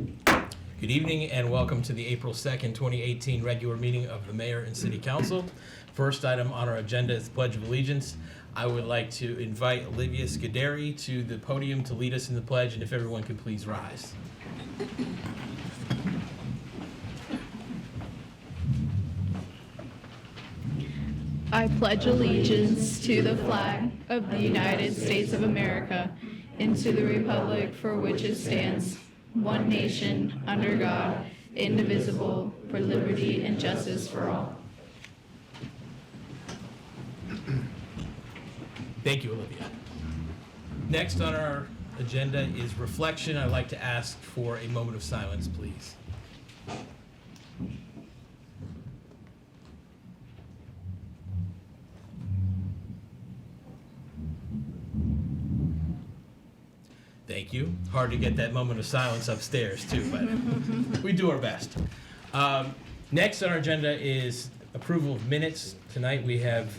Good evening and welcome to the April 2nd, 2018 regular meeting of the Mayor and City Council. First item on our agenda is the Pledge of Allegiance. I would like to invite Olivia Scuderi to the podium to lead us in the pledge, and if everyone could please rise. I pledge allegiance to the flag of the United States of America and to the republic for which it stands, one nation, under God, indivisible, for liberty and justice for all. Thank you, Olivia. Next on our agenda is reflection. I'd like to ask for a moment of silence, please. Thank you. Hard to get that moment of silence upstairs, too, but we do our best. Next on our agenda is approval of minutes. Tonight we have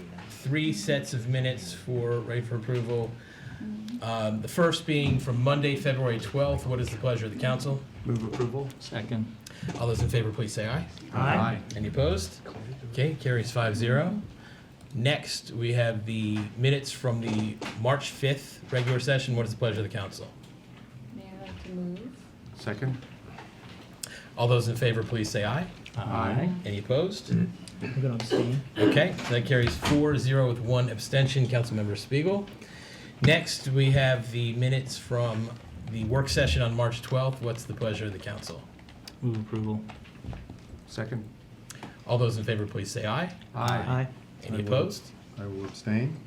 3 sets of minutes ready for approval. The first being from Monday, February 12th. What is the pleasure of the council? Move approval. Second. All those in favor, please say aye. Aye. Any opposed? Okay, carries 5-0. Next, we have the minutes from the March 5th regular session. What is the pleasure of the council? Mayor, I'd like to move. Second. All those in favor, please say aye. Aye. Any opposed? I'm going to abstain. Okay, that carries 4-0 with 1 abstention, Councilmember Spiegel. Next, we have the minutes from the work session on March 12th. What's the pleasure of the council? Move approval. Second. All those in favor, please say aye. Aye. Any opposed? I will abstain.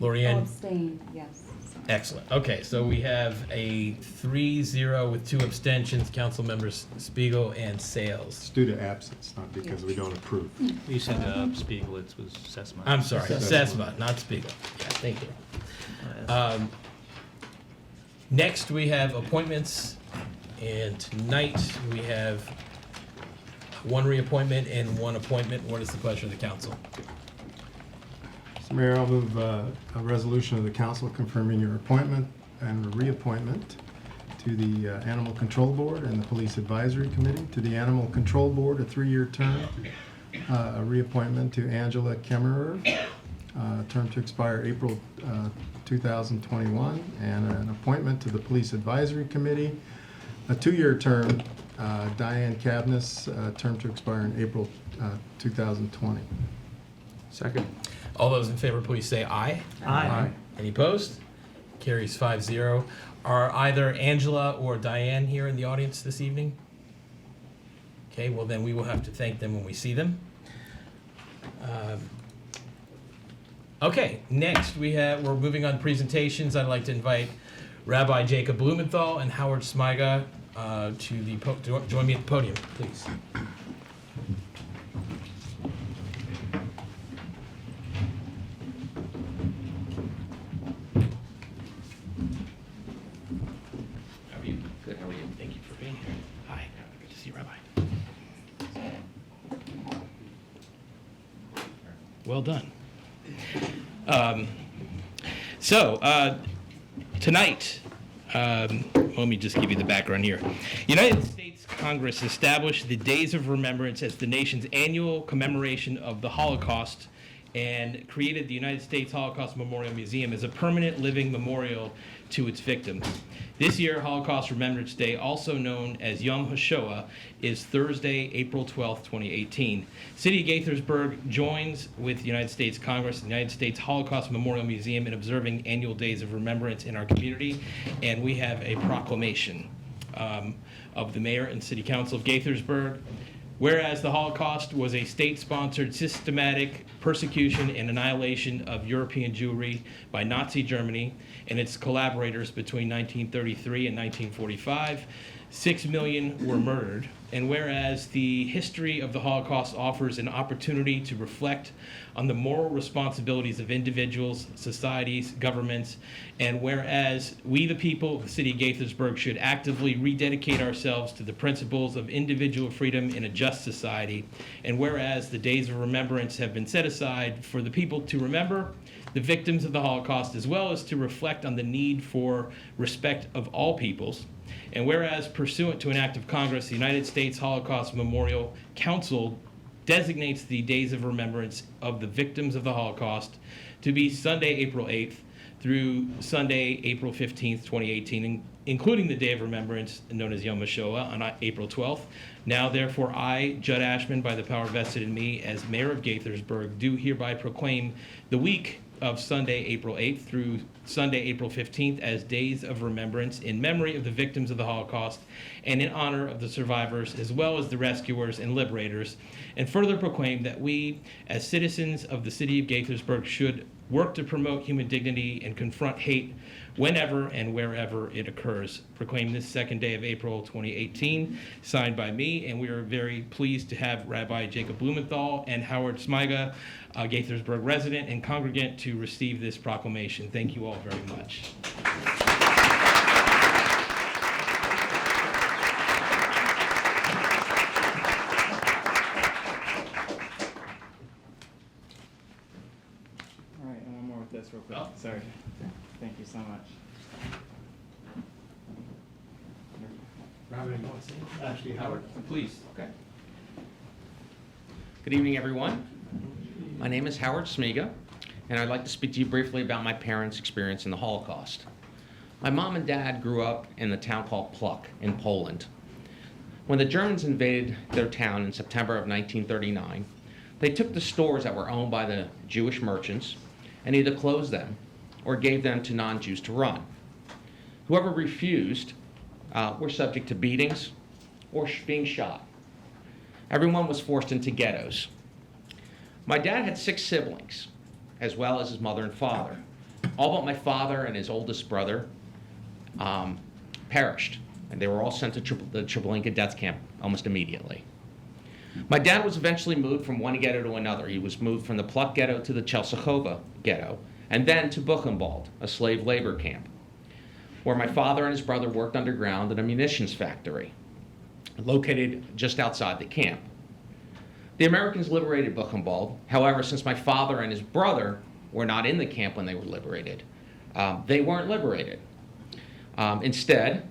Lorianne? Abstain, yes. Excellent. Okay, so we have a 3-0 with 2 abstentions, council members Spiegel and Sales. It's due to absence, not because we don't approve. You said Spiegel, it was Sesma. I'm sorry, Sesma. Sesma, not Spiegel. Yeah, thank you. Next, we have appointments, and tonight we have 1 reappointment and 1 appointment. What is the pleasure of the council? Mr. Mayor, I'll move a resolution of the council confirming your appointment and reappointment to the Animal Control Board and the Police Advisory Committee. To the Animal Control Board, a 3-year term. A reappointment to Angela Kemmerer, term to expire April 2021. And an appointment to the Police Advisory Committee, a 2-year term. Diane Cavness, term to expire in April 2020. Second. All those in favor, please say aye. Aye. Any opposed? Carries 5-0. Are either Angela or Diane here in the audience this evening? Okay, well then we will have to thank them when we see them. Okay, next we're moving on to presentations. I'd like to invite Rabbi Jacob Blumenthal and Howard Smiga to join me at the podium, please. How are you? Good. How are you? Thank you for being here. Hi. Good to see you, Rabbi. Well done. Tonight, let me just give you the background here. United States Congress established the Days of Remembrance as the nation's annual commemoration of the Holocaust and created the United States Holocaust Memorial Museum as a permanent living memorial to its victims. This year, Holocaust Remembrance Day, also known as Yom HaShoah, is Thursday, April 12th, 2018. City of Gaithersburg joins with the United States Congress and the United States Holocaust Memorial Museum in observing annual Days of Remembrance in our community, and we have a proclamation of the Mayor and City Council of Gaithersburg. Whereas the Holocaust was a state-sponsored systematic persecution and annihilation of European Jewry by Nazi Germany and its collaborators between 1933 and 1945, 6 million were murdered. And whereas the history of the Holocaust offers an opportunity to reflect on the moral responsibilities of individuals, societies, governments, and whereas we, the people of the city of Gaithersburg, should actively rededicate ourselves to the principles of individual freedom in a just society, and whereas the days of remembrance have been set aside for the people to remember, the victims of the Holocaust, as well as to reflect on the need for respect of all peoples. And whereas pursuant to an act of Congress, the United States Holocaust Memorial Council designates the days of remembrance of the victims of the Holocaust to be Sunday, April 8th through Sunday, April 15th, 2018, including the Day of Remembrance known as Yom HaShoah on April 12th. Now, therefore, I, Judd Ashman, by the power vested in me as Mayor of Gaithersburg, do hereby proclaim the week of Sunday, April 8th through Sunday, April 15th as days of remembrance in memory of the victims of the Holocaust and in honor of the survivors as well as the rescuers and liberators, and further proclaim that we, as citizens of the city of Gaithersburg, should work to promote human dignity and confront hate whenever and wherever it occurs. Proclaim this second day of April 2018, signed by me, and we are very pleased to have Rabbi Jacob Blumenthal and Howard Smyga, a Gaithersburg resident and congregant, to receive this proclamation. Thank you all very much. All right, and one more with this real quick. Oh. Sorry. Thank you so much. Actually, Howard. Please. Okay. Good evening, everyone. My name is Howard Smyga, and I'd like to speak to you briefly about my parents' experience in the Holocaust. My mom and dad grew up in the town called Pluck in Poland. When the Germans invaded their town in September of 1939, they took the stores that were owned by the Jewish merchants and either closed them or gave them to non-Jews to run. Whoever refused were subject to beatings or being shot. Everyone was forced into ghettos. My dad had 6 siblings, as well as his mother and father. All but my father and his oldest brother perished, and they were all sent to the Treblinka death camp almost immediately. My dad was eventually moved from one ghetto to another. He was moved from the Pluck ghetto to the Czestochowa ghetto, and then to Buchenwald, a slave labor camp, where my father and his brother worked underground at a munitions factory located just outside the camp. The Americans liberated Buchenwald. However, since my father and his brother were not in the camp when they were liberated, they weren't liberated. Instead,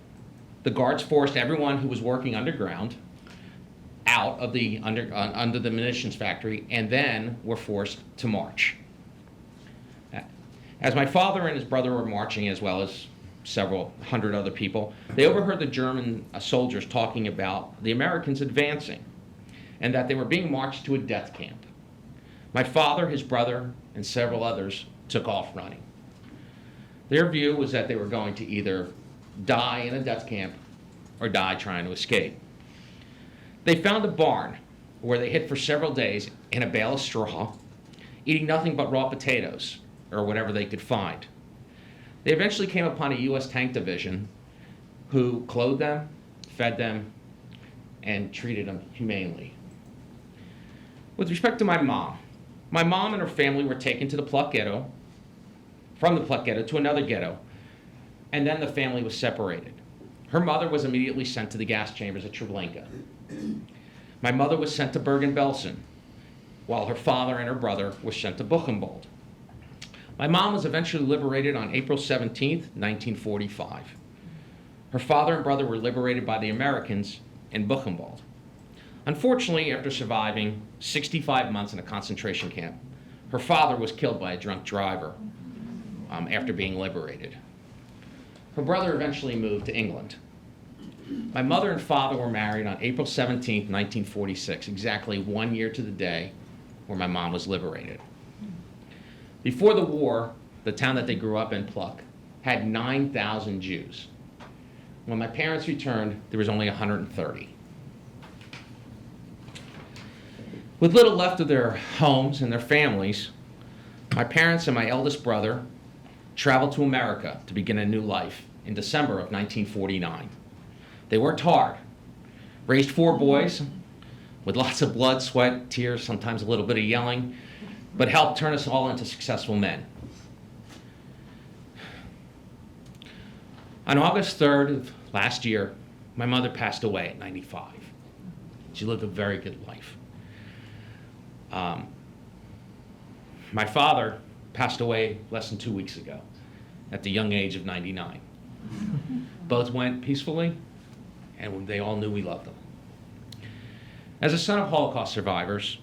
the guards forced everyone who was working underground out of the under the munitions factory, and then were forced to march. As my father and his brother were marching, as well as several hundred other people, they overheard the German soldiers talking about the Americans advancing and that they were being marched to a death camp. My father, his brother, and several others took off running. Their view was that they were going to either die in a death camp or die trying to escape. They found a barn where they hid for several days in a bale of straw, eating nothing but raw potatoes or whatever they could find. They eventually came upon a U.S. tank division who clothed them, fed them, and treated them humanely. With respect to my mom and her family were taken to the Pluck ghetto, from the Pluck ghetto to another ghetto, and then the family was separated. Her mother was immediately sent to the gas chambers at Treblinka. My mother was sent to Bergen-Belsen, while her father and her brother were sent to Buchenwald. My mom was eventually liberated on April 17th, 1945. Her father and brother were liberated by the Americans in Buchenwald. Unfortunately, after surviving 65 months in a concentration camp, her father was killed by a drunk driver after being liberated. Her brother eventually moved to England. My mother and father were married on April 17th, 1946, exactly 1 year to the day where my mom was liberated. Before the war, the town that they grew up in, Pluck, had 9,000 Jews. When my parents returned, there was only 130. With little left of their homes and their families, my parents and my eldest brother traveled to America to begin a new life in December of 1949. They worked hard, raised 4 boys with lots of blood, sweat, tears, sometimes a little bit of yelling, but helped turn us all into successful men. On August 3rd of last year, my mother passed away at 95. She lived a very good life. My father passed away less than 2 weeks ago at the young age of 99. Both went peacefully, and they all knew we loved them. As a son of Holocaust survivors,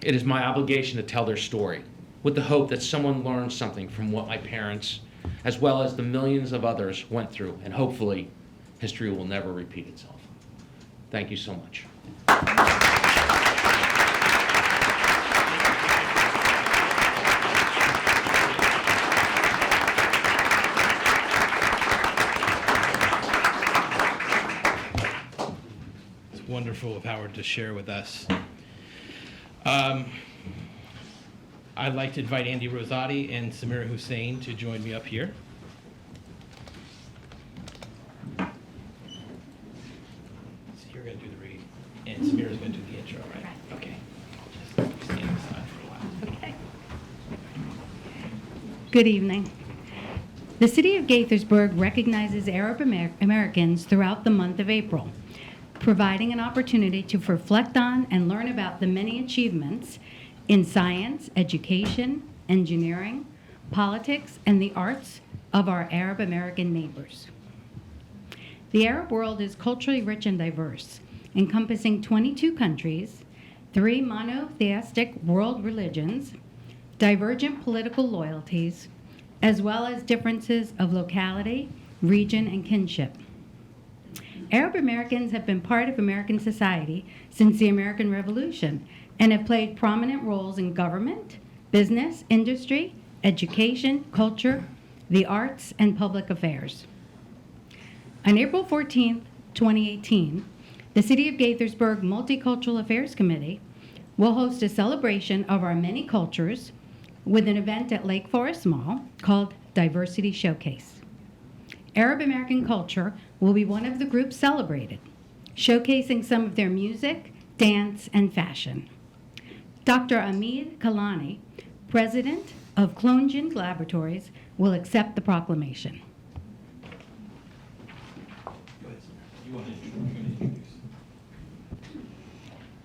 it is my obligation to tell their story with the hope that someone learns something from what my parents, as well as the millions of others, went through, and hopefully history will never repeat itself. Thank you so much. It's wonderful of Howard to share with us. I'd like to invite Andy Rosati and Samira Hussein to join me up here. So you're going to do the read, and Samira's going to do the intro, right? Okay. I'll just stand aside for a while. Okay. Good evening. The city of Gaithersburg recognizes Arab Americans throughout the month of April, providing an opportunity to reflect on and learn about the many achievements in science, education, engineering, politics, and the arts of our Arab American neighbors. The Arab world is culturally rich and diverse, encompassing 22 countries, 3 monotheistic world religions, divergent political loyalties, as well as differences of locality, region, and kinship. Arab Americans have been part of American society since the American Revolution and have played prominent roles in government, business, industry, education, culture, the arts, and public affairs. On April 14, 2018, the City of Gaithersburg Multicultural Affairs Committee will host a celebration of our many cultures with an event at Lake Forest Mall called Diversity Showcase. Arab American culture will be one of the groups celebrated, showcasing some of their music, dance, and fashion. Dr. Amid Kalani, president of Clongen Laboratories, will accept the proclamation.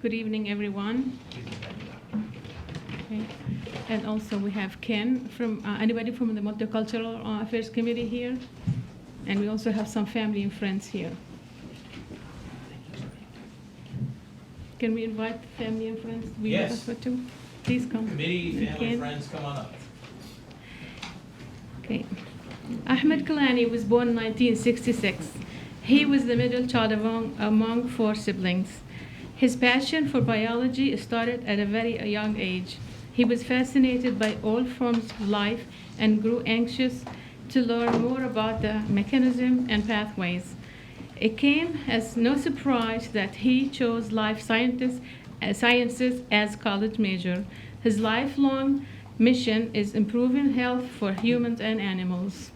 Good evening, everyone. Okay. And also we have Ken from, anybody from the Multicultural Affairs Committee here? And we also have some family and friends here. Can we invite family and friends to be with us for two? Please come. Committee, family, Ken. friends, come on up. Okay. Ahmed Kalani was born in 1966. He was the middle child among 4 siblings. His passion for biology started at a very young age. He was fascinated by all forms of life and grew anxious to learn more about the mechanism and pathways. It came as no surprise that he chose life sciences as college major. His lifelong mission is improving health for humans and animals.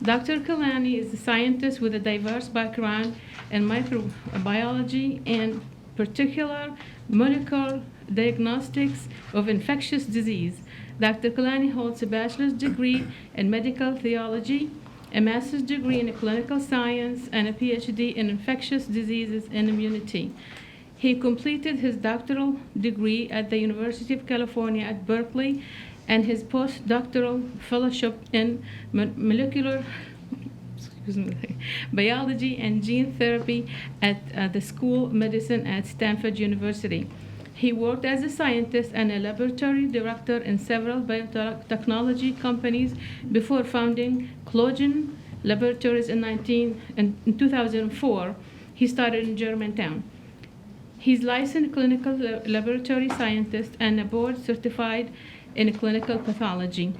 Dr. Kalani is a scientist with a diverse background in microbiology and particular molecular diagnostics of infectious disease. Dr. Kalani holds a bachelor's degree in medical theology, a master's degree in clinical science, and a PhD in infectious diseases and immunity. He completed his doctoral degree at the University of California at Berkeley and his postdoctoral fellowship in molecular biology and gene therapy at the School of Medicine at Stanford University. He worked as a scientist and a laboratory director in several biotechnology companies before founding Clongen Laboratories in 2004. He started in Germantown. He's licensed clinical laboratory scientist and a board certified in clinical pathology.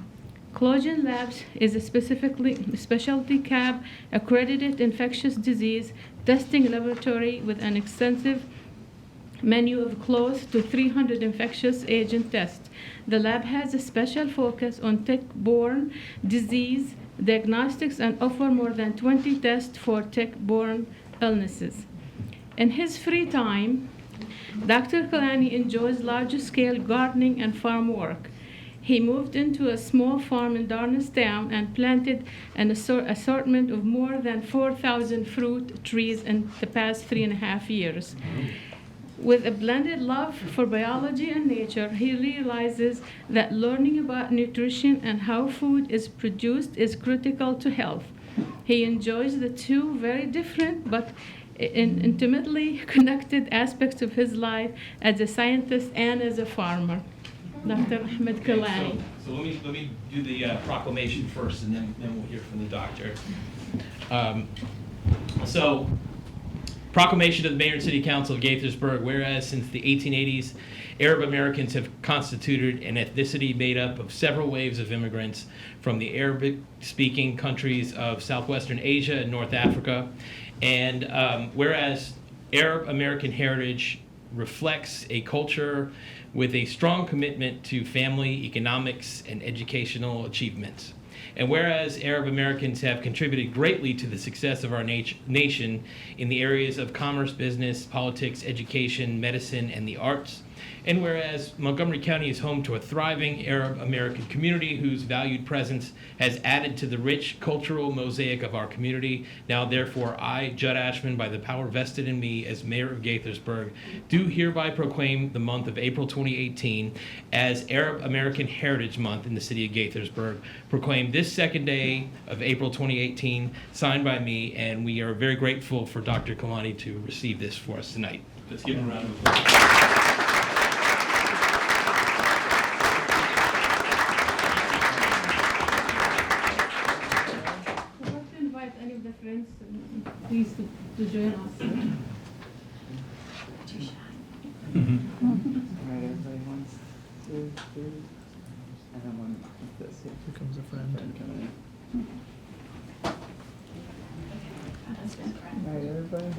Clongen Labs is a specialty CAB accredited infectious disease testing laboratory with an extensive menu of close to 300 infectious agent tests. The lab has a special focus on tick-borne disease diagnostics and offer more than 20 tests for tick-borne illnesses. In his free time, Dr. Kalani enjoys large-scale gardening and farm work. He moved into a small farm in Darnestown and planted an assortment of more than 4,000 fruit trees in the past 3.5 years. With a blended love for biology and nature, he realizes that learning about nutrition and how food is produced is critical to health. He enjoys the two very different but intimately connected aspects of his life as a scientist and as a farmer. Dr. Ahmed Kalani. So let me do the proclamation first, and then we'll hear from the doctor. So, Proclamation of the Mayor and City Council of Gaithersburg, whereas since the 1880s, Arab Americans have constituted an ethnicity made up of several waves of immigrants from the Arabic-speaking countries of Southwestern Asia and North Africa. And whereas Arab American heritage reflects a culture with a strong commitment to family, economics, and educational achievements. And whereas Arab Americans have contributed greatly to the success of our nation in the areas of commerce, business, politics, education, medicine, and the arts. And whereas Montgomery County is home to a thriving Arab American community whose valued presence has added to the rich cultural mosaic of our community, now therefore I, Judd Ashman, by the power vested in me as Mayor of Gaithersburg, do hereby proclaim the month of April 2018 as Arab American Heritage Month in the city of Gaithersburg. Proclaim this second day of April 2018, signed by me, and we are very grateful for Dr. Kalani to receive this for us tonight. Let's give him a round of applause. Please to join us. All right, everybody, 1, 2, 3, and then one like this. Here. Here comes a friend. Coming in. All right, everybody.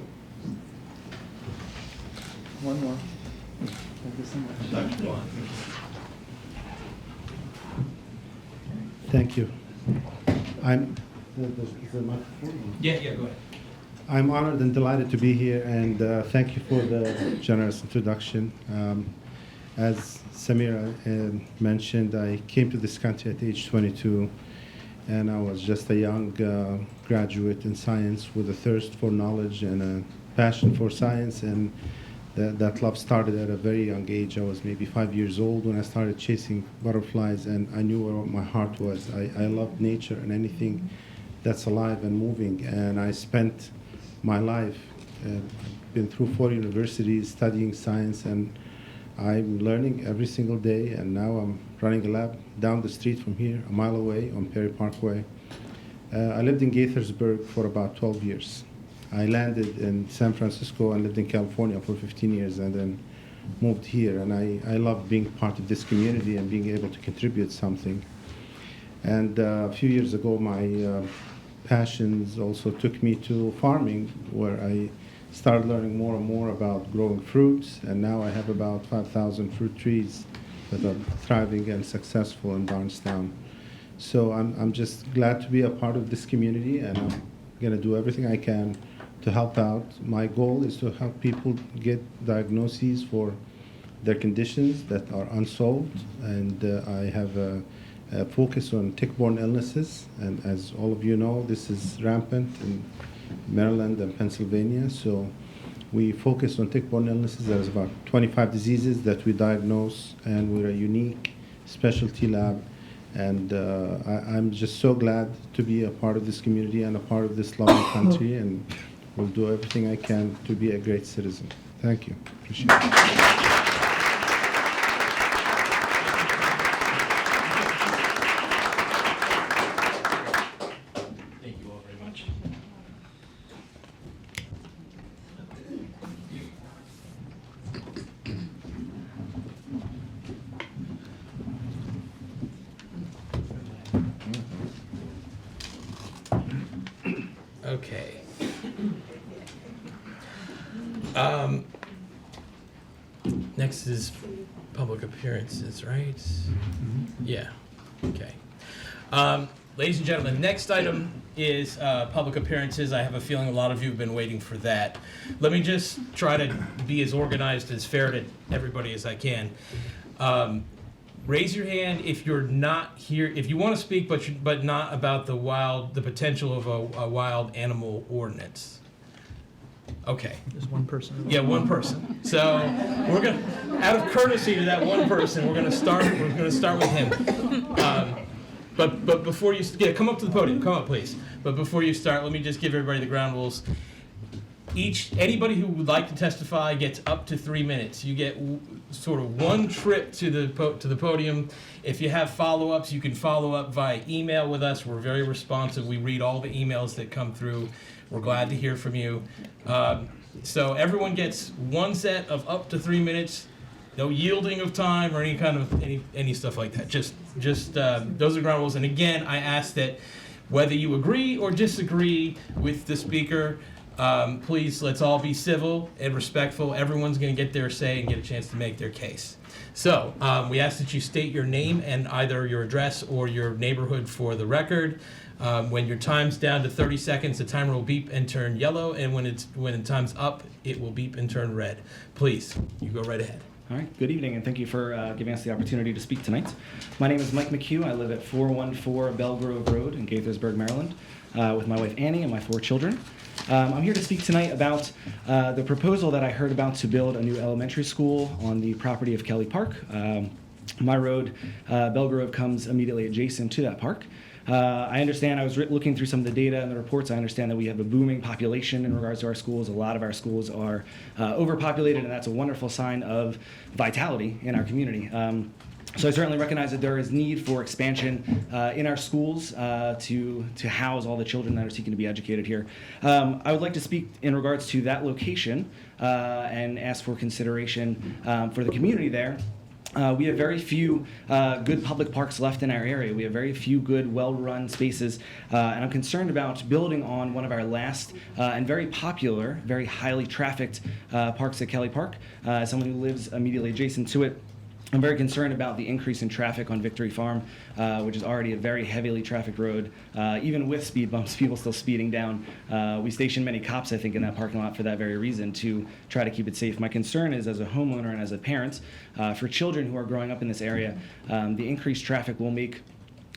One more. Thank you so much. Dr. Kalani. Thank you. Is the microphone? Yeah, go ahead. I'm honored and delighted to be here, and thank you for the generous introduction. As Samira mentioned, I came to this country at age 22, and I was just a young graduate in science with a thirst for knowledge and a passion for science, and that love started at a very young age. I was maybe 5 years old when I started chasing butterflies, and I knew where my heart was. I loved nature and anything that's alive and moving, and I spent my life, been through 4 universities studying science, and I'm learning every single day, and now I'm running a lab down the street from here, a mile away on Perry Parkway. I lived in Gaithersburg for about 12 years. I landed in San Francisco and lived in California for 15 years and then moved here, and I love being part of this community and being able to contribute something. And a few years ago, my passions also took me to farming, where I started learning more and more about growing fruits, and now I have about 5,000 fruit trees that are thriving and successful in Barnestown. So I'm just glad to be a part of this community, and I'm going to do everything I can to help out. My goal is to help people get diagnoses for their conditions that are unsolved, and I have a focus on tick-borne illnesses, and as all of you know, this is rampant in Maryland and Pennsylvania. So we focus on tick-borne illnesses. There's about 25 diseases that we diagnose, and we're a unique specialty lab. And I'm just so glad to be a part of this community and a part of this lovely country, and will do everything I can to be a great citizen. Thank you. Appreciate it. Okay. Next is public appearances, right? Yeah. Okay. Ladies and gentlemen, next item is public appearances. I have a feeling a lot of you have been waiting for that. Let me just try to be as organized, as fair to everybody as I can. Raise your hand if you're not here, if you want to speak, but not about the potential of a wild animal ordinance. Okay. There's one person. Yeah, one person. So we're gonna, out of courtesy to that one person, we're gonna start with him. But before you, come up to the podium. Come up, please. But before you start, let me just give everybody the ground rules. Anybody who would like to testify gets up to 3 minutes. You get sort of one trip to the podium. If you have follow-ups, you can follow up via email with us. We're very responsive. We read all the emails that come through. We're glad to hear from you. So everyone gets one set of up to 3 minutes. No yielding of time or any kind of any stuff like that. Just those are ground rules. And again, I ask that whether you agree or disagree with the speaker, please, let's all be civil and respectful. Everyone's going to get their say and get a chance to make their case. So we ask that you state your name and either your address or your neighborhood for the record. When your time's down to 30 seconds, the timer will beep and turn yellow, and when the time's up, it will beep and turn red. Please, you go right ahead. All right, good evening, and thank you for giving us the opportunity to speak tonight. My name is Mike McHugh. I live at 414 Belgrove Road in Gaithersburg, Maryland, with my wife Annie and my 4 children. I'm here to speak tonight about the proposal that I heard about to build a new elementary school on the property of Kelly Park. My road, Belgrove, comes immediately adjacent to that park. I understand, I was looking through some of the data and the reports, I understand that we have a booming population in regards to our schools. A lot of our schools are overpopulated, and that's a wonderful sign of vitality in our community. So I certainly recognize that there is need for expansion in our schools to house all the children that are seeking to be educated here. I would like to speak in regards to that location and ask for consideration for the community there. We have very few good public parks left in our area. We have very few good, well-run spaces, and I'm concerned about building on one of our last and very popular, very highly trafficked parks at Kelly Park. As someone who lives immediately adjacent to it, I'm very concerned about the increase in traffic on Victory Farm, which is already a very heavily trafficked road. Even with speed bumps, people still speeding down. We stationed many cops, I think, in that parking lot for that very reason, to try to keep it safe. My concern is, as a homeowner and as a parent, for children who are growing up in this area, the increased traffic will make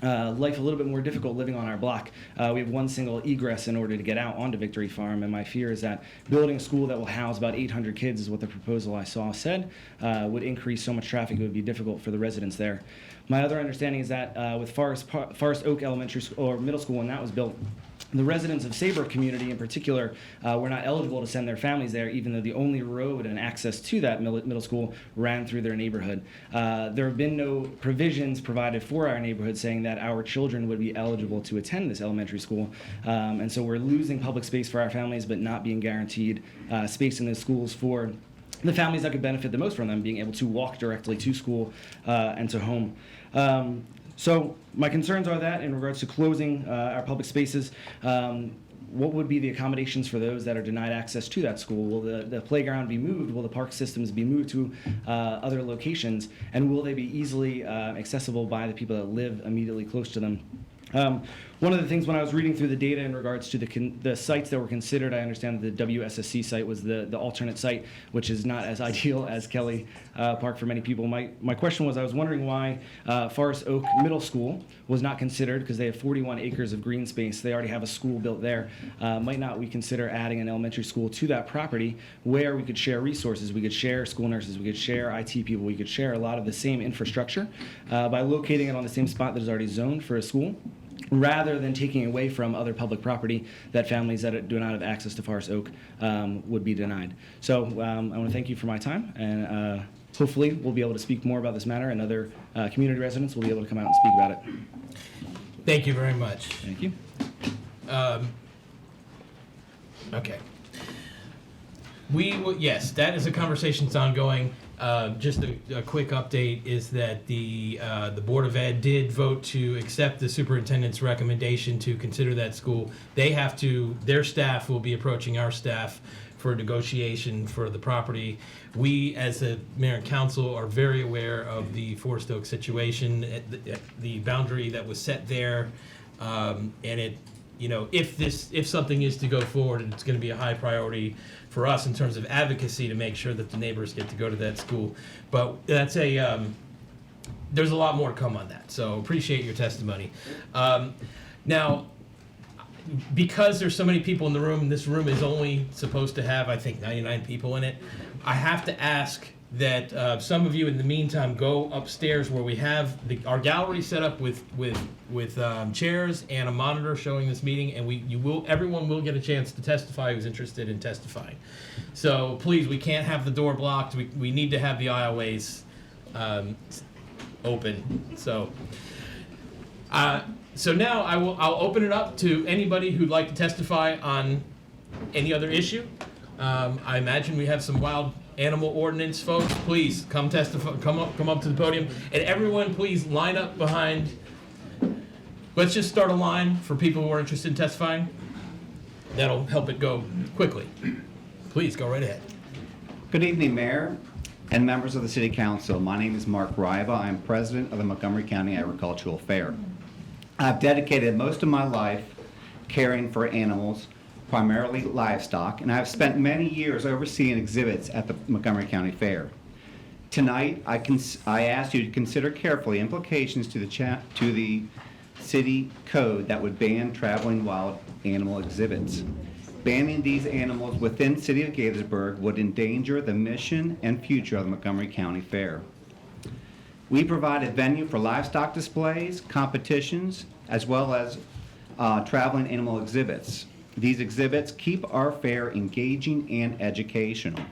life a little bit more difficult living on our block. We have one single egress in order to get out onto Victory Farm, and my fear is that building a school that will house about 800 kids, is what the proposal I saw said, would increase so much traffic it would be difficult for the residents there. My other understanding is that with Forest Oak Elementary School, or middle school, when that was built, the residents of Saybrook community in particular were not eligible to send their families there, even though the only road and access to that middle school ran through their neighborhood. There have been no provisions provided for our neighborhood saying that our children would be eligible to attend this elementary school. And so we're losing public space for our families, but not being guaranteed space in those schools for the families that could benefit the most from them, being able to walk directly to school and to home. So my concerns are that in regards to closing our public spaces, what would be the accommodations for those that are denied access to that school? Will the playground be moved? Will the park systems be moved to other locations? And will they be easily accessible by the people that live immediately close to them? One of the things when I was reading through the data in regards to the sites that were considered, I understand that the WSSC site was the alternate site, which is not as ideal as Kelly Park for many people. My question was, I was wondering why Forest Oak Middle School was not considered, because they have 41 acres of green space. They already have a school built there. Might not we consider adding an elementary school to that property where we could share resources, we could share school nurses, we could share IT people, we could share a lot of the same infrastructure by locating it on the same spot that is already zoned for a school, rather than taking away from other public property that families that do not have access to Forest Oak would be denied. So I want to thank you for my time, and hopefully we'll be able to speak more about this matter, and other community residents will be able to come out and speak about it. Thank you very much. Thank you. Okay. Yes, that is a conversation that's ongoing. Just a quick update is that the Board of Ed did vote to accept the superintendent's recommendation to consider that school. Their staff will be approaching our staff for negotiation for the property. We, as the mayor and council, are very aware of the Forest Oak situation, the boundary that was set there, and it, if something is to go forward, it's going to be a high priority for us in terms of advocacy to make sure that the neighbors get to go to that school. But that's there's a lot more to come on that, so appreciate your testimony. Now, because there's so many people in the room, this room is only supposed to have, I think, 99 people in it. I have to ask that some of you, in the meantime, go upstairs where we have our gallery set up with chairs and a monitor showing this meeting, and everyone will get a chance to testify who's interested in testifying. So please, we can't have the door blocked. We need to have the aisleways open. So now I'll open it up to anybody who'd like to testify on any other issue. I imagine we have some wild animal ordinance folks. Please come testify. Come up to the podium, and everyone, please line up behind. Let's just start a line for people who are interested in testifying. That'll help it go quickly. Please go right ahead. Good evening, Mayor and members of the City Council. My name is Mark Riva. I'm president of the Montgomery County Agricultural Fair. I've dedicated most of my life caring for animals, primarily livestock, and I've spent many years overseeing exhibits at the Montgomery County Fair. Tonight, I ask you to consider carefully implications to the city code that would ban traveling wild animal exhibits. Banning these animals within the city of Gaithersburg would endanger the mission and future of the Montgomery County Fair. We provide a venue for livestock displays, competitions, as well as traveling animal exhibits. These exhibits keep our fair engaging and educational.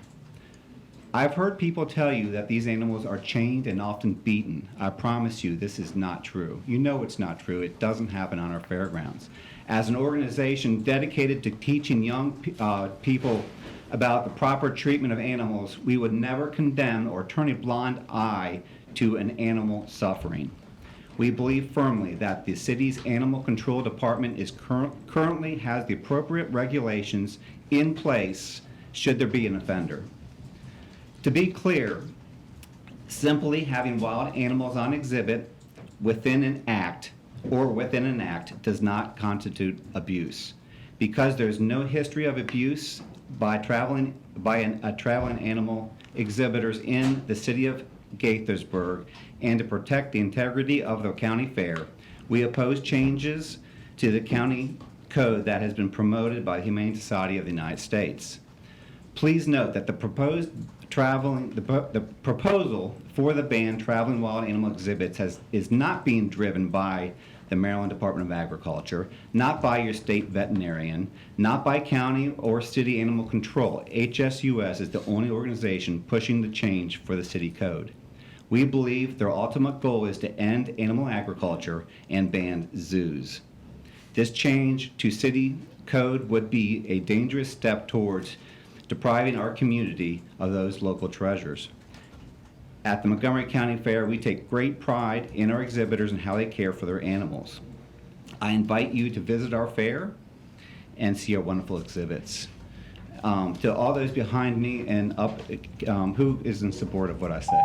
I've heard people tell you that these animals are chained and often beaten. I promise you this is not true. You know it's not true. It doesn't happen on our fairgrounds. As an organization dedicated to teaching young people about the proper treatment of animals, we would never condemn or turn a blind eye to an animal suffering. We believe firmly that the city's animal control department currently has the appropriate regulations in place should there be an offender. To be clear, simply having wild animals on exhibit within an act does not constitute abuse. Because there's no history of abuse by traveling animal exhibitors in the city of Gaithersburg, and to protect the integrity of the county fair, we oppose changes to the county code that has been promoted by the Humane Society of the United States. Please note that the proposal for the ban traveling wild animal exhibits is not being driven by the Maryland Department of Agriculture, not by your state veterinarian, not by county or city animal control. HSUS is the only organization pushing the change for the city code. We believe their ultimate goal is to end animal agriculture and ban zoos. This change to city code would be a dangerous step towards depriving our community of those local treasures. At the Montgomery County Fair, we take great pride in our exhibitors and how they care for their animals. I invite you to visit our fair and see our wonderful exhibits. To all those behind me and up, who is in support of what I say?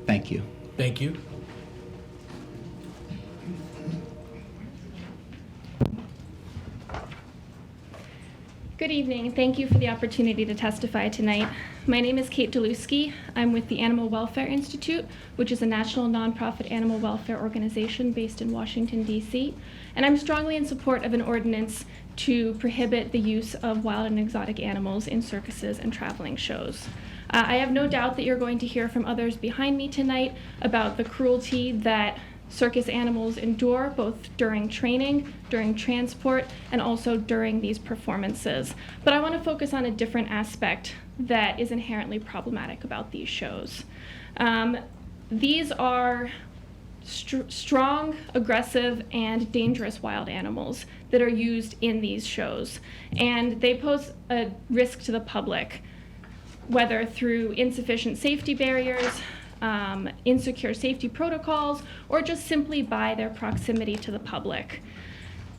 Thank you. Thank you. Good evening. Thank you for the opportunity to testify tonight. My name is Kate Deluski. I'm with the Animal Welfare Institute, which is a national nonprofit animal welfare organization based in Washington, D.C., and I'm strongly in support of an ordinance to prohibit the use of wild and exotic animals in circuses and traveling shows. I have no doubt that you're going to hear from others behind me tonight about the cruelty that circus animals endure, both during training, during transport, and also during these performances. But I want to focus on a different aspect that is inherently problematic about these shows. These are strong, aggressive, and dangerous wild animals that are used in these shows, and they pose a risk to the public, whether through insufficient safety barriers, insecure safety protocols, or just simply by their proximity to the public.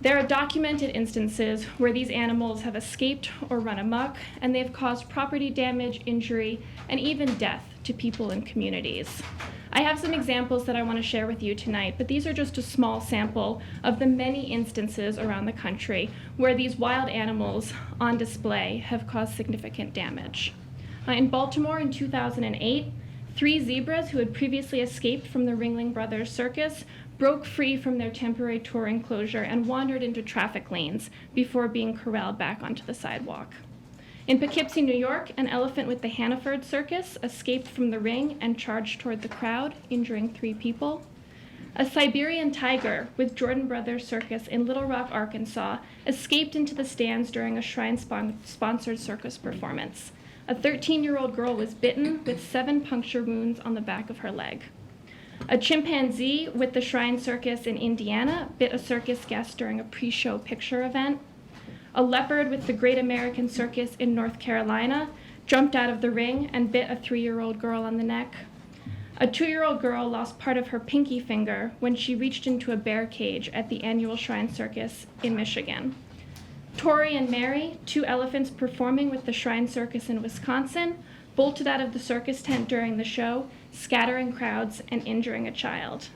There are documented instances where these animals have escaped or run amok, and they've caused property damage, injury, and even death to people and communities. I have some examples that I want to share with you tonight, but these are just a small sample of the many instances around the country where these wild animals on display have caused significant damage. In Baltimore in 2008, 3 zebras who had previously escaped from the Ringling Brothers Circus broke free from their temporary tour enclosure and wandered into traffic lanes before being corralled back onto the sidewalk. In Poughkeepsie, New York, an elephant with the Hannaford Circus escaped from the ring and charged toward the crowd, injuring 3 people. A Siberian tiger with Jordan Brothers Circus in Little Rock, Arkansas, escaped into the stands during a Shrine-sponsored circus performance. A 13-year-old girl was bitten with 7 puncture wounds on the back of her leg. A chimpanzee with the Shrine Circus in Indiana bit a circus guest during a pre-show picture event. A leopard with the Great American Circus in North Carolina jumped out of the ring and bit a 3-year-old girl on the neck. A 2-year-old girl lost part of her pinky finger when she reached into a bear cage at the annual Shrine Circus in Michigan. Tori and Mary, 2 elephants performing with the Shrine Circus in Wisconsin, bolted out of the circus tent during the show, scattering crowds and injuring a child.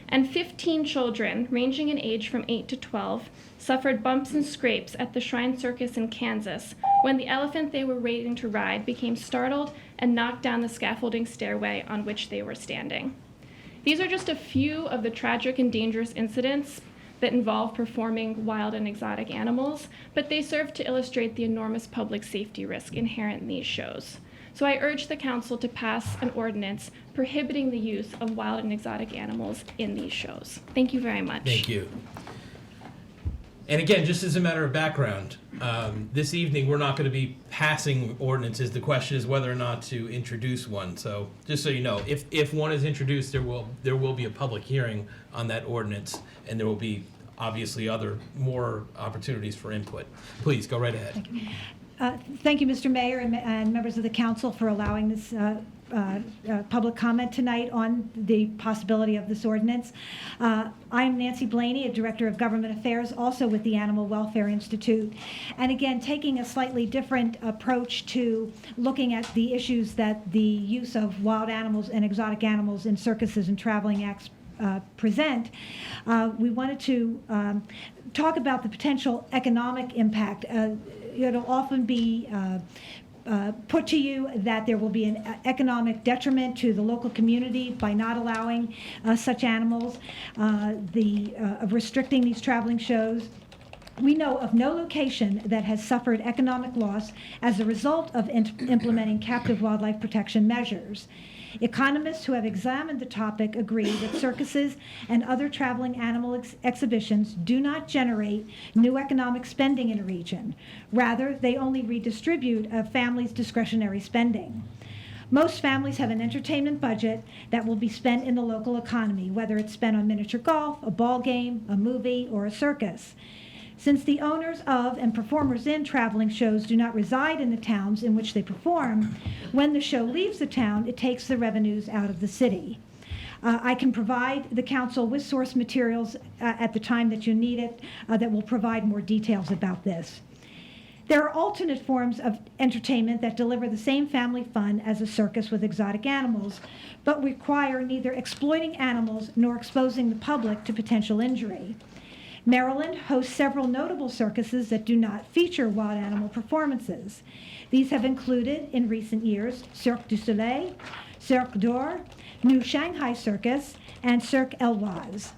And 15 children, ranging in age from 8 to 12, suffered bumps and scrapes at the Shrine Circus in Kansas when the elephant they were waiting to ride became startled and knocked down the scaffolding stairway on which they were standing. These are just a few of the tragic and dangerous incidents that involve performing wild and exotic animals, but they serve to illustrate the enormous public safety risk inherent in these shows. So I urge the council to pass an ordinance prohibiting the use of wild and exotic animals in these shows. Thank you very much. Thank you. And again, just as a matter of background, this evening we're not going to be passing ordinances. The question is whether or not to introduce one. So just so you know, if one is introduced, there will be a public hearing on that ordinance, and there will be obviously more opportunities for input. Please go right ahead. Thank you, Mr. Mayor and members of the council, for allowing this public comment tonight on the possibility of this ordinance. I'm Nancy Blaney, a Director of Government Affairs, also with the Animal Welfare Institute. And again, taking a slightly different approach to looking at the issues that the use of wild animals and exotic animals in circuses and traveling acts present, we wanted to talk about the potential economic impact. It'll often be put to you that there will be an economic detriment to the local community by not allowing such animals, of restricting these traveling shows. We know of no location that has suffered economic loss as a result of implementing captive wildlife protection measures. Economists who have examined the topic agree that circuses and other traveling animal exhibitions do not generate new economic spending in a region. Rather, they only redistribute a family's discretionary spending. Most families have an entertainment budget that will be spent in the local economy, whether it's spent on miniature golf, a ball game, a movie, or a circus. Since the owners of and performers in traveling shows do not reside in the towns in which they perform, when the show leaves the town, it takes the revenues out of the city. I can provide the council with source materials at the time that you need it that will provide more details about this. There are alternate forms of entertainment that deliver the same family fun as a circus with exotic animals, but require neither exploiting animals nor exposing the public to potential injury. Maryland hosts several notable circuses that do not feature wild animal performances. These have included, in recent years, Cirque du Soleil, Cirque d'Or, New Shanghai Circus, and Cirque Eloise.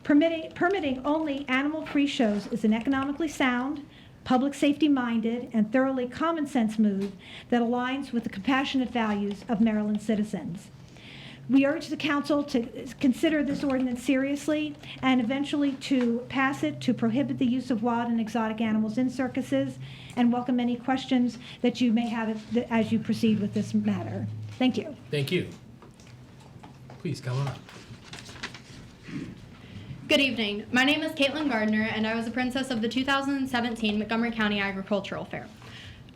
Permitting only animal-free shows is an economically sound, public safety-minded, and thoroughly common-sense move that aligns with the compassionate values of Maryland citizens. We urge the council to consider this ordinance seriously and eventually to pass it to prohibit the use of wild and exotic animals in circuses, and welcome any questions that you may have as you proceed with this matter. Thank you. Thank you. Please come on up. Good evening. My name is Caitlin Gardner, and I was a princess of the 2017 Montgomery County Agricultural Fair.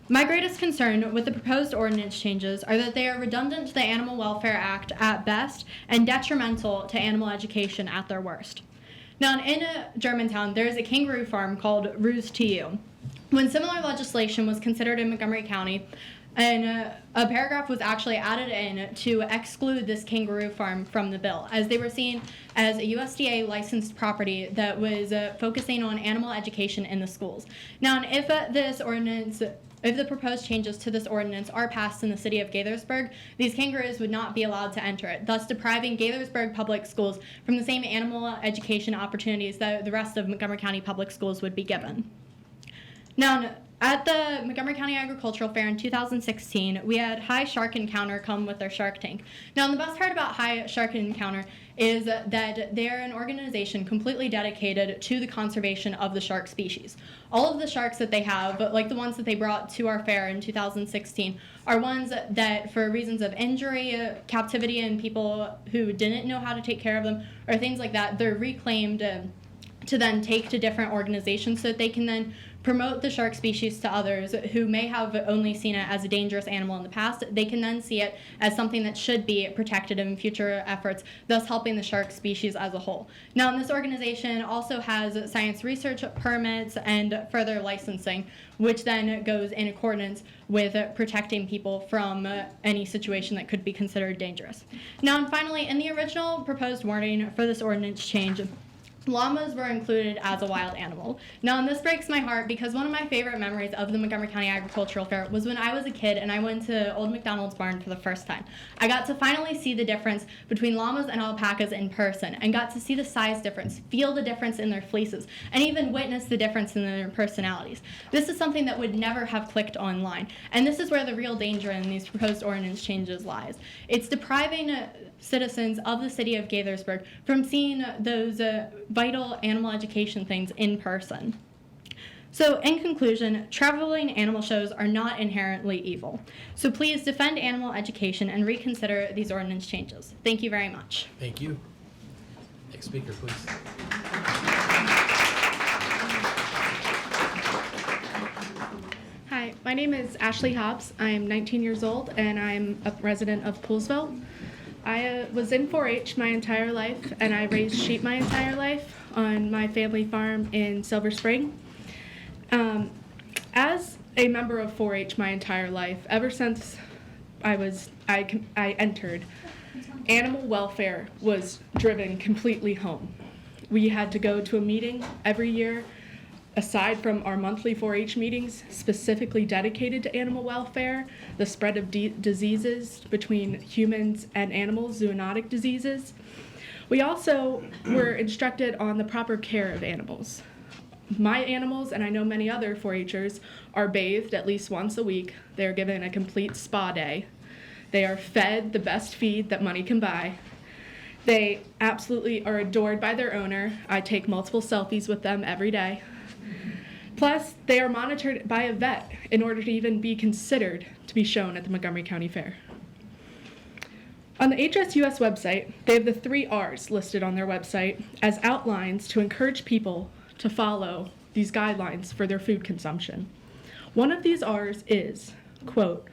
My greatest concern with the proposed ordinance changes are that they are redundant to the Animal Welfare Act at best and detrimental to animal education at their worst. Now, in Germantown, there is a kangaroo farm called Ruse TU. When similar legislation was considered in Montgomery County, and a paragraph was actually added in to exclude this kangaroo farm from the bill, as they were seen as a USDA licensed property that was focusing on animal education in the schools. Now, if this ordinance if the proposed changes to this ordinance are passed in the city of Gaithersburg, these kangaroos would not be allowed to enter it, thus depriving Gaithersburg public schools from the same animal education opportunities that the rest of Montgomery County public schools would be given. Now, at the Montgomery County Agricultural Fair in 2016, we had High Shark Encounter come with their shark tank. Now, the best part about High Shark Encounter is that they're an organization completely dedicated to the conservation of the shark species. All of the sharks that they have, like the ones that they brought to our fair in 2016, are ones that, for reasons of injury, captivity, and people who didn't know how to take care of them, or things like that, they're reclaimed to then take to different organizations so that they can then promote the shark species to others who may have only seen it as a dangerous animal in the past. They can then see it as something that should be protected in future efforts, thus helping the shark species as a whole. Now, this organization also has science research permits and further licensing, which then goes in accordance with protecting people from any situation that could be considered dangerous. Now, and finally, in the original proposed wording for this ordinance change, llamas were included as a wild animal. Now, and this breaks my heart because one of my favorite memories of the Montgomery County Agricultural Fair was when I was a kid and I went to Old McDonald's barn for the first time. I got to finally see the difference between llamas and alpacas in person and got to see the size difference, feel the difference in their fleeces, and even witness the difference in their personalities. This is something that would never have clicked online, and this is where the real danger in these proposed ordinance changes lies. It's depriving citizens of the city of Gaithersburg from seeing those vital animal education things in person. So in conclusion, traveling animal shows are not inherently evil. So please defend animal education and reconsider these ordinance changes. Thank you very much. Thank you. Next speaker, please. Hi, my name is Ashley Hobbs. I'm 19 years old and I'm a resident of Poolsville. I was in 4-H my entire life, and I raised sheep my entire life on my family farm in Silver Spring. As a member of 4-H my entire life, ever since I entered, animal welfare was driven completely home. We had to go to a meeting every year, aside from our monthly 4-H meetings specifically dedicated to animal welfare, the spread of diseases between humans and animals, zoonotic diseases. We also were instructed on the proper care of animals. My animals, and I know many other 4-Hers, are bathed at least once a week. They are given a complete spa day. They are fed the best feed that money can buy. They absolutely are adored by their owner. I take multiple selfies with them every day. Plus, they are monitored by a vet in order to even be considered to be shown at the Montgomery County Fair. On the HSUS website, they have the 3 R's listed on their website as outlines to encourage people to follow these guidelines for their food consumption. One of these R's is, quote,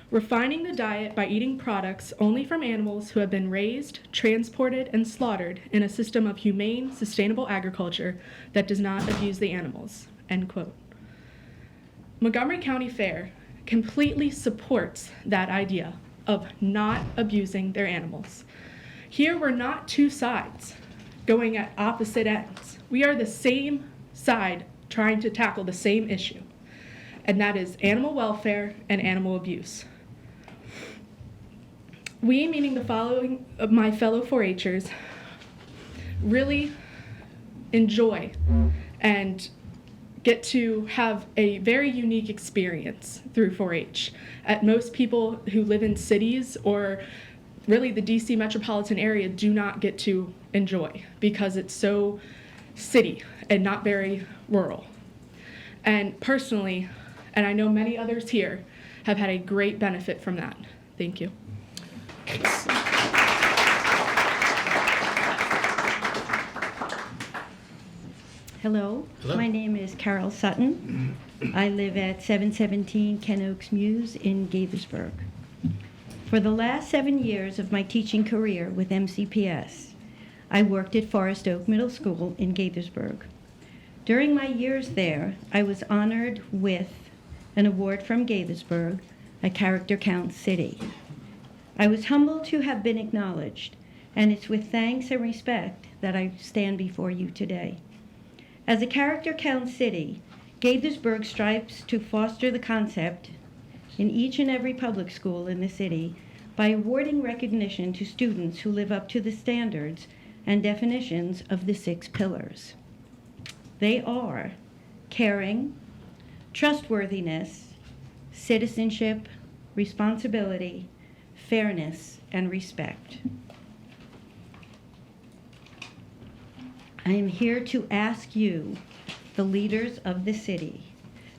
refining the diet by eating products only from animals who have been raised, transported, and slaughtered in a system of humane, sustainable agriculture that does not abuse the animals, end quote. Montgomery County Fair completely supports that idea of not abusing their animals. Here we're not two sides going at opposite ends. We are the same side trying to tackle the same issue, and that is animal welfare and animal abuse. We, meaning the following of my fellow 4-Hers, really enjoy and get to have a very unique experience through 4-H. Most people who live in cities or really the DC metropolitan area do not get to enjoy because it's so city and not very rural. And personally, and I know many others here, have had a great benefit from that. Thank you. Hello. My name is Carol Sutton. I live at 717 Ken Oaks Mews in Gaithersburg. For the last 7 years of my teaching career with MCPS, I worked at Forest Oak Middle School in Gaithersburg. During my years there, I was honored with an award from Gaithersburg, a Character Count City. I was humbled to have been acknowledged, and it's with thanks and respect that I stand before you today. As a Character Count City, Gaithersburg strives to foster the concept in each and every public school in the city by awarding recognition to students who live up to the standards and definitions of the 6 pillars. They are caring, trustworthiness, citizenship, responsibility, fairness, and respect. I am here to ask you, the leaders of the city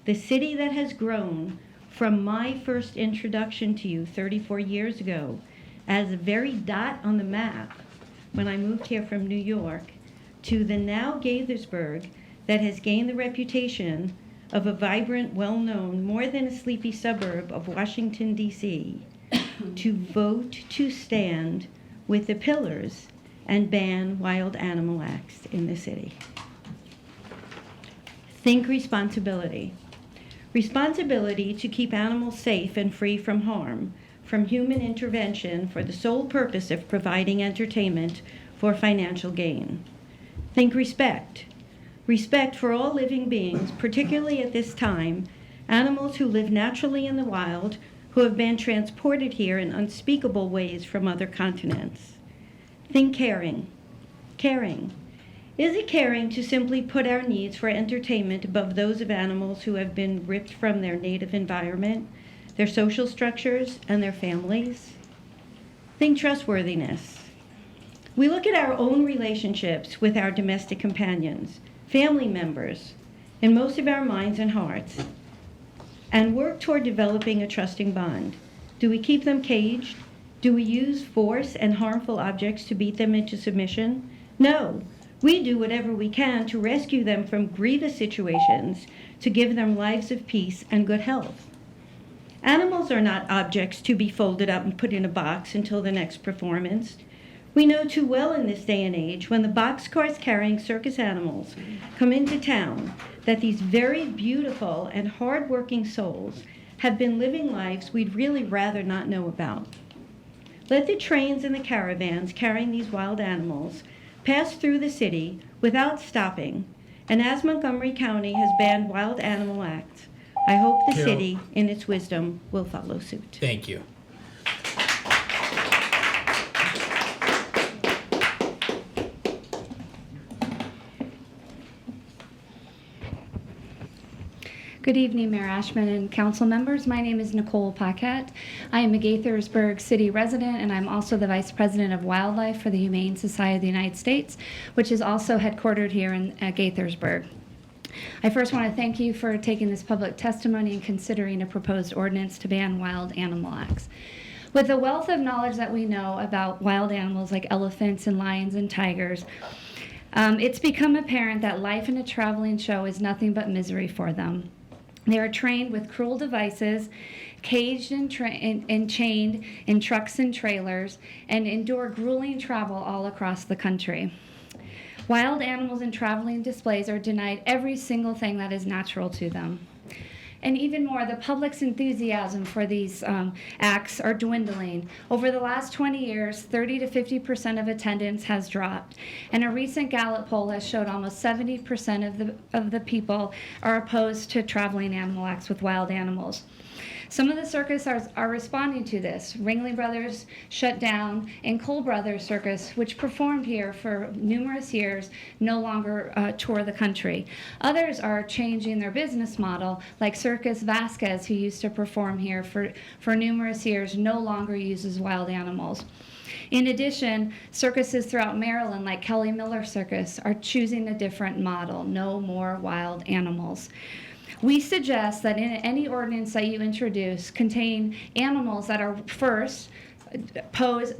that has grown from my first introduction to you 34 years ago as a very dot on the map when I moved here from New York, to the now Gaithersburg that has gained the reputation of a vibrant, well-known, more than a sleepy suburb of Washington, D.C., to vote to stand with the pillars and ban wild animal acts in the city. Think responsibility. Responsibility to keep animals safe and free from harm, from human intervention for the sole purpose of providing entertainment for financial gain. Think respect. Respect for all living beings, particularly at this time, animals who live naturally in the wild, who have been transported here in unspeakable ways from other continents. Think caring. Caring. Is it caring to simply put our needs for entertainment above those of animals who have been ripped from their native environment, their social structures, and their families? Think trustworthiness. We look at our own relationships with our domestic companions, family members, in most of our minds and hearts, and work toward developing a trusting bond. Do we keep them caged? Do we use force and harmful objects to beat them into submission? No. We do whatever we can to rescue them from grievous situations, to give them lives of peace and good health. Animals are not objects to be folded up and put in a box until the next performance. We know too well in this day and age, when the boxcars carrying circus animals come into town, that these very beautiful and hard-working souls have been living lives we'd really rather not know about. Let the trains and the caravans carrying these wild animals pass through the city without stopping, and as Montgomery County has banned wild animal acts, I hope the Carol. city, in its wisdom, will follow suit. Thank you. Good evening, Mayor Ashman and council members. My name is Nicole Paquette. I am a Gaithersburg city resident, and I'm also the Vice President of Wildlife for the Humane Society of the United States, which is also headquartered here in Gaithersburg. I first want to thank you for taking this public testimony and considering a proposed ordinance to ban wild animal acts. With the wealth of knowledge that we know about wild animals like elephants and lions and tigers, it's become apparent that life in a traveling show is nothing but misery for them. They are trained with cruel devices, caged and chained in trucks and trailers, and endure grueling travel all across the country. Wild animals in traveling displays are denied every single thing that is natural to them. And even more, the public's enthusiasm for these acts are dwindling. Over the last 20 years, 30 to 50% of attendance has dropped. And a recent Gallup poll has showed almost 70% of the people are opposed to traveling animal acts with wild animals. Some of the circus are responding to this. Ringling Brothers shut down, and Cole Brothers Circus, which performed here for numerous years, no longer tour the country. Others are changing their business model, like Circus Vasquez, who used to perform here for numerous years, no longer uses wild animals. In addition, circuses throughout Maryland, like Kelly Miller Circus, are choosing a different model, no more wild animals. We suggest that in any ordinance that you introduce contain animals that are, first, pose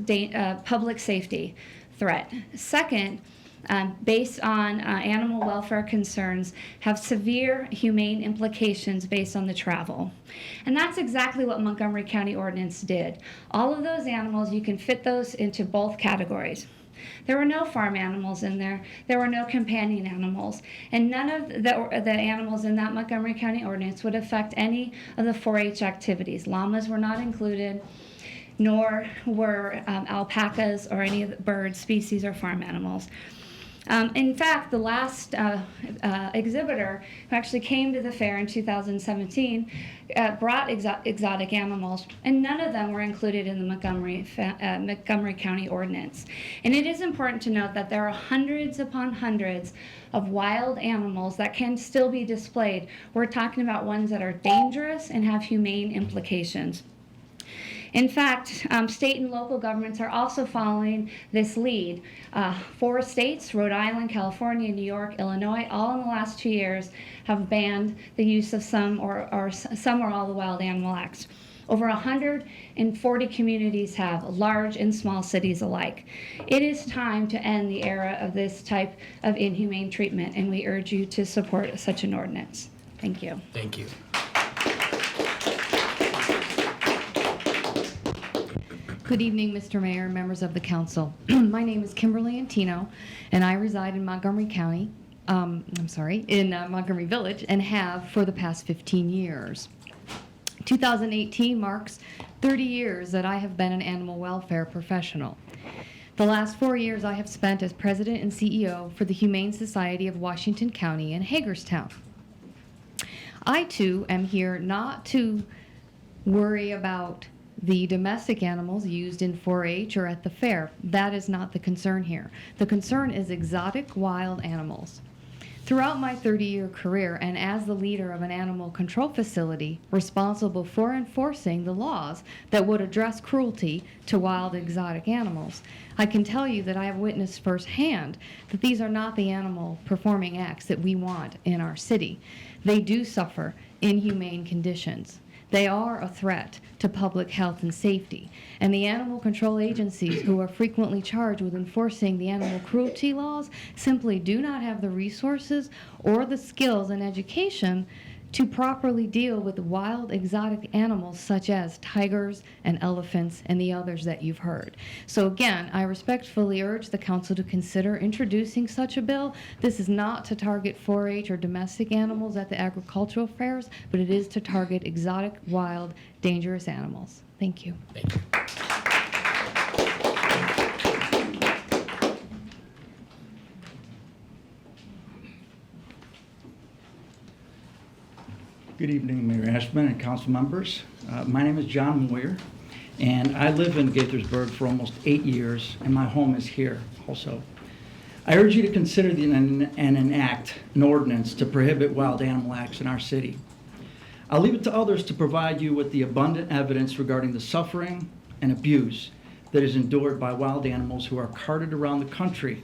public safety threat. Second, based on animal welfare concerns, have severe humane implications based on the travel. And that's exactly what Montgomery County Ordinance did. All of those animals, you can fit those into both categories. There were no farm animals in there. There were no companion animals. And none of the animals in that Montgomery County ordinance would affect any of the 4-H activities. Llamas were not included, nor were alpacas or any of the bird species or farm animals. In fact, the last exhibitor who actually came to the fair in 2017 brought exotic animals, and none of them were included in the Montgomery County Ordinance. And it is important to note that there are hundreds upon hundreds of wild animals that can still be displayed. We're talking about ones that are dangerous and have humane implications. In fact, state and local governments are also following this lead. 4 states, Rhode Island, California, New York, Illinois, all in the last 2 years have banned the use of some or some or all the wild animal acts. Over 140 communities have, large and small cities alike. It is time to end the era of this type of inhumane treatment, and we urge you to support such an ordinance. Thank you. Thank you. Good evening, Mr. Mayor and members of the council. My name is Kimberly Antino, and I reside in Montgomery County, in Montgomery Village, and have for the past 15 years. 2018 marks 30 years that I have been an animal welfare professional. The last 4 years I have spent as president and CEO for the Humane Society of Washington County in Hagerstown. I, too, am here not to worry about the domestic animals used in 4-H or at the fair. That is not the concern here. The concern is exotic wild animals. Throughout my 30-year career, and as the leader of an animal control facility responsible for enforcing the laws that would address cruelty to wild exotic animals, I can tell you that I have witnessed firsthand that these are not the animal performing acts that we want in our city. They do suffer inhumane conditions. They are a threat to public health and safety, and the animal control agencies who are frequently charged with enforcing the animal cruelty laws simply do not have the resources or the skills and education to properly deal with wild exotic animals such as tigers and elephants and the others that you've heard. So again, I respectfully urge the council to consider introducing such a bill. This is not to target 4-H or domestic animals at the agricultural fairs, but it is to target exotic, wild, dangerous animals. Thank you. Thank you. Good evening, Mayor Ashman and council members. My name is John Moyer, and I live in Gaithersburg for almost 8 years, and my home is here also. I urge you to consider and enact an ordinance to prohibit wild animal acts in our city. I'll leave it to others to provide you with the abundant evidence regarding the suffering and abuse that is endured by wild animals who are carted around the country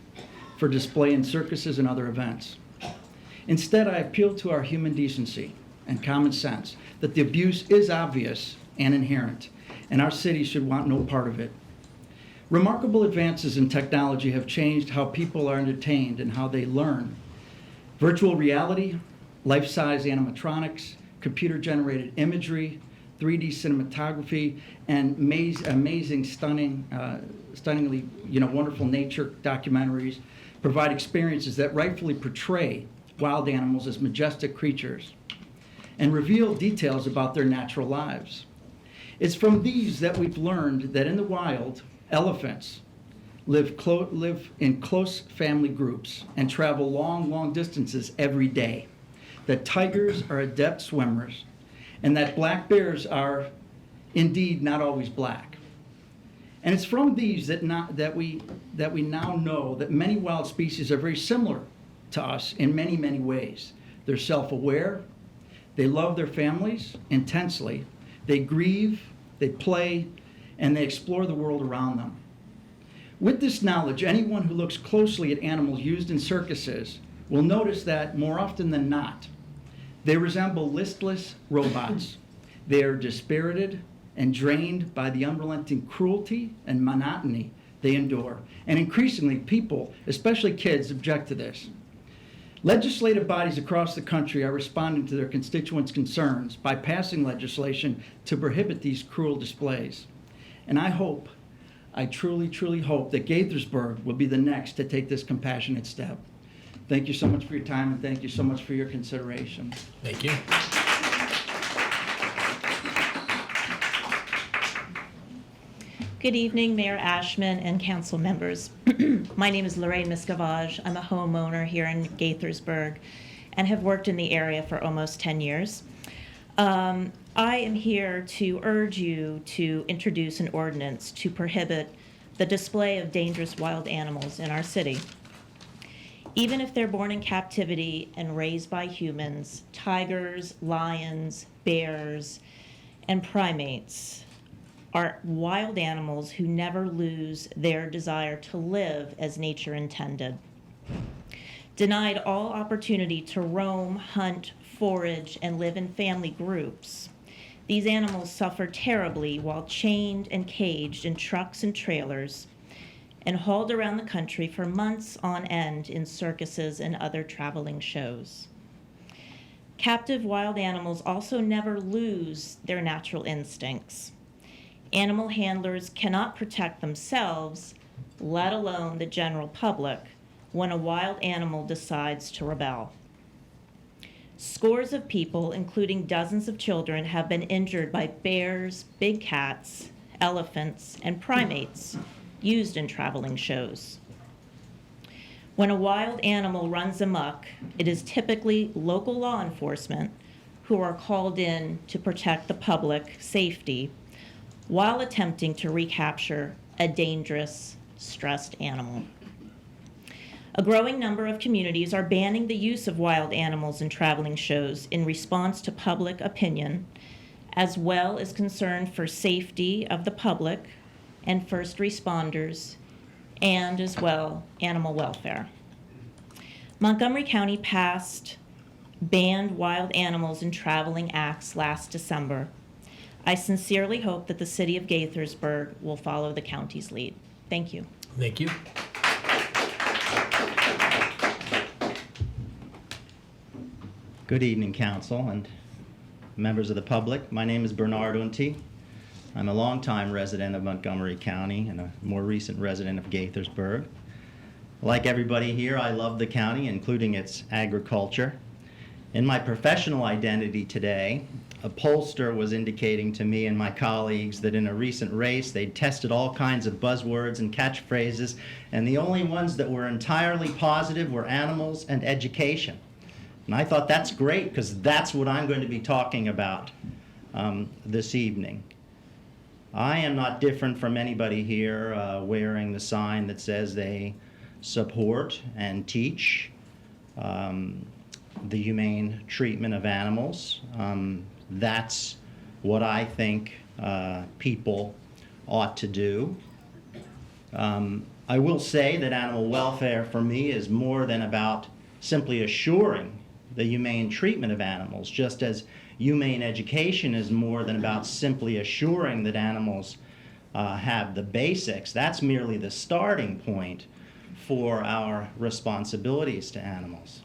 for display in circuses and other events. Instead, I appeal to our human decency and common sense that the abuse is obvious and inherent, and our city should want no part of it. Remarkable advances in technology have changed how people are entertained and how they learn. Virtual reality, life-size animatronics, computer-generated imagery, 3D cinematography, and amazing, stunningly, wonderful nature documentaries provide experiences that rightfully portray wild animals as majestic creatures and reveal details about their natural lives. It's from these that we've learned that in the wild, elephants live in close family groups and travel long distances every day, that tigers are adept swimmers, and that black bears are indeed not always black. And it's from these that we now know that many wild species are very similar to us in many, many ways. They're self-aware, they love their families intensely, they grieve, they play, and they explore the world around them. With this knowledge, anyone who looks closely at animals used in circuses will notice that more often than not, they resemble listless robots. They are dispirited and drained by the unrelenting cruelty and monotony they endure. And increasingly, people, especially kids, object to this. Legislative bodies across the country are responding to their constituents' concerns by passing legislation to prohibit these cruel displays. And I truly, truly hope that Gaithersburg will be the next to take this compassionate step. Thank you so much for your time, and thank you so much for your consideration. Thank you. Good evening, Mayor Ashman and council members. My name is Lorraine Miscavage. I'm a homeowner here in Gaithersburg and have worked in the area for almost 10 years. I am here to urge you to introduce an ordinance to prohibit the display of dangerous wild animals in our city. Even if they're born in captivity and raised by humans, tigers, lions, bears, and primates are wild animals who never lose their desire to live as nature intended. Denied all opportunity to roam, hunt, forage, and live in family groups, these animals suffer terribly while chained and caged in trucks and trailers and hauled around the country for months on end in circuses and other traveling shows. Captive wild animals also never lose their natural instincts. Animal handlers cannot protect themselves, let alone the general public, when a wild animal decides to rebel. Scores of people, including dozens of children, have been injured by bears, big cats, elephants, and primates used in traveling shows. When a wild animal runs amok, it is typically local law enforcement who are called in to protect the public safety while attempting to recapture a dangerous, stressed animal. A growing number of communities are banning the use of wild animals in traveling shows in response to public opinion, as well as concern for safety of the public and first responders, and as well, animal welfare. Montgomery County passed banned wild animals in traveling acts last December. I sincerely hope that the city of Gaithersburg will follow the county's lead. Thank you. Thank you. Good evening, council and members of the public. My name is Bernard Unti. I'm a longtime resident of Montgomery County and a more recent resident of Gaithersburg. Like everybody here, I love the county, including its agriculture. In my professional identity today, a pollster was indicating to me and my colleagues that in a recent race, they'd tested all kinds of buzzwords and catchphrases, and the only ones that were entirely positive were animals and education. And I thought that's great, because that's what I'm going to be talking about this evening. I am not different from anybody here wearing the sign that says they support and teach the humane treatment of animals. That's what I think people ought to do. I will say that animal welfare for me is more than about simply assuring the humane treatment of animals, just as humane education is more than about simply assuring that animals have the basics. That's merely the starting point for our responsibilities to animals.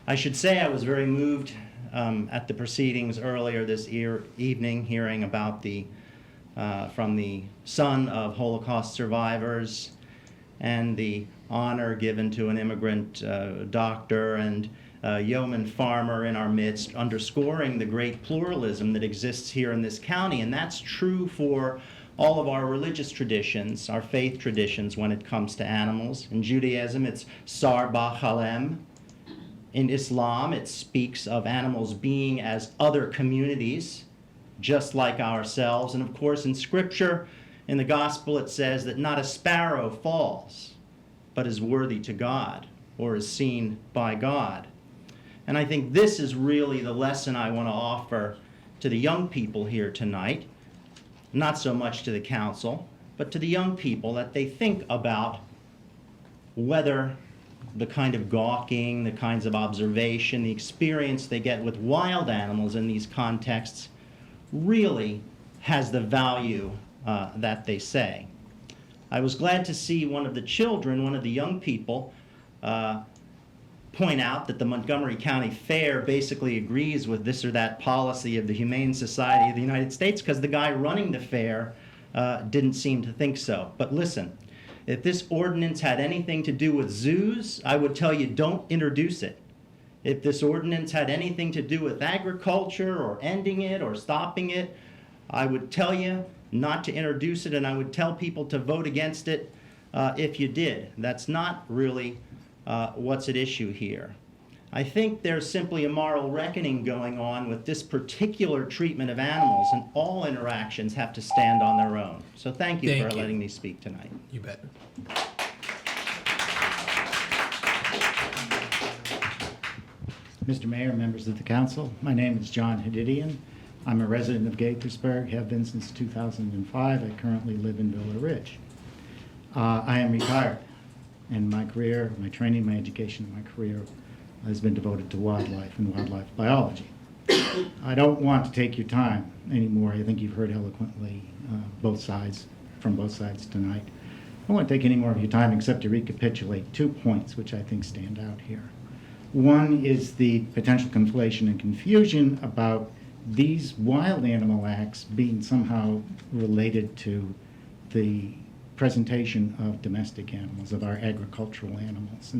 I should say I was very moved at the proceedings earlier this evening, hearing about from the son of Holocaust survivors and the honor given to an immigrant doctor and yeoman farmer in our midst, underscoring the great pluralism that exists here in this county. And that's true for all of our religious traditions, our faith traditions when it comes to animals. In Judaism, it's Sar B'Chalem. In Islam, it speaks of animals being as other communities, just like ourselves. And of course, in Scripture, in the Gospel, it says that not a sparrow falls, but is worthy to God, or is seen by God. And I think this is really the lesson I want to offer to the young people here tonight, not so much to the council, but to the young people, that they think about whether the kind of gawking, the kinds of observation, the experience they get with wild animals in these contexts really has the value that they say. I was glad to see one of the children, one of the young people, point out that the Montgomery County Fair basically agrees with this or that policy of the Humane Society of the United States, because the guy running the fair didn't seem to think so. But listen, if this ordinance had anything to do with zoos, I would tell you don't introduce it. If this ordinance had anything to do with agriculture or ending it or stopping it, I would tell you not to introduce it, and I would tell people to vote against it if you did. That's not really what's at issue here. I think there's simply a moral reckoning going on with this particular treatment of animals, and all interactions have to stand on their own. So thank you for letting me speak tonight. You bet. Mr. Mayor, members of the council, my name is John Hadidian. I'm a resident of Gaithersburg, have been since 2005. I currently live in Villa Ridge. I am retired, and my career, my training, my education, my career has been devoted to wildlife and wildlife biology. I don't want to take your time anymore. I think you've heard eloquently from both sides tonight. I don't want to take any more of your time except to recapitulate 2 points which I think stand out here. One is the potential conflation and confusion about these wild animal acts being somehow related to the presentation of domestic animals, of our agricultural animals.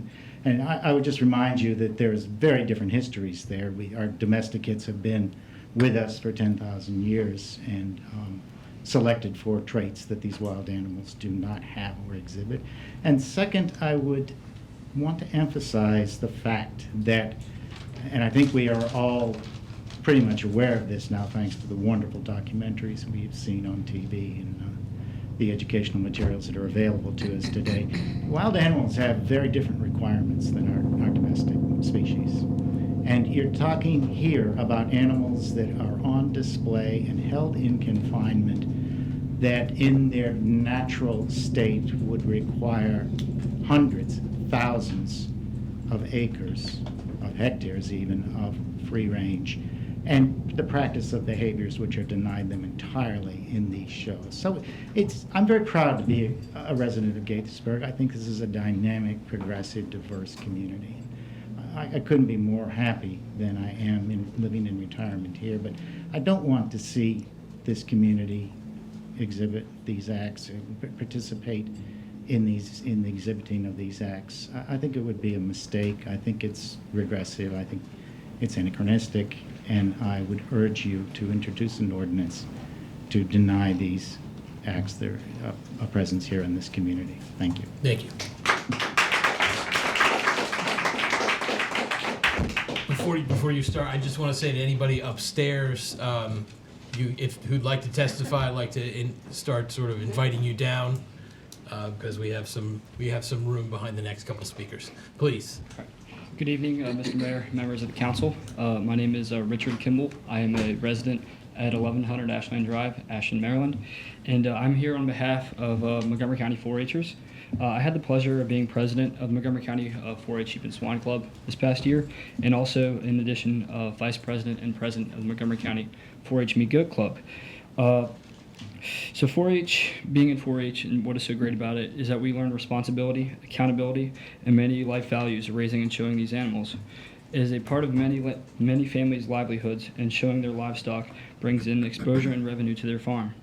And I would just remind you that there's very different histories there. Our domesticates have been with us for 10,000 years and selected for traits that these wild animals do not have or exhibit. And second, I would want to emphasize the fact that, and I think we are all pretty much aware of this now thanks to the wonderful documentaries we've seen on TV and the educational materials that are available to us today. Wild animals have very different requirements than our domestic species. And you're talking here about animals that are on display and held in confinement that in their natural state would require hundreds, thousands of acres, of hectares even, of free range, and the practice of behaviors which are denied them entirely in these shows. So I'm very proud to be a resident of Gaithersburg. I think this is a dynamic, progressive, diverse community. I couldn't be more happy than I am in living in retirement here, but I don't want to see this community exhibit these acts, participate in the exhibiting of these acts. I think it would be a mistake. I think it's regressive. I think it's anachronistic, and I would urge you to introduce an ordinance to deny these acts their a presence here in this community. Thank you. Thank you. Before you start, I just want to say to anybody upstairs, who'd like to testify, I'd like to start sort of inviting you down because we have some room behind the next couple speakers. Please. Good evening, Mr. Mayor, members of the council. My name is Richard Kimball. I am a resident at 1100 Ashland Drive, Ashland, Maryland, and I'm here on behalf of Montgomery County 4-Hers. I had the pleasure of being president of Montgomery County 4-H Sheep and Swine Club this past year, and also, in addition, vice president and president of the Montgomery County 4-H Meat Goat Club. So 4-H, being in 4-H, and what is so great about it is that we learn responsibility, accountability, and many life values of raising and showing these animals. It is a part of many families' livelihoods, and showing their livestock brings in exposure and revenue to their farm.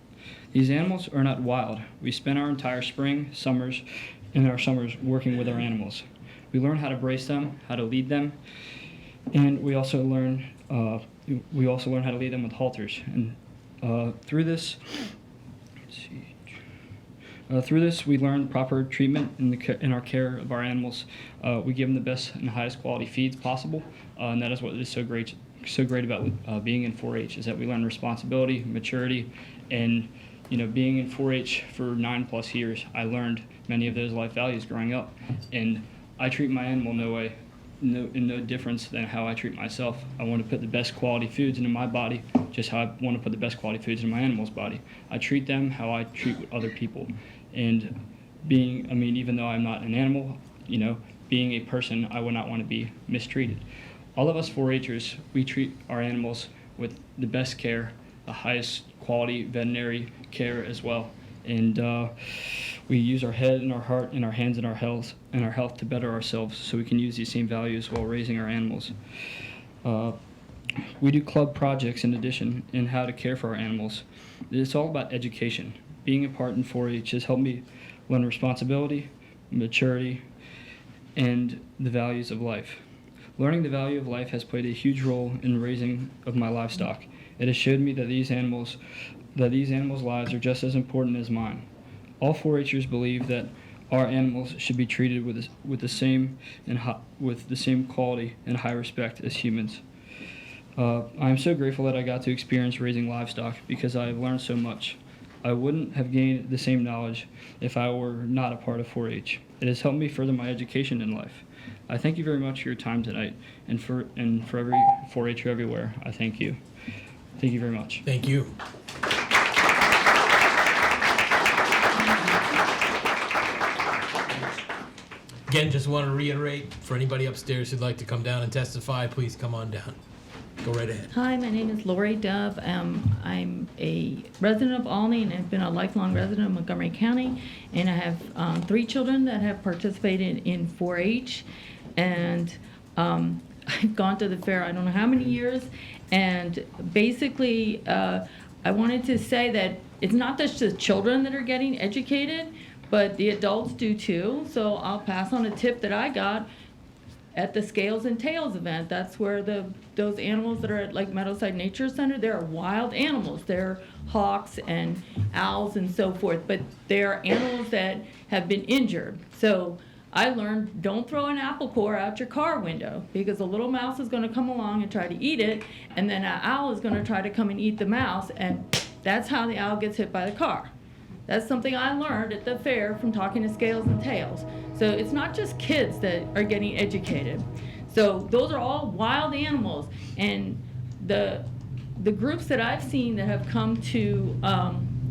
These animals are not wild. We spend our entire spring, summers, and our summers working with our animals. We learn how to brace them, how to lead them, and we also learn how to lead them with halters. And through this, we learn proper treatment in our care of our animals. We give them the best and highest quality feeds possible, and that is what is so great about being in 4-H, is that we learn responsibility, maturity, and being in 4-H for 9+ years, I learned many of those life values growing up, and I treat my animal no difference than how I treat myself. I want to put the best quality foods into my body, just how I want to put the best quality foods into my animal's body. I treat them how I treat other people, and even though I'm not an animal, being a person, I would not want to be mistreated. All of us 4-Hers, we treat our animals with the best care, the highest quality veterinary care as well, and we use our head and our heart and our hands and our health to better ourselves, so we can use these same values while raising our animals. We do club projects in addition in how to care for our animals. It's all about education. Being a part in 4-H has helped me learn responsibility, maturity, and the values of life. Learning the value of life has played a huge role in raising of my livestock. It has showed me that these animals that these animals' lives are just as important as mine. All 4-Hers believe that our animals should be treated with the same quality and high respect as humans. I am so grateful that I got to experience raising livestock because I have learned so much. I wouldn't have gained the same knowledge if I were not a part of 4-H. It has helped me further my education in life. I thank you very much for your time tonight, and for every 4-H'er everywhere. I thank you. Thank you very much. Thank you. Again, just want to reiterate, for anybody upstairs who'd like to come down and testify, please come on down. Go right ahead. Hi, my name is Lori Dove. I'm a resident of Albany and have been a lifelong resident of Montgomery County. And I have 3 children that have participated in 4-H. And I've gone to the fair I don't know how many years. And basically, I wanted to say that it's not just the children that are getting educated, but the adults do too. So I'll pass on a tip that I got at the Scales and Tails event. That's where those animals that are at like Meadowside Nature Center, they're wild animals. They're hawks and owls and so forth, but they're animals that have been injured. So I learned, don't throw an apple core out your car window, because a little mouse is gonna come along and try to eat it, and then an owl is gonna try to come and eat the mouse, and that's how the owl gets hit by the car. That's something I learned at the fair from talking to Scales and Tails. So it's not just kids that are getting educated. So those are all wild animals. And the groups that I've seen that have come to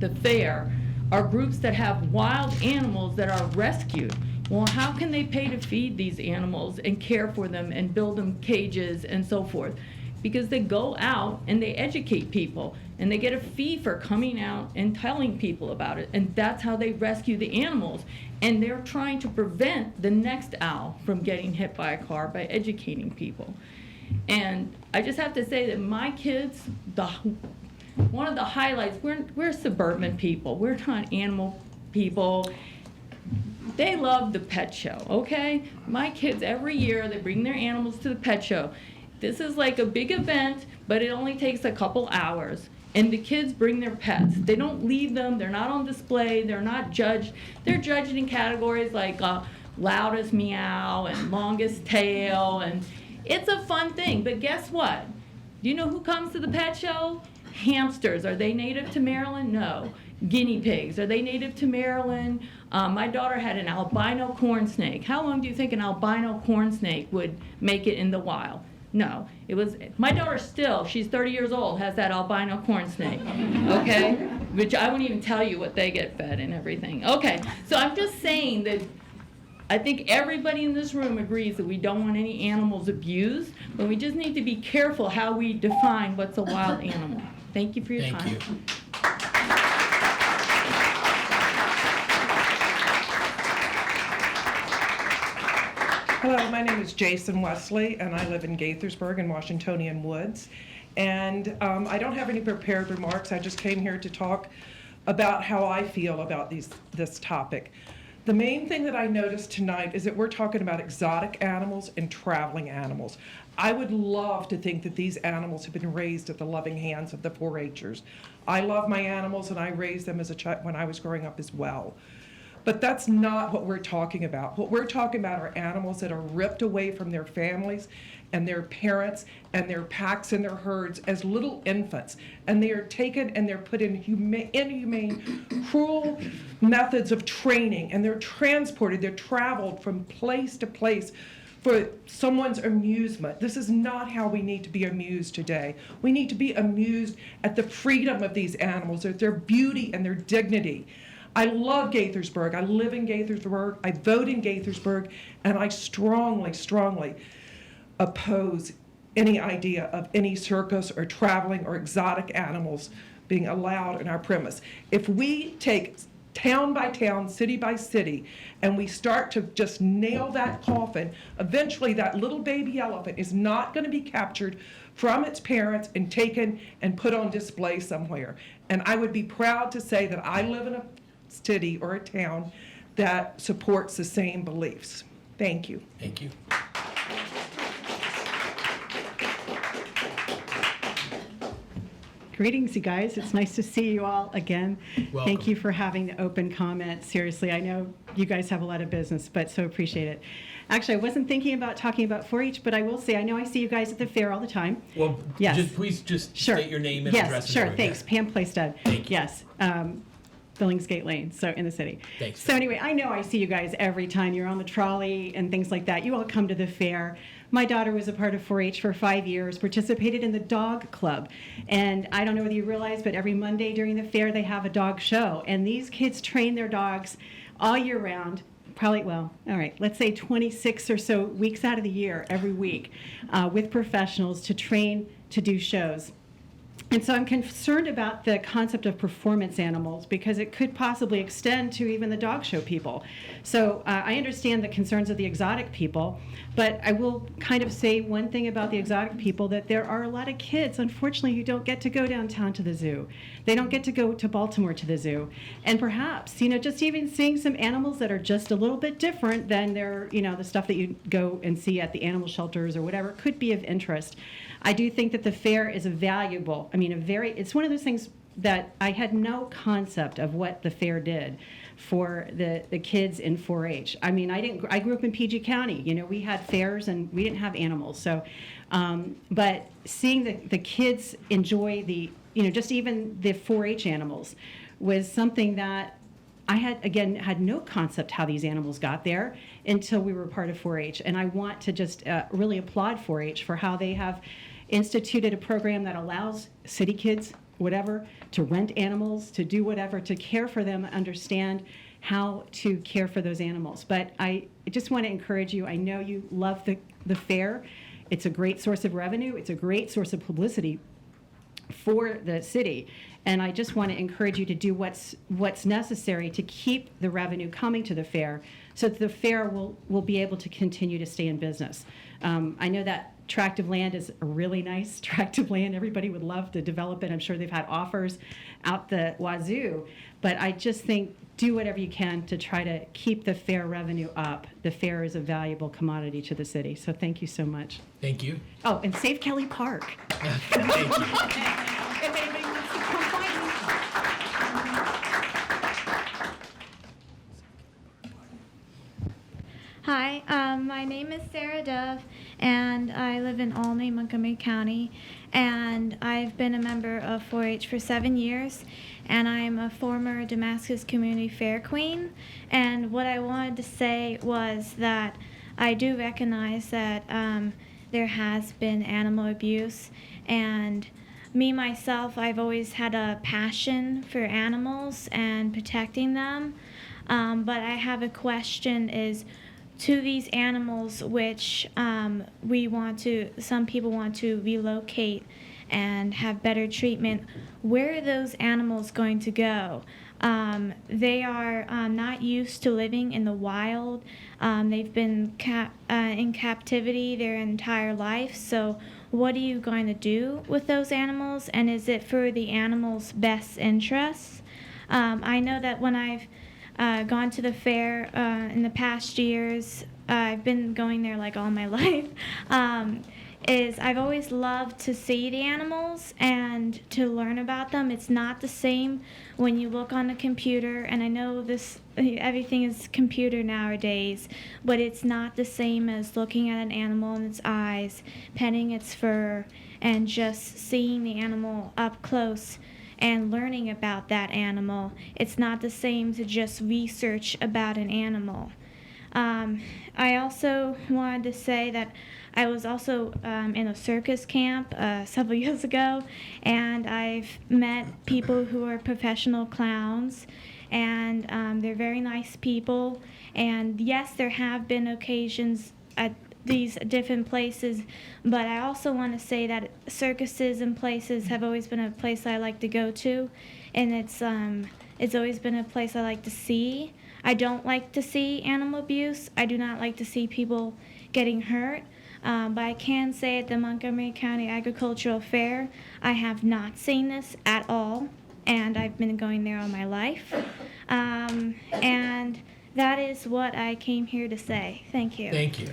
the fair are groups that have wild animals that are rescued. Well, how can they pay to feed these animals and care for them and build them cages and so forth? Because they go out and they educate people, and they get a fee for coming out and telling people about it, and that's how they rescue the animals. And they're trying to prevent the next owl from getting hit by a car by educating people. And I just have to say that my kids, one of the highlights, we're suburban people, we're not animal people. They love the pet show, okay? My kids, every year, they bring their animals to the pet show. This is like a big event, but it only takes a couple hours. And the kids bring their pets. They don't leave them, they're not on display, they're not judged. They're judged in categories like loudest meow and longest tail, and it's a fun thing. But guess what? Do you know who comes to the pet show? Hamsters. Are they native to Maryland? No. Guinea pigs. Are they native to Maryland? My daughter had an albino corn snake. How long do you think an albino corn snake would make it in the wild? No, it was, my daughter still, she's 30 years old, has that albino corn snake, okay? Which I wouldn't even tell you what they get fed and everything. Okay, so I'm just saying that I think everybody in this room agrees that we don't want any animals abused, but we just need to be careful how we define what's a wild animal. Thank you for your time. Thank you. Hello, my name is Jason Wesley, and I live in Gaithersburg in Washingtonian Woods. And I don't have any prepared remarks. I just came here to talk about how I feel about this topic. The main thing that I noticed tonight is that we're talking about exotic animals and traveling animals. I would love to think that these animals have been raised at the loving hands of the 4-H'ers. I love my animals, and I raised them as a child when I was growing up as well. But that's not what we're talking about. What we're talking about are animals that are ripped away from their families and their parents and their packs and their herds as little infants. And they are taken and they're put in inhumane, cruel methods of training. And they're transported, they're traveled from place to place for someone's amusement. This is not how we need to be amused today. We need to be amused at the freedom of these animals, at their beauty and their dignity. I love Gaithersburg. I live in Gaithersburg. I vote in Gaithersburg, and I strongly, strongly oppose any idea of any circus or traveling or exotic animals being allowed in our premise. If we take town by town, city by city, and we start to just nail that coffin, eventually that little baby elephant is not going to be captured from its parents and taken and put on display somewhere. And I would be proud to say that I live in a city or a town that supports the same beliefs. Thank you. Thank you. Greetings, you guys. It's nice to see you all again. Welcome. Thank you for having the open comment. Seriously, I know you guys have a lot of business, but so appreciate it. Actually, I wasn't thinking about talking about 4-H, but I will say I know I see you guys at the fair all the time. Well, Yes. please Sure. state your name and yes, address. Sure, and thanks. everything. Pam Playstud. Thank you. Yes. Billingsgate Lane, so in the city. Thanks. So anyway, I know I see you guys every time you're on the trolley and things like that. You all come to the fair. My daughter was a part of 4-H for 5 years, participated in the dog club. And I don't know whether you realize, but every Monday during the fair, they have a dog show. And these kids train their dogs all year round. Probably, well, all right, let's say 26 or so weeks out of the year, every week, with professionals to train to do shows. And so I'm concerned about the concept of performance animals because it could possibly extend to even the dog show people. So I understand the concerns of the exotic people, but I will kind of say one thing about the exotic people, that there are a lot of kids, unfortunately, who don't get to go downtown to the zoo. They don't get to go to Baltimore to the zoo. And perhaps, just even seeing some animals that are just a little bit different than their, the stuff that you go and see at the animal shelters or whatever could be of interest. I do think that the fair is it's one of those things that I had no concept of what the fair did for the kids in 4-H. I grew up in PG County. We had fairs and we didn't have animals. So, but seeing the kids enjoy just even the 4-H animals was something that I had no concept how these animals got there until we were part of 4-H. And I want to just really applaud 4-H for how they have instituted a program that allows city kids, whatever, to rent animals, to do whatever, to care for them, understand how to care for those animals. But I just want to encourage you. I know you love the fair. It's a great source of revenue. It's a great source of publicity for the city. And I just want to encourage you to do what's necessary to keep the revenue coming to the fair so that the fair will be able to continue to stay in business. I know that tract of land is a really nice tract of land. Everybody would love to develop it. I'm sure they've had offers out the wazoo. But I just think do whatever you can to try to keep the fair revenue up. The fair is a valuable commodity to the city. So thank you so much. Thank you. Oh, and save Kelly Park. Thank you. If anybody wants to come find me. Hi, my name is Sarah Dove, and I live in Olney, Montgomery County, and I've been a member of 4-H for 7 years, and I'm a former Damascus Community Fair Queen. And what I wanted to say was that I do recognize that there has been animal abuse, and me, myself, I've always had a passion for animals and protecting them, but I have a question is, to these animals which some people want to relocate and have better treatment, where are those animals going to go? They are not used to living in the wild. They've been in captivity their entire life. So what are you going to do with those animals? And is it for the animals' best interests? I know that when I've gone to the fair in the past years, I've been going there like all my life, I've always loved to see the animals and to learn about them. It's not the same when you look on a computer, and I know everything is computer nowadays, but it's not the same as looking at an animal in its eyes, petting its fur, and just seeing the animal up close and learning about that animal. It's not the same to just research about an animal. I also wanted to say that I was also in a circus camp several years ago, and I've met people who are professional clowns, and they're very nice people. And yes, there have been occasions at these different places, but I also want to say that circuses and places have always been a place I like to go to, and it's always been a place I like to see. I don't like to see animal abuse. I do not like to see people getting hurt, but I can say at the Montgomery County Agricultural Fair, I have not seen this at all, and I've been going there all my life, and that is what I came here to say. Thank you. Thank you.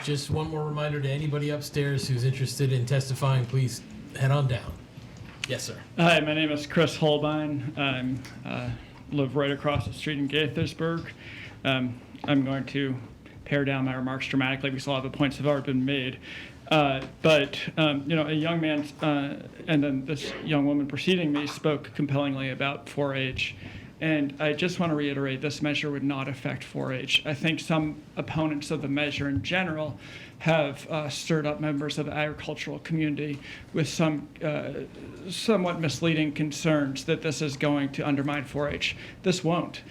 just one more reminder to anybody upstairs who's interested in testifying, please head on down. Yes, sir. Hi, my name is Chris Holbein. I live right across the street in Gaithersburg. I'm going to pare down my remarks dramatically because a lot of the points have already been made. But a young man and then this young woman preceding me spoke compellingly about 4-H. And I just want to reiterate, this measure would not affect 4-H. I think some opponents of the measure in general have stirred up members of the agricultural community with some somewhat misleading concerns that this is going to undermine 4-H. This won't.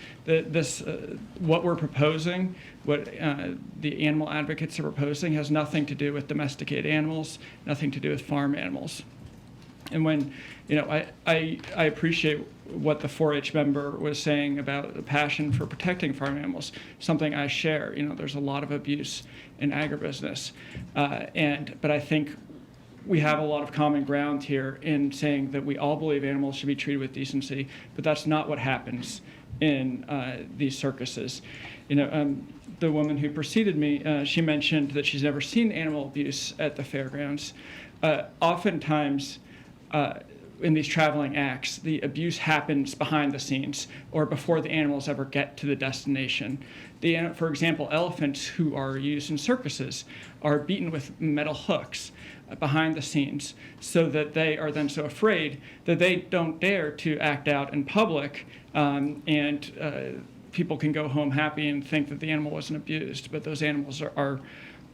What we're proposing, what the animal advocates are proposing, has nothing to do with domesticated animals, nothing to do with farm animals. And when, I appreciate what the 4-H member was saying about the passion for protecting farm animals, something I share. There's a lot of abuse in agribusiness. But I think we have a lot of common ground here in saying that we all believe animals should be treated with decency, but that's not what happens in these circuses. The woman who preceded me, she mentioned that she's never seen animal abuse at the fairgrounds. Oftentimes, in these traveling acts, the abuse happens behind the scenes or before the animals ever get to the destination. For example, elephants who are used in circuses are beaten with metal hooks behind the scenes so that they are then so afraid that they don't dare to act out in public, and people can go home happy and think that the animal wasn't abused, but those animals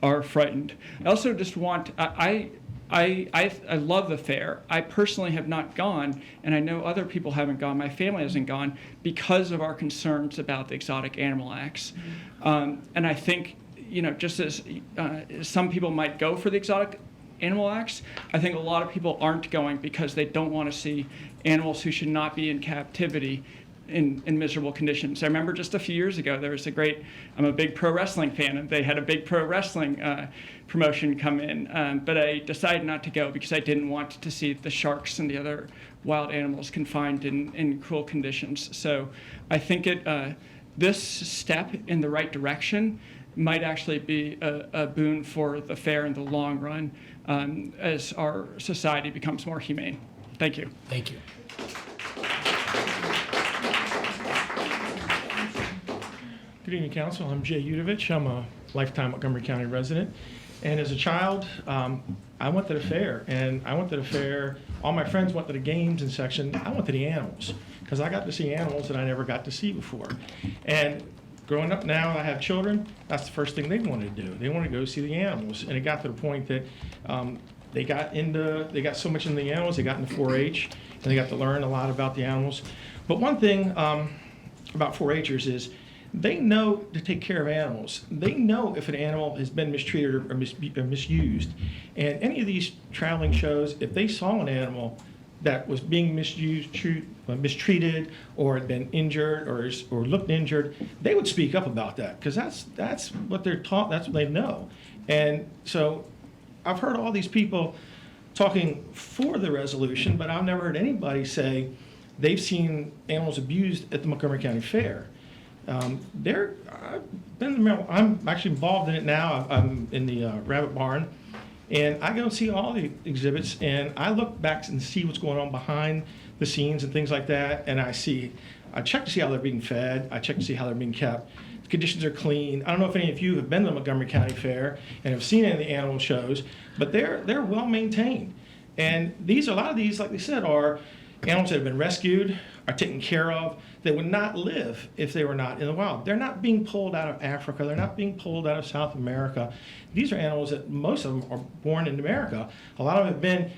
are frightened. I also just want, I love the fair. I personally have not gone, and I know other people haven't gone. My family hasn't gone because of our concerns about the exotic animal acts. And I think, just as some people might go for the exotic animal acts, I think a lot of people aren't going because they don't want to see animals who should not be in captivity in miserable conditions. I remember just a few years ago, there was I'm a big pro wrestling fan, and they had a big pro wrestling promotion come in, but I decided not to go because I didn't want to see the sharks and the other wild animals confined in cruel conditions. So I think this step in the right direction might actually be a boon for the fair in the long run as our society becomes more humane. Thank you. Thank you. Good evening, Council. I'm Jay Udovich. I'm a lifetime Montgomery County resident. And as a child, I went to the fair. And I went to the fair. All my friends went to the games and section. I went to the animals because I got to see animals that I never got to see before. And growing up now, I have children. That's the first thing they want to do. They want to go see the animals. And it got to the point that they got so much into the animals. They got into 4-H, and they got to learn a lot about the animals. But one thing about 4-Hers is they know to take care of animals. They know if an animal has been mistreated or misused. And any of these traveling shows, if they saw an animal that was being mistreated or had been injured or looked injured, they would speak up about that because that's what they're taught, that's what they know. And so I've heard all these people talking for the resolution, but I've never heard anybody say they've seen animals abused at the Montgomery County Fair. I'm actually involved in it now. I'm in the rabbit barn, and I go and see all the exhibits, and I look back and see what's going on behind the scenes and things like that, and I check to see how they're being fed. I check to see how they're being kept. The conditions are clean. I don't know if any of you have been to the Montgomery County Fair and have seen any of the animal shows, but they're well maintained. And a lot of these, like they said, are animals that have been rescued, are taken care of, that would not live if they were not in the wild. They're not being pulled out of Africa. They're not being pulled out of South America. These are animals that most of them are born in America. A lot of them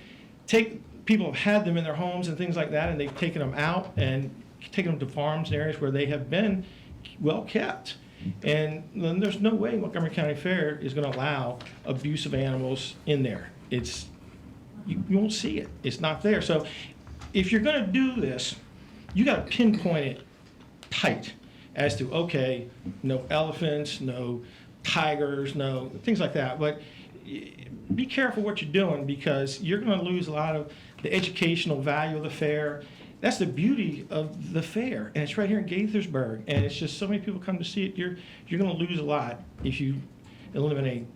people have had them in their homes and things like that, and they've taken them out and taken them to farms and areas where they have been well kept. And then there's no way Montgomery County Fair is going to allow abuse of animals in there. You won't see it. It's not there. So if you're going to do this, you got to pinpoint it tight as to, okay, no elephants, no tigers, no things like that. But be careful what you're doing because you're going to lose a lot of the educational value of the fair. That's the beauty of the fair, and it's right here in Gaithersburg. And it's just so many people come to see it. You're going to lose a lot if you eliminate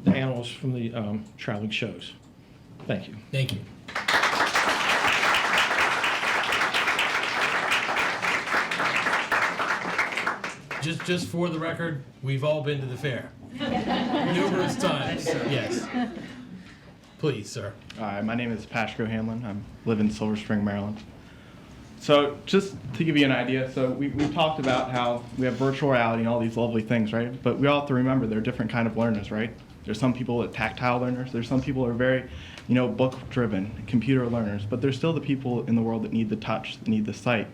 the animals from the traveling shows. Thank you. Thank you. Just for the record, we've all been to the fair. Numerous times, yes. Please, sir. Hi, my name is Patrick O'Hanlon. I live in Silver Spring, Maryland. So just to give you an idea, so we talked about how we have virtual reality and all these lovely things, right? But we all have to remember there are different kind of learners, right? There's some people that tactile learners. There's some people who are very, book-driven, computer learners. But there's still the people in the world that need the touch, that need the sight.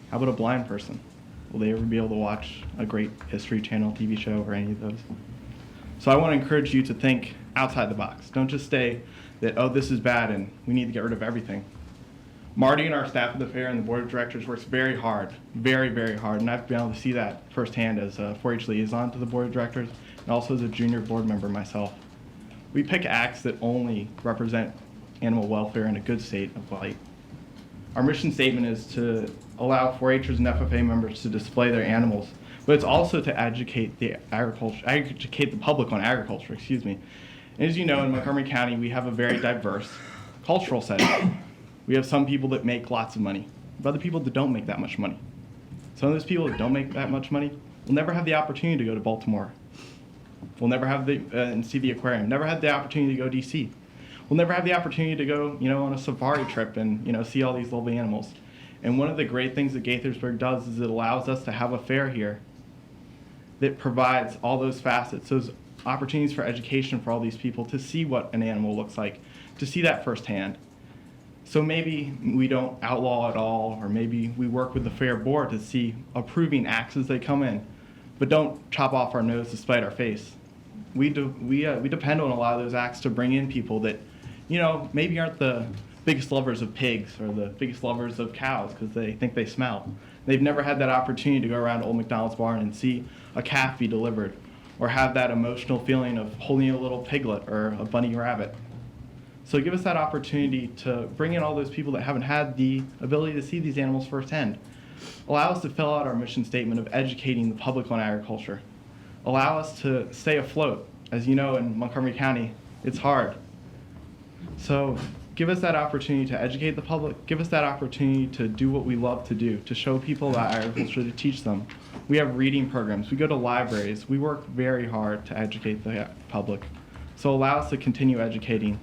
How about a blind person? Will they ever be able to watch a great History Channel TV show or any of those? So I want to encourage you to think outside the box. Don't just say that, oh, this is bad and we need to get rid of everything. Marty and our staff at the fair and the board of directors works very hard, very, very hard, and I've been able to see that firsthand as a 4-H liaison to the board of directors and also as a junior board member myself. We pick acts that only represent animal welfare in a good state of light. Our mission statement is to allow 4-Hers and FFA members to display their animals, but it's also to educate the public on agriculture, And as you know, in Montgomery County, we have a very diverse cultural setting. We have some people that make lots of money, but other people that don't make that much money. Some of those people that don't make that much money will never have the opportunity to go to Baltimore. We'll never have and see the aquarium. Never had the opportunity to go DC. We'll never have the opportunity to go, on a safari trip and, see all these lovely animals. And one of the great things that Gaithersburg does is it allows us to have a fair here that provides all those facets, those opportunities for education for all these people to see what an animal looks like, to see that firsthand. So maybe we don't outlaw it all, or maybe we work with the fair board to see approving acts as they come in, but don't chop off our nose to spite our face. We depend on a lot of those acts to bring in people that, maybe aren't the biggest lovers of pigs or the biggest lovers of cows because they think they smell. They've never had that opportunity to go around Old McDonald's barn and see a calf be delivered, or have that emotional feeling of holding a little piglet or a bunny rabbit. So give us that opportunity to bring in all those people that haven't had the ability to see these animals firsthand. Allow us to fill out our mission statement of educating the public on agriculture. Allow us to stay afloat. As you know, in Montgomery County, it's hard. So give us that opportunity to educate the public. Give us that opportunity to do what we love to do, to show people about agriculture, to teach them. We have reading programs. We go to libraries. We work very hard to educate the public. So allow us to continue educating.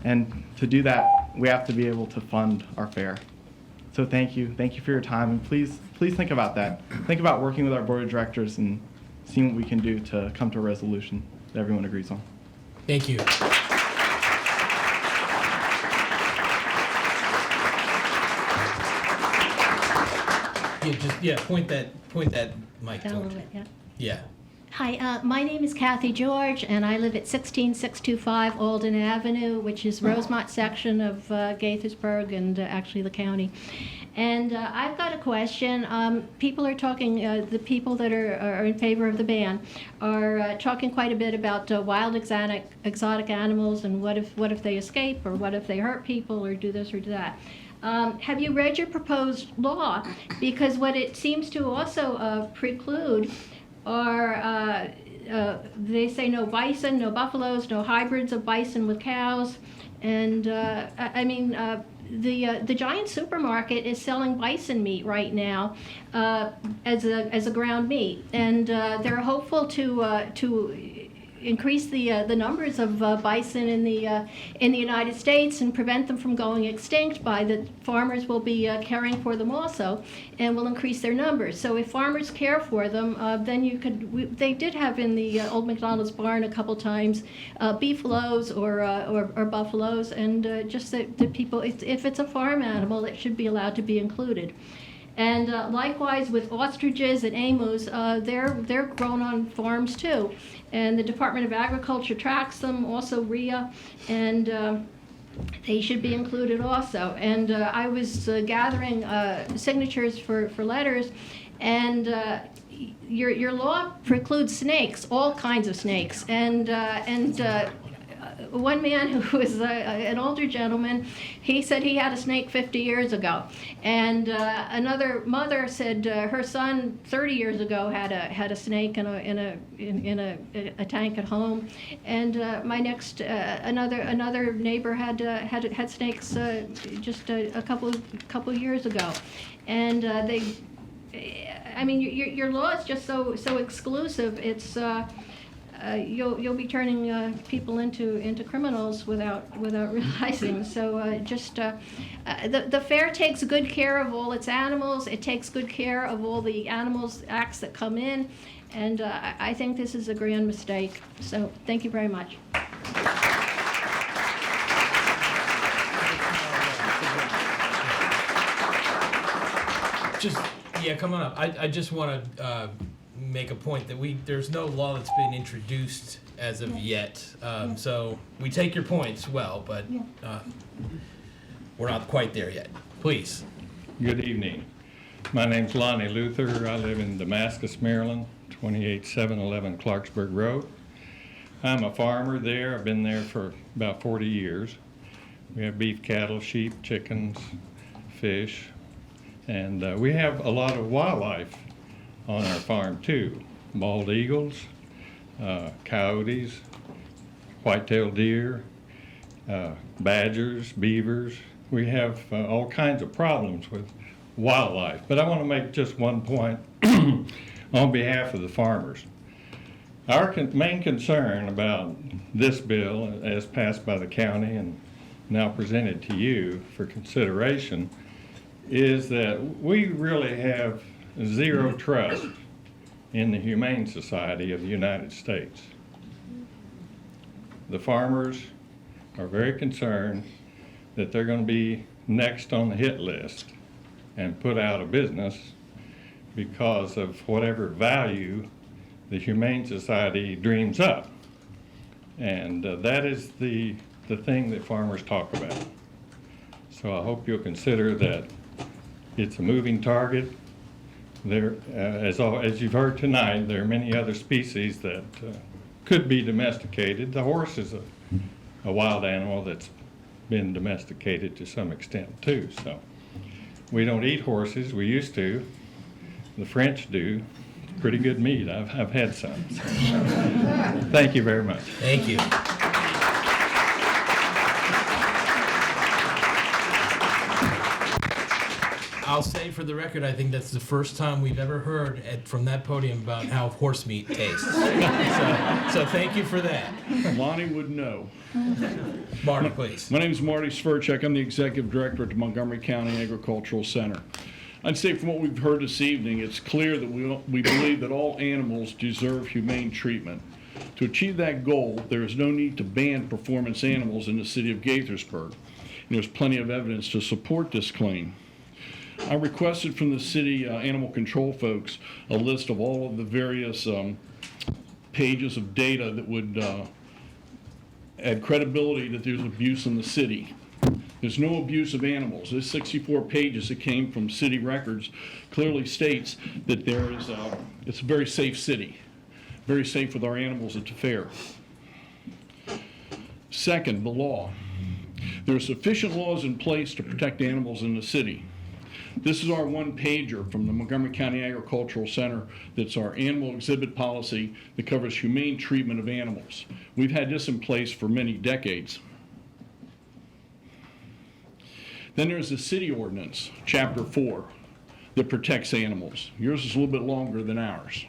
And to do that, we have to be able to fund our fair. So thank you. Thank you for your time. And please think about that. Think about working with our board of directors and seeing what we can do to come to a resolution that everyone agrees on. Thank you. Point that mic Down a toward little you. bit, Yeah. Hi, my name is Kathy George, and I live at 16625 Alden Avenue, which is Rosemont section of Gaithersburg and actually the county. And I've got a question. People are talking, the people that are in favor of the ban are talking quite a bit about wild exotic animals and what if they escape, or what if they hurt people or do this or do that. Have you read your proposed law? Because what it seems to also preclude are, they say no bison, no buffaloes, no hybrids of bison with cows. And the giant supermarket is selling bison meat right now as a ground meat. And they're hopeful to increase the numbers of bison in the United States and prevent them from going extinct by the farmers will be caring for them also, and will increase their numbers. So if farmers care for them, then you could. They did have in the Old McDonald's barn a couple times beefaloes or buffaloes, and just that people, if it's a farm animal, it should be allowed to be included. And likewise with ostriches and emus, they're grown on farms too. And the Department of Agriculture tracks them, also RIA, and they should be included also. And I was gathering signatures for letters, and your law precludes snakes, all kinds of snakes, and one man who was an older gentleman, he said he had a snake 50 years ago, and another mother said her son 30 years ago had a snake in a tank at home, and my next another neighbor had snakes just a couple years ago, and I mean, your law is just so exclusive. It's you'll be turning people into criminals without realizing. So the fair takes good care of all its animals. It takes good care of all the animals acts that come in, and I think this is a grand mistake. So thank you very much. Yeah, come on up. I just want to make a point that there's no law that's been introduced as of yet. So we take your points well, but we're not quite there yet. Please. Good evening. My name's Lonnie Luther. I live in Damascus, Maryland, 28711 Clarksburg Road. I'm a farmer there. I've been there for about 40 years. We have beef, cattle, sheep, chickens, fish. And we have a lot of wildlife on our farm too. Bald eagles, coyotes, white-tailed deer, badgers, beavers. We have all kinds of problems with wildlife. But I want to make just one point on behalf of the farmers. Our main concern about this bill, as passed by the county and now presented to you for consideration, is that we really have zero trust in the Humane Society of the United States. The farmers are very concerned that they're going to be next on the hit list and put out of business because of whatever value the Humane Society dreams up. And that is the thing that farmers talk about. So I hope you'll consider that it's a moving target. There, as you've heard tonight, there are many other species that could be domesticated. The horse is a wild animal that's been domesticated to some extent too. So we don't eat horses. We used to. The French do. Pretty good meat. I've had some. So. Thank you very much. Thank you. I'll say for the record, I think that's the first time we've ever heard from that podium about how horse meat tastes. So thank you for that. Lonnie would know. Marty, please. My name is Marty Sverchek. I'm the Executive Director at the Montgomery County Agricultural Center. I'd say from what we've heard this evening, it's clear that we believe that all animals deserve humane treatment. To achieve that goal, there is no need to ban performance animals in the city of Gaithersburg. And there's plenty of evidence to support this claim. I requested from the city animal control folks a list of all of the various pages of data that would add credibility that there's abuse in the city. There's no abuse of animals. This 64 pages that came from city records clearly states that there is it's a very safe city, very safe with our animals at the fair. Second, the law. There are sufficient laws in place to protect animals in the city. This is our one-pager from the Montgomery County Agricultural Center that's our animal exhibit policy that covers humane treatment of animals. We've had this in place for many decades. Then there's the city ordinance, chapter 4, that protects animals. Yours is a little bit longer than ours.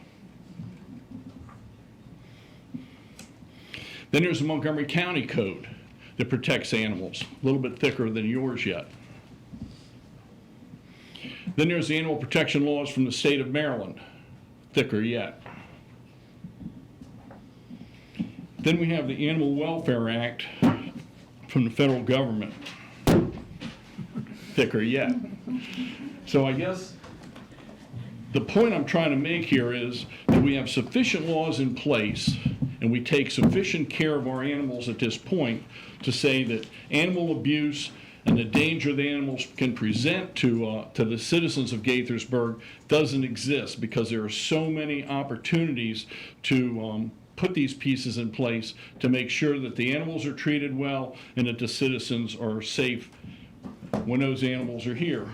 Then there's the Montgomery County Code that protects animals, a little bit thicker than yours yet. Then there's the animal protection laws from the state of Maryland, thicker yet. Then we have the Animal Welfare Act from the federal government, thicker yet. So I guess the point I'm trying to make here is that we have sufficient laws in place and we take sufficient care of our animals at this point to say that animal abuse and the danger the animals can present to the citizens of Gaithersburg doesn't exist because there are so many opportunities to put these pieces in place to make sure that the animals are treated well and that the citizens are safe when those animals are here.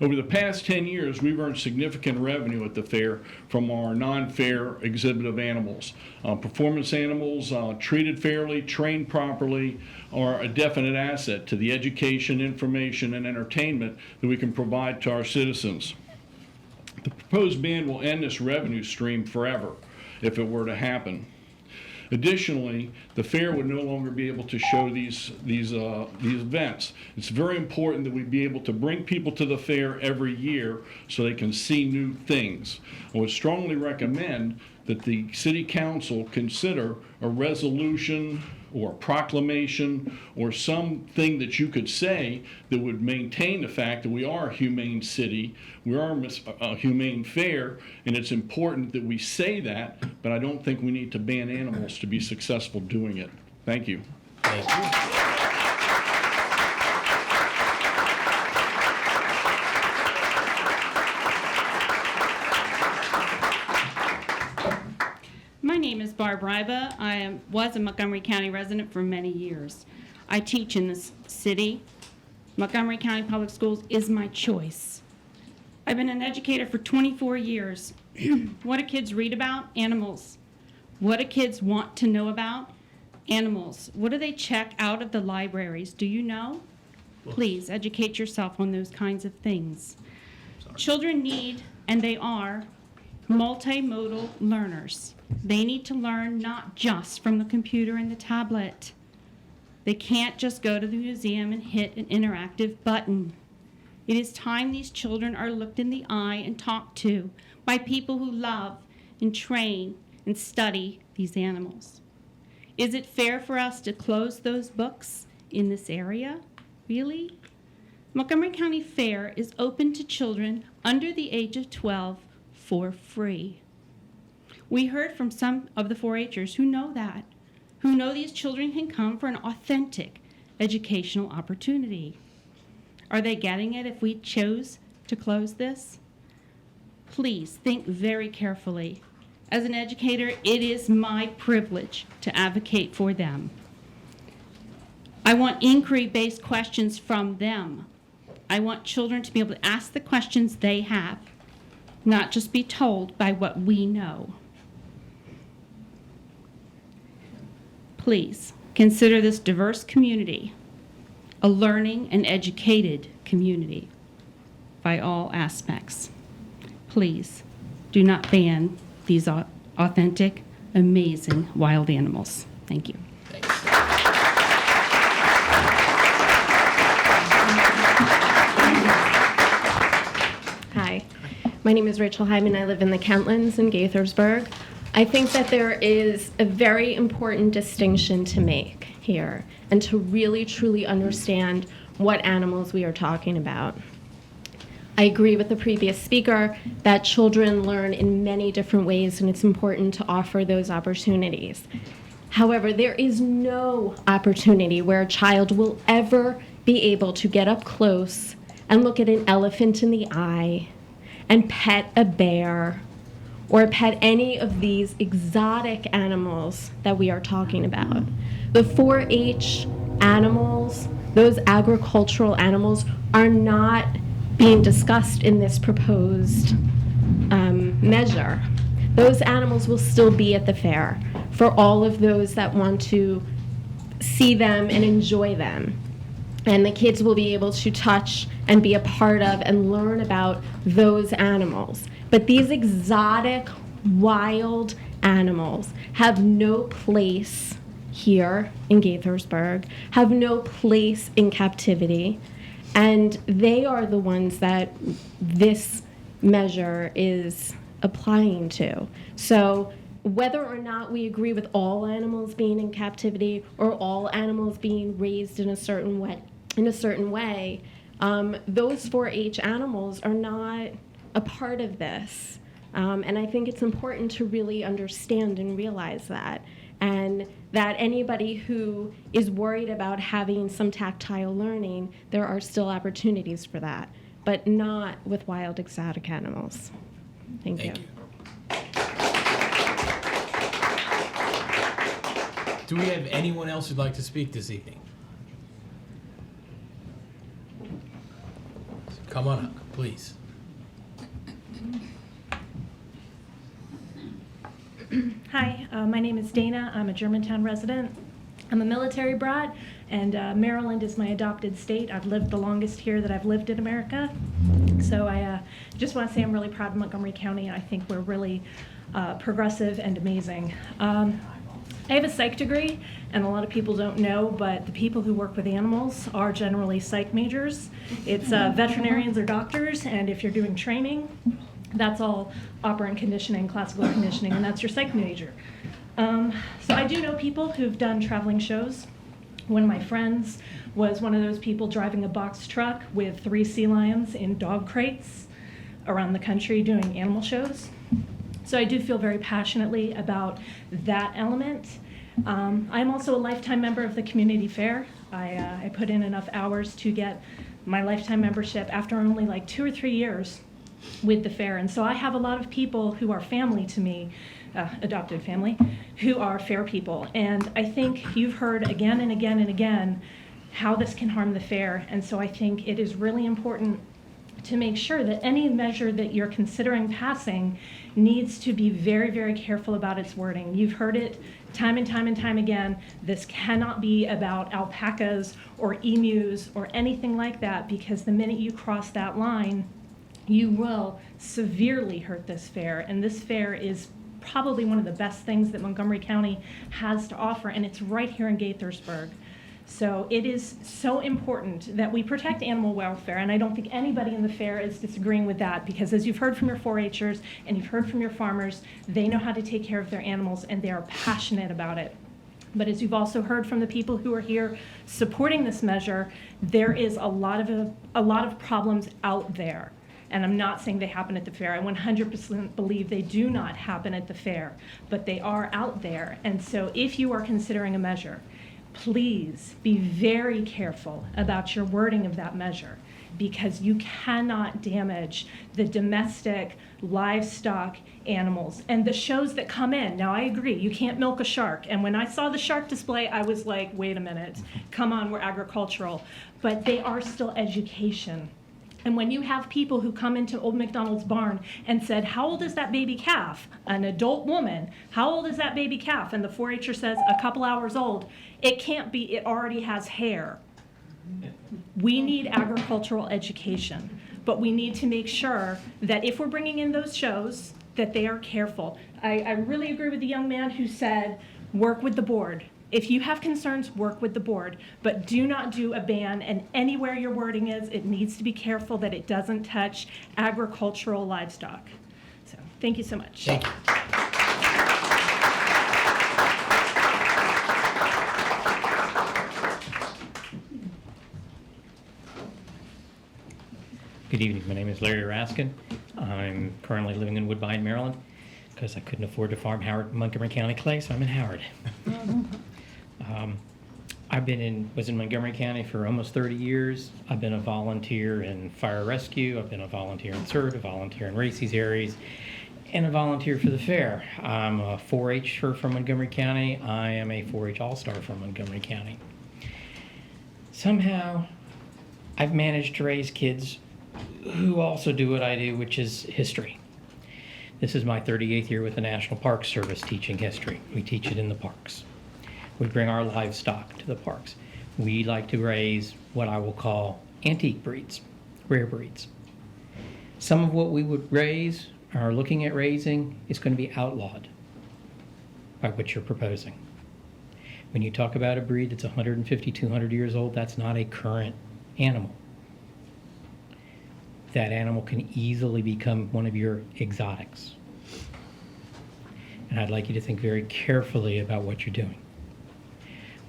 Over the past 10 years, we've earned significant revenue at the fair from our non-fair exhibit of animals. Performance animals treated fairly, trained properly, are a definite asset to the education, information, and entertainment that we can provide to our citizens. The proposed ban will end this revenue stream forever if it were to happen. Additionally, the fair would no longer be able to show these events. It's very important that we be able to bring people to the fair every year so they can see new things. I would strongly recommend that the City Council consider a resolution or a proclamation or something that you could say that would maintain the fact that we are a humane city, we are a humane fair, and it's important that we say that, but I don't think we need to ban animals to be successful doing it. Thank you. Thank you. My name is Barb Ryba. I was a Montgomery County resident for many years. I teach in this city. Montgomery County Public Schools is my choice. I've been an educator for 24 years. What do kids read about? Animals. What do kids want to know about? Animals. What do they check out of the libraries? Do you know? Please educate yourself on those kinds of things. Children need, and they are, multimodal learners. They need to learn not just from the computer and the tablet. They can't just go to the museum and hit an interactive button. It is time these children are looked in the eye and talked to by people who love and train and study these animals. Is it fair for us to close those books in this area? Really? Montgomery County Fair is open to children under the age of 12 for free. We heard from some of the 4-H'ers who know that, who know these children can come for an authentic educational opportunity. Are they getting it if we chose to close this? Please think very carefully. As an educator, it is my privilege to advocate for them. I want inquiry-based questions from them. I want children to be able to ask the questions they have, not just be told by what we know. Please consider this diverse community a learning and educated community by all aspects. Please do not ban these authentic, amazing wild animals. Thank you. Hi, my name is Rachel Hyman. I live in the Kentlands in Gaithersburg. I think that there is a very important distinction to make here and to really truly understand what animals we are talking about. I agree with the previous speaker that children learn in many different ways and it's important to offer those opportunities. However, there is no opportunity where a child will ever be able to get up close and look at an elephant in the eye and pet a bear or pet any of these exotic animals that we are talking about. The 4-H animals, those agricultural animals, are not being discussed in this proposed measure. Those animals will still be at the fair for all of those that want to see them and enjoy them. And the kids will be able to touch and be a part of and learn about those animals. But these exotic, wild animals have no place here in Gaithersburg, have no place in captivity, and they are the ones that this measure is applying to. So whether or not we agree with all animals being in captivity or all animals being raised in a certain way, those 4-H animals are not a part of this. And I think it's important to really understand and realize that. And that anybody who is worried about having some tactile learning, there are still opportunities for that, but not with wild exotic animals. Thank you. Do we have anyone else who'd like to speak this evening? Come on up, please. Hi, my name is Dana. I'm a Germantown resident. I'm a military brat, and Maryland is my adopted state. I've lived the longest here that I've lived in America. So I just want to say I'm really proud of Montgomery County. I think we're really progressive and amazing. I have a psych degree, and a lot of people don't know, but the people who work with animals are generally psych majors. It's veterinarians or doctors, and if you're doing training, that's all operant conditioning, classical conditioning, and that's your psych major. So I do know people who've done traveling shows. One of my friends was one of those people driving a box truck with 3 sea lions in dog crates around the country doing animal shows. So I do feel very passionately about that element. I'm also a lifetime member of the community fair. I put in enough hours to get my lifetime membership after only like 2 or 3 years with the fair. And so I have a lot of people who are family to me, adopted family, who are fair people. And I think you've heard again and again and again how this can harm the fair. And so I think it is really important to make sure that any measure that you're considering passing needs to be very, very careful about its wording. You've heard it time and time and time again. This cannot be about alpacas or emus or anything like that, because the minute you cross that line, you will severely hurt this fair. And this fair is probably one of the best things that Montgomery County has to offer, and it's right here in Gaithersburg. So it is so important that we protect animal welfare, and I don't think anybody in the fair is disagreeing with that, because as you've heard from your 4-H'ers and you've heard from your farmers, they know how to take care of their animals and they are passionate about it. But as you've also heard from the people who are here supporting this measure, there is a lot of problems out there. And I'm not saying they happen at the fair. I 100% believe they do not happen at the fair, but they are out there. And so if you are considering a measure, please be very careful about your wording of that measure, because you cannot damage the domestic livestock animals and the shows that come in. Now, I agree, you can't milk a shark. And when I saw the shark display, I was like, wait a minute, come on, we're agricultural. But they are still education. And when you have people who come into Old McDonald's barn and said, how old is that baby calf? An adult woman, how old is that baby calf? And the 4-H'er says, a couple hours old. It can't be, it already has hair. We need agricultural education, but we need to make sure that if we're bringing in those shows, that they are careful. I really agree with the young man who said, work with the board. If you have concerns, work with the board, but do not do a ban, and anywhere your wording is, it needs to be careful that it doesn't touch agricultural livestock. So, thank you so much. Thank you. Good evening. My name is Larry Raskin. I'm currently living in Woodbine, Maryland, because I couldn't afford to farm Montgomery County clay, so I'm in Howard. Was in Montgomery County for almost 30 years. I've been a volunteer in fire rescue. I've been a volunteer in CERT, a volunteer in races areas, and a volunteer for the fair. I'm a 4-H'er from Montgomery County. I am a 4-H All-Star from Montgomery County. Somehow, I've managed to raise kids who also do what I do, which is history. This is my 38th year with the National Park Service teaching history. We teach it in the parks. We bring our livestock to the parks. We like to raise what I will call antique breeds, rare breeds. Some of what we would raise, or are looking at raising, is going to be outlawed by what you're proposing. When you talk about a breed that's 150, 200 years old, that's not a current animal. That animal can easily become one of your exotics. And I'd like you to think very carefully about what you're doing.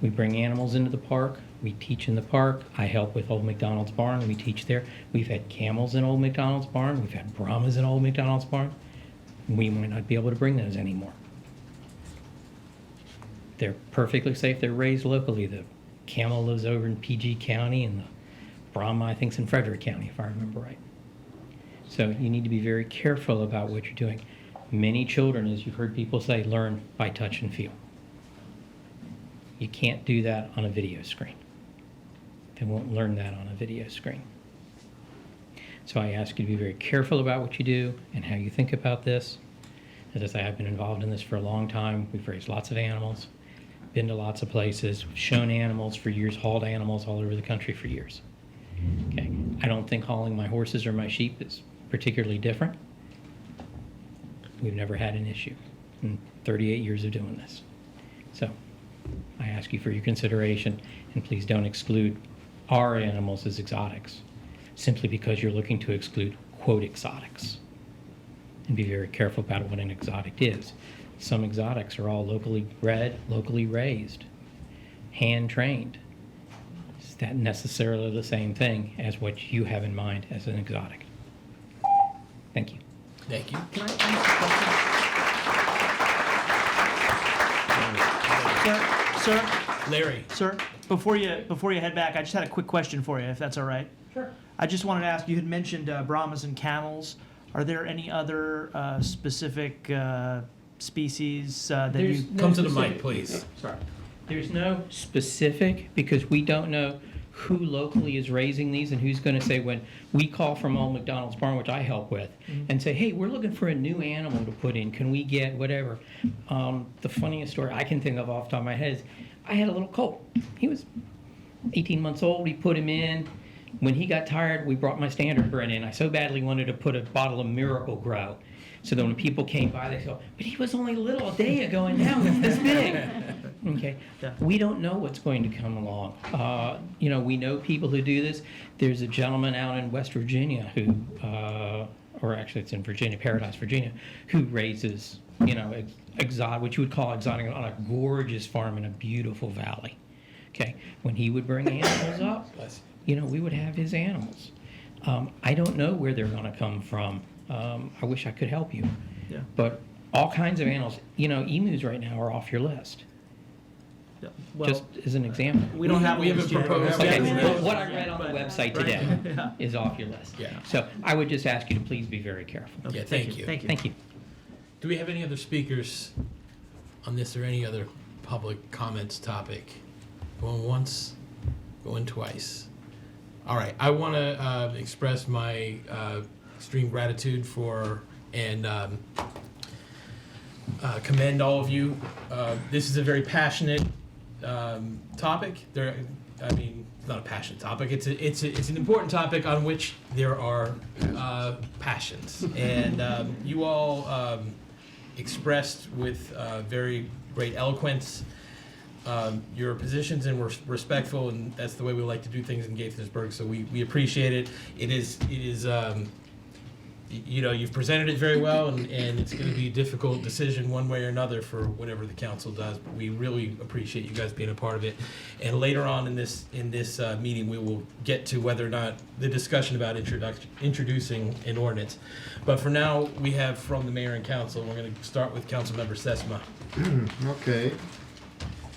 We bring animals into the park. We teach in the park. I help with Old McDonald's barn. We teach there. We've had camels in Old McDonald's barn. We've had Brahmas in Old McDonald's barn. We might not be able to bring those anymore. They're perfectly safe. They're raised locally. The camel lives over in PG County, and the Brahma, I think, is in Frederick County, if I remember right. So you need to be very careful about what you're doing. Many children, as you've heard people say, learn by touch and feel. You can't do that on a video screen. They won't learn that on a video screen. So I ask you to be very careful about what you do and how you think about this. As I say, I've been involved in this for a long time. We've raised lots of animals, been to lots of places, shown animals for years, hauled animals all over the country for years. Okay, I don't think hauling my horses or my sheep is particularly different. We've never had an issue in 38 years of doing this. So I ask you for your consideration, and please don't exclude our animals as exotics simply because you're looking to exclude, quote, exotics. And be very careful about what an exotic is. Some exotics are all locally bred, locally raised, hand-trained. Is that necessarily the same thing as what you have in mind as an exotic? Thank you. Thank you. Can I ask a question? Sir, Larry. Sir, before you head back, I just had a quick question for you, if that's all right. Sure. I just wanted to ask, you had mentioned Brahmas and camels. Are there any other specific species that There's you... no Come to the specific- mic, please. Sorry. There's no specific, because we don't know who locally is raising these and who's going to say when we call from Old McDonald's Barn, which I help with, and say, hey, we're looking for a new animal to put in. Can we get whatever? The funniest story I can think of off the top of my head is I had a little colt. He was 18 months old. We put him in. When he got tired, we brought my standard bred in. I so badly wanted to put a bottle of Miracle Grow so that when people came by, they go, but he was only little a day ago and now he's this big. Okay. We don't know what's going to come along. We know people who do this. There's a gentleman out in West Virginia who, or actually it's in Virginia, Paradise, Virginia, who raises, exotic, what you would call exotic, on a gorgeous farm in a beautiful valley. Okay. When he would bring animals up, we would have his animals. I don't know where they're going to come from. I wish I could help you. Yeah. But all kinds of animals, emus right now are off your list. Yeah, well, Just as an example. we don't have We have a list yet. proposed- Okay, Yeah. well, what I read on the website today Yeah. is off your list. Yeah. So I would just ask you to please be very careful. Yeah, thank you. Thank you. Thank you. Do we have any other speakers on this or any other public comments topic? Going once, going twice. All right, I want to express my extreme gratitude for and commend all of you. This is a very passionate topic. It's not a passionate topic. It's an important topic on which there are passions, and you all expressed with very great eloquence your positions, and we're respectful, and that's the way we like to do things in Gaithersburg. So we appreciate it. It is. You've presented it very well, and it's going to be a difficult decision one way or another for whatever the council does. But we really appreciate you guys being a part of it. And later on in this meeting, we will get to whether or not the discussion about introducing an ordinance. But for now, we have from the mayor and council. We're going to start with Councilmember Sesma. Okay.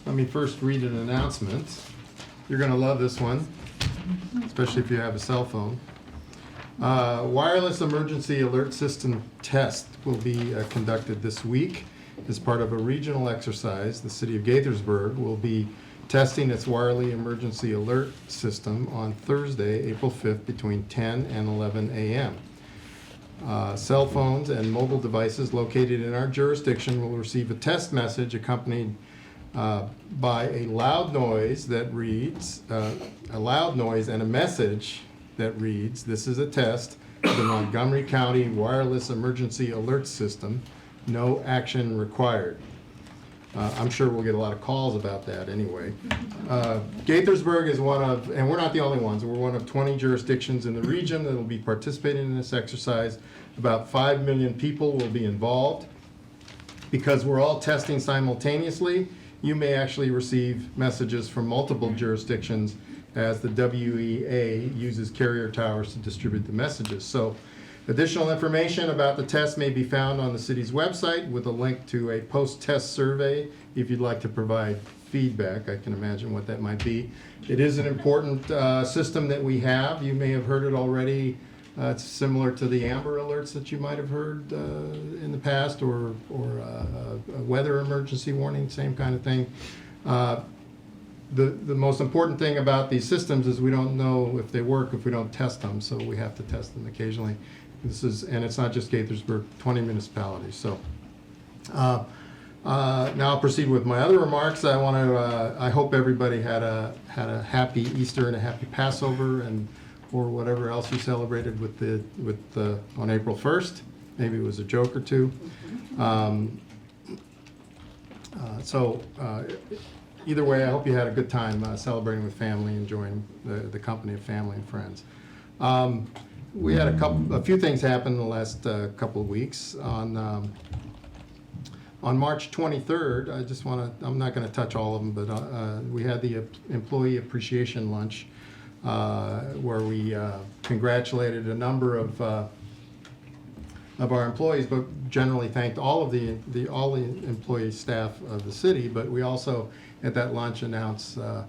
Let me first read an announcement. You're going to love this one, especially if you have a cell phone. Wireless emergency alert system test will be conducted this week as part of a regional exercise. The city of Gaithersburg will be testing its wireless emergency alert system on Thursday, April 5th between 10 and 11 a.m. Cell phones and mobile devices located in our jurisdiction will receive a test message accompanied by a loud noise that reads, a loud noise and a message that reads, "This is a test of the Montgomery County Wireless Emergency Alert System. No action required." I'm sure we'll get a lot of calls about that anyway. Gaithersburg is one of, and we're not the only ones, we're one of 20 jurisdictions in the region that will be participating in this exercise. About 5 million people will be involved. Because we're all testing simultaneously, you may actually receive messages from multiple jurisdictions as the WEA uses carrier towers to distribute the messages. So additional information about the test may be found on the city's website with a link to a post-test survey if you'd like to provide feedback. I can imagine what that might be. It is an important system that we have. You may have heard it already. It's similar to the Amber Alerts that you might have heard in the past, or a weather emergency warning, same kind of thing. the most important thing about these systems is we don't know if they work if we don't test them, so we have to test them occasionally. And it's not just Gaithersburg, 20 municipalities. So now I'll proceed with my other remarks. I hope everybody had a happy Easter and a happy Passover and or whatever else you celebrated on April 1st. Maybe it was a joke or two. Either way, I hope you had a good time celebrating with family, enjoying the company of family and friends. We had a few things happen in the last couple of weeks. On March 23rd, I'm not going to touch all of them, but we had the Employee Appreciation Lunch where we congratulated a number of our employees, but generally thanked all the employee staff of the city. But we also at that lunch announced a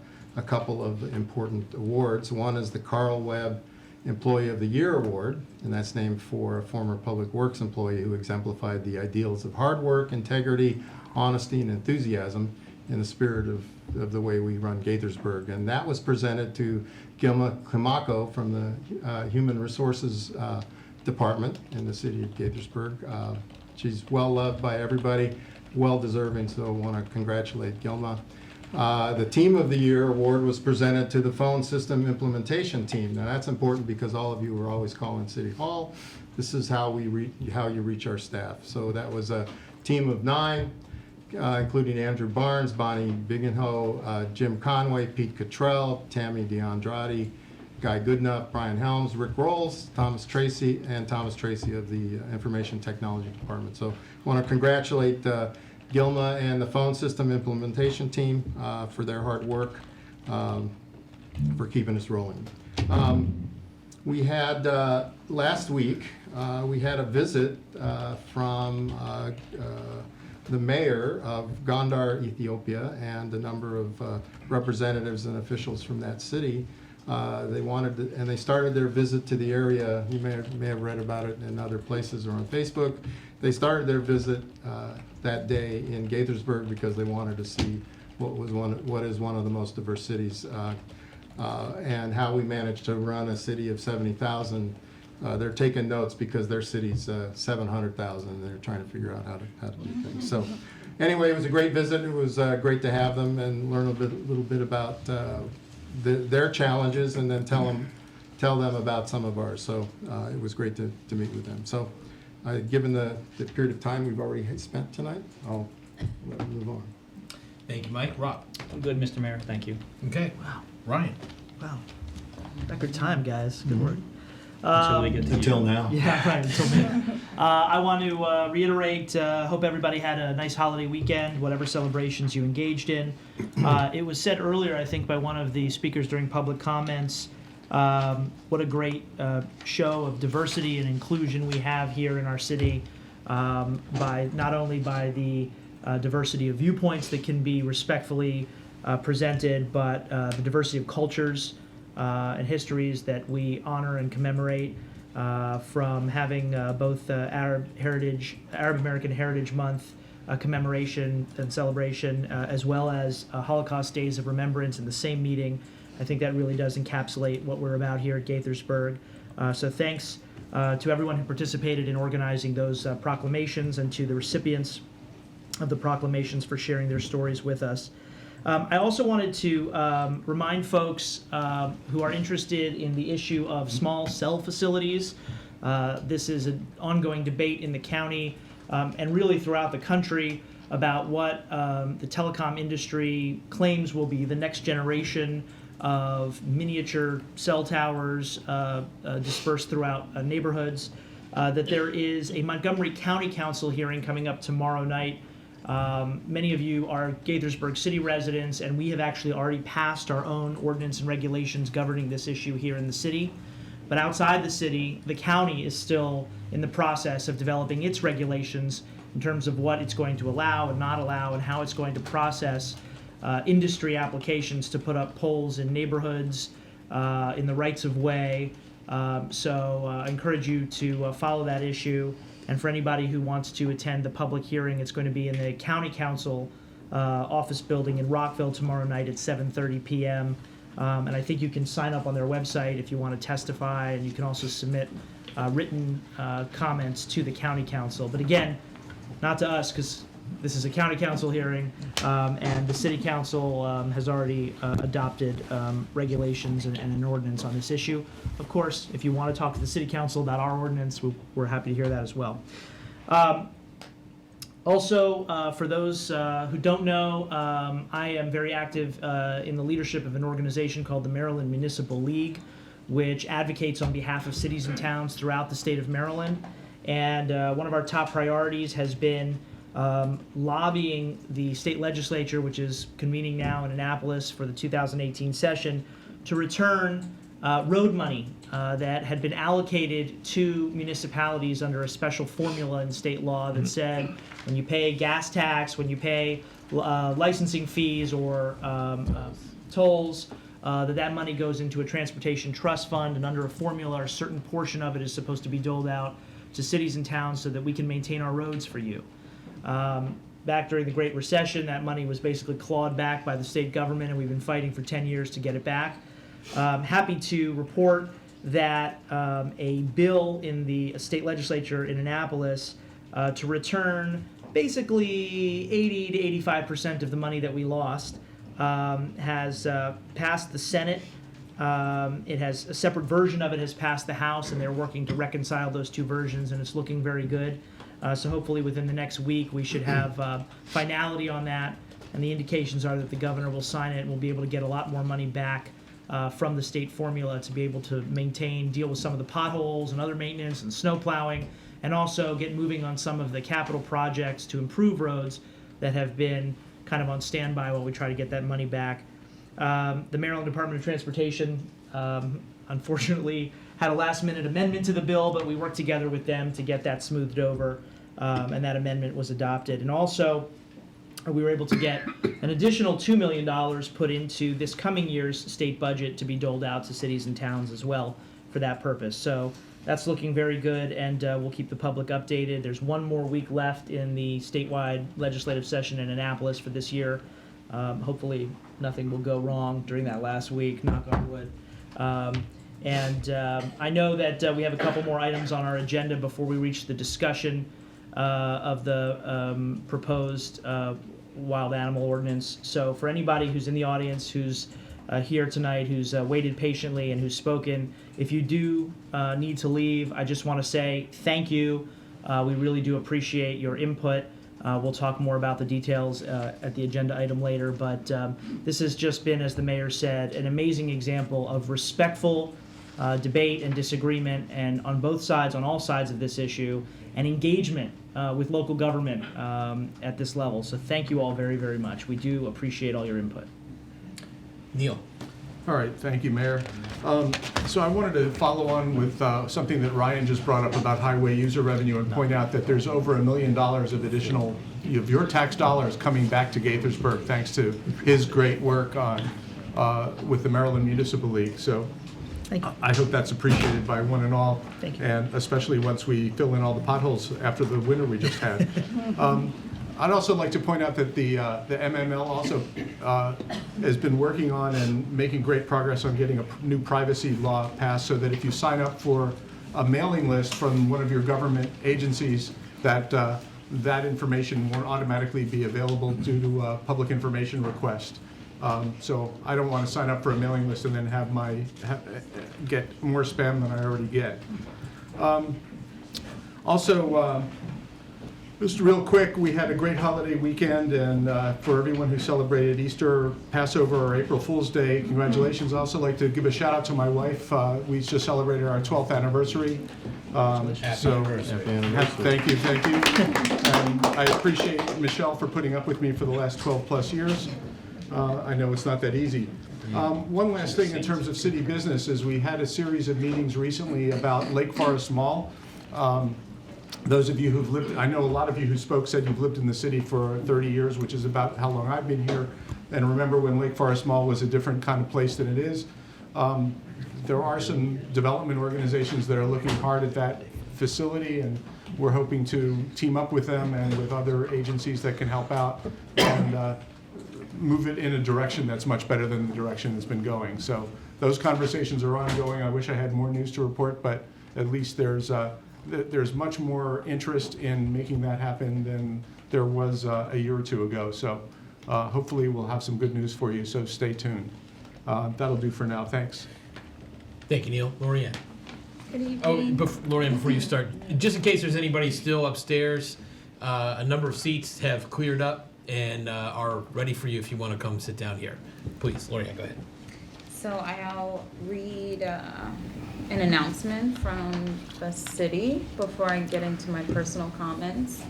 couple of important awards. One is the Carl Webb Employee of the Year Award, and that's named for a former Public Works employee who exemplified the ideals of hard work, integrity, honesty, and enthusiasm in the spirit of the way we run Gaithersburg. And that was presented to Gilma Kimako from the Human Resources Department in the city of Gaithersburg. She's well loved by everybody, well deserving, so I want to congratulate Gilma. The Team of the Year award was presented to the phone system implementation team. Now that's important because all of you are always calling City Hall. This is how you reach our staff. So that was a team of 9, including Andrew Barnes, Bonnie Bigenho, Jim Conway, Pete Cottrell, Tammy DeAndrade, Guy Goodenough, Brian Helms, Rick Rolls, Thomas Tracy of the Information Technology Department. So I want to congratulate Gilma and the phone system implementation team for their hard work for keeping us rolling. We had last week, we had a visit from the mayor of Gondar, Ethiopia, and a number of representatives and officials from that city. They started their visit to the area. You may have read about it in other places or on Facebook. They started their visit that day in Gaithersburg because they wanted to see what is one of the most diverse cities and how we managed to run a city of 70,000. They're taking notes because their city's 700,000 and they're trying to figure out how to do things. So anyway, it was a great visit. It was great to have them and learn a little bit about their challenges and then tell them about some of ours. So it was great to meet with them. So given the period of time we've already spent tonight, I'll move on. Thank you, Mike. Rob? I'm good, Mr. Mayor. Thank you. Okay. Wow. Ryan? Wow. Record time, guys. Good work. Until now. Yeah, right. Until now. I want to reiterate, hope everybody had a nice holiday weekend, whatever celebrations you engaged in. It was said earlier, I think, by one of the speakers during public comments, what a great show of diversity and inclusion we have here in our city, by not only by the diversity of viewpoints that can be respectfully presented, but the diversity of cultures and histories that we honor and commemorate, from having both Arab American Heritage Month commemoration and celebration, as well as Holocaust Days of Remembrance in the same meeting. I think that really does encapsulate what we're about here at Gaithersburg. So thanks to everyone who participated in organizing those proclamations and to the recipients of the proclamations for sharing their stories with us. I also wanted to remind folks who are interested in the issue of small cell facilities. This is an ongoing debate in the county and really throughout the country about what the telecom industry claims will be the next generation of miniature cell towers dispersed throughout neighborhoods. That there is a Montgomery County Council hearing coming up tomorrow night. Many of you are Gaithersburg City residents, and we have actually already passed our own ordinance and regulations governing this issue here in the city. But outside the city, the county is still in the process of developing its regulations in terms of what it's going to allow and not allow and how it's going to process industry applications to put up poles in neighborhoods in the rights of way. So I encourage you to follow that issue. And for anybody who wants to attend the public hearing, it's going to be in the county council office building in Rockville tomorrow night at 7:30 p.m. And I think you can sign up on their website if you want to testify, and you can also submit written comments to the county council. But again, not to us, because this is a county council hearing, and the city council has already adopted regulations and an ordinance on this issue. Of course, if you want to talk to the city council about our ordinance, we're happy to hear that as well. Also, for those who don't know, I am very active in the leadership of an organization called the Maryland Municipal League, which advocates on behalf of cities and towns throughout the state of Maryland. And one of our top priorities has been lobbying the state legislature, which is convening now in Annapolis for the 2018 session, to return road money that had been allocated to municipalities under a special formula in state law that said when you pay gas tax, when you pay licensing fees or tolls, that money goes into a transportation trust fund, and under a formula, a certain portion of it is supposed to be doled out to cities and towns so that we can maintain our roads for you. Back during the Great Recession, that money was basically clawed back by the state government, and we've been fighting for 10 years to get it back. Happy to report that a bill in the state legislature in Annapolis to return basically 80 to 85% of the money that we lost has passed the Senate. It has a separate version of it has passed the House, and they're working to reconcile those two versions, and it's looking very good. So hopefully within the next week we should have finality on that, and the indications are that the governor will sign it and we'll be able to get a lot more money back from the state formula to be able to deal with some of the potholes and other maintenance and snow plowing, and also get moving on some of the capital projects to improve roads that have been kind of on standby while we try to get that money back. The Maryland Department of Transportation unfortunately had a last-minute amendment to the bill, but we worked together with them to get that smoothed over, and that amendment was adopted. And also, we were able to get an additional $2 million put into this coming year's state budget to be doled out to cities and towns as well for that purpose. So that's looking very good, and we'll keep the public updated. There's one more week left in the statewide legislative session in Annapolis for this year. Hopefully nothing will go wrong during that last week, knock on wood. I know that we have a couple more items on our agenda before we reach the discussion of the proposed wild animal ordinance. So for anybody who's in the audience who's here tonight, who's waited patiently and who's spoken, if you do need to leave, I just want to say thank you. We really do appreciate your input. We'll talk more about the details at the agenda item later, but this has just been, as the mayor said, an amazing example of respectful debate and disagreement, and on both sides, on all sides of this issue, and engagement with local government at this level. So thank you all very, very much. We do appreciate all your input. Neil. All right, thank you, Mayor. So I wanted to follow on with something that Ryan just brought up about highway user revenue and point out that there's over $1 million of additional of your tax dollars coming back to Gaithersburg thanks to his great work on with the Maryland Municipal League. So I hope that's appreciated by one and all. Thank you. And especially once we fill in all the potholes after the winter we just had. I'd also like to point out that the MML also has been working on and making great progress on getting a new privacy law passed, so that if you sign up for a mailing list from one of your government agencies, that that information won't automatically be available due to a public information request. So I don't want to sign up for a mailing list and then have get more spam than I already get. Just real quick, we had a great holiday weekend, and for everyone who celebrated Easter, Passover, or April Fool's Day, congratulations. I'd also like to give a shout out to my wife. We just celebrated our 12th anniversary. Happy anniversary. Thank you. And I appreciate Michelle for putting up with me for the last 12 plus years. I know it's not that easy. One last thing in terms of city business is we had a series of meetings recently about Lake Forest Mall. Those of you who've lived, I know a lot of you who spoke said you've lived in the city for 30 years, which is about how long I've been here. And remember when Lake Forest Mall was a different kind of place than it is. There are some development organizations that are looking hard at that facility, and we're hoping to team up with them and with other agencies that can help out and move it in a direction that's much better than the direction it's been going. So those conversations are ongoing. I wish I had more news to report, but at least there's much more interest in making that happen than there was a year or two ago. So hopefully we'll have some good news for you, so stay tuned. That'll do for now. Thanks. Thank you, Neil. Lorianne. Good evening. Oh, Lorianne, before you start, just in case there's anybody still upstairs, a number of seats have cleared up and are ready for you if you want to come sit down here. Please, Lorianne, go ahead. So I'll read an announcement from the city before I get into my personal comments.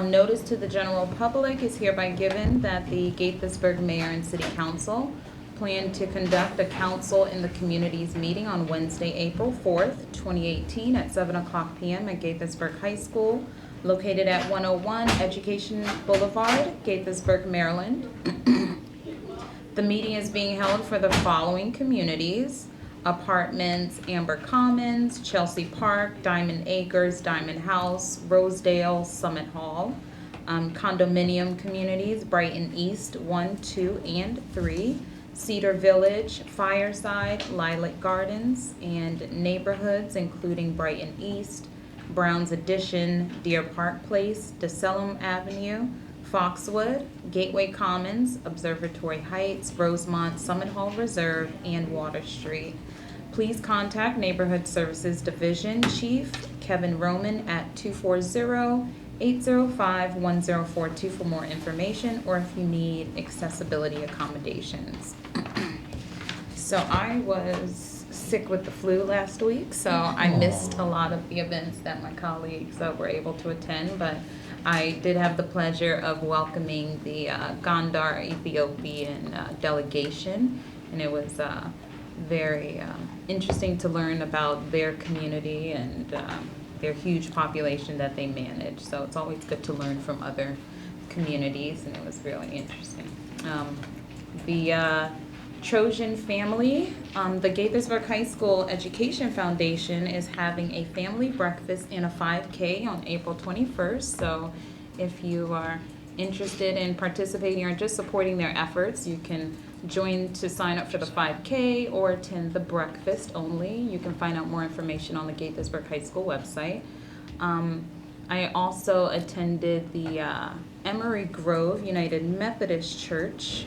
Notice to the general public is hereby given that the Gaithersburg Mayor and City Council plan to conduct a council in the communities meeting on Wednesday, April 4th, 2018 at 7:00 p.m. at Gaithersburg High School, located at 101 Education Boulevard, Gaithersburg, Maryland. The meeting is being held for the following communities: Apartments, Amber Commons, Chelsea Park, Diamond Acres, Diamond House, Rosedale, Summit Hall. Condominium communities: Brighton East 1, 2, and 3. Cedar Village, Fireside, Lilac Gardens, and neighborhoods including Brighton East, Browns Addition, Deer Park Place, DeSelum Avenue, Foxwood, Gateway Commons, Observatory Heights, Rosemont, Summit Hall Reserve, and Water Street. Please contact Neighborhood Services Division Chief Kevin Roman at 240-805-1042 for more information, or if you need accessibility accommodations. So I was sick with the flu last week, so I missed a lot of the events that my colleagues were able to attend, but I did have the pleasure of welcoming the Gondar Ethiopian delegation, and it was very interesting to learn about their community and their huge population that they manage. So it's always good to learn from other communities, and it was really interesting. The Trojan family, the Gaithersburg High School Education Foundation is having a family breakfast and a 5K on April 21st. So if you are interested in participating or just supporting their efforts, you can join to sign up for the 5K or attend the breakfast only. You can find out more information on the Gaithersburg High School website. I also attended the Emory Grove United Methodist Church.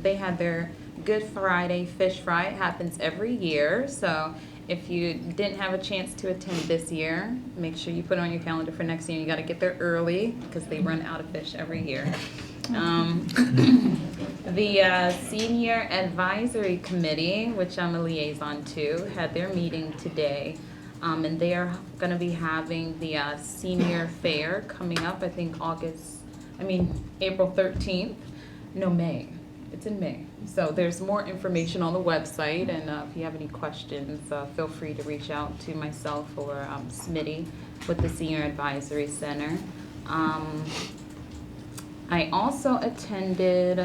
They had their Good Friday Fish Fry. It happens every year. So if you didn't have a chance to attend this year, make sure you put it on your calendar for next year. You got to get there early because they run out of fish every year. The Senior Advisory Committee, which I'm a liaison to, had their meeting today. And they are going to be having the senior fair coming up, I think April 13th. No, May. It's in May. So there's more information on the website, and if you have any questions, feel free to reach out to myself or Smitty with the Senior Advisory Center. I also attended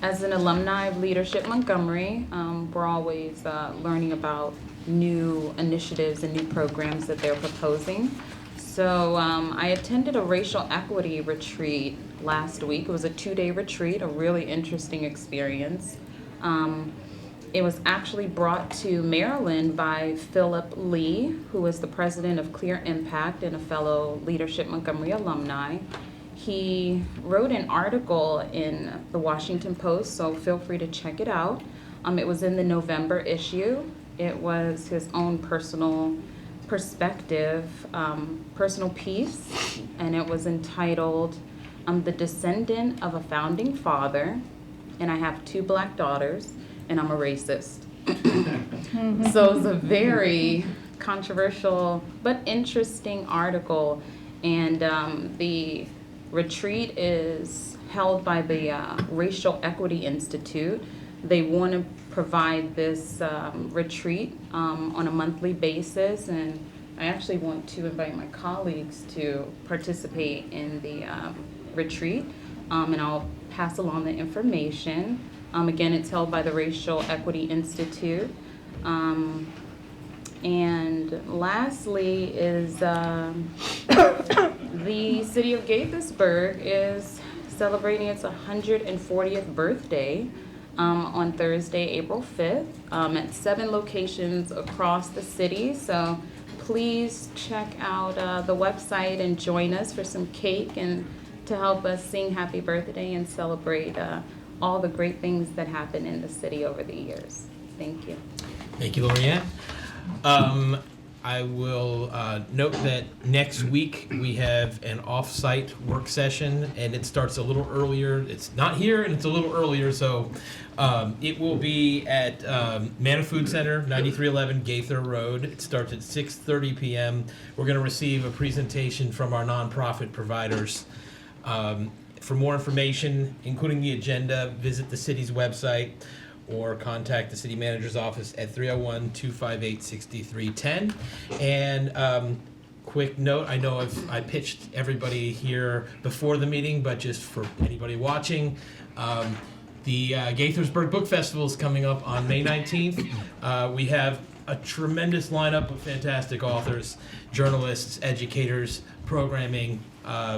as an alumni of Leadership Montgomery, we're always learning about new initiatives and new programs that they're proposing. So I attended a racial equity retreat last week. It was a 2-day retreat, a really interesting experience. It was actually brought to Maryland by Philip Lee, who is the president of Clear Impact and a fellow Leadership Montgomery alumni. He wrote an article in the Washington Post, so feel free to check it out. It was in the November issue. It was his own personal perspective, personal piece, and it was entitled, "I'm the descendant of a founding father, and I have 2 black daughters, and I'm a racist." So it's a very controversial but interesting article, and the retreat is held by the Racial Equity Institute. They want to provide this retreat on a monthly basis, and I actually want to invite my colleagues to participate in the retreat, and I'll pass along the information. Again, it's held by the Racial Equity Institute. And lastly is the city of Gaithersburg is celebrating its 140th birthday on Thursday, April 5th, at 7 locations across the city. So please check out the website and join us for some cake and to help us sing happy birthday and celebrate all the great things that happen in the city over the years. Thank you. Thank you, Lorianne. I will note that next week we have an off-site work session, and it starts a little earlier. It's not here, and it's a little earlier, so it will be at Manna Food Center, 9311 Gaither Road. It starts at 6:30 p.m. We're going to receive a presentation from our nonprofit providers. For more information, including the agenda, visit the city's website or contact the city manager's office at 301-258-6310. And quick note, I know I pitched everybody here before the meeting, but just for anybody watching, the Gaithersburg Book Festival is coming up on May 19th. We have a tremendous lineup of fantastic authors, journalists, educators, programming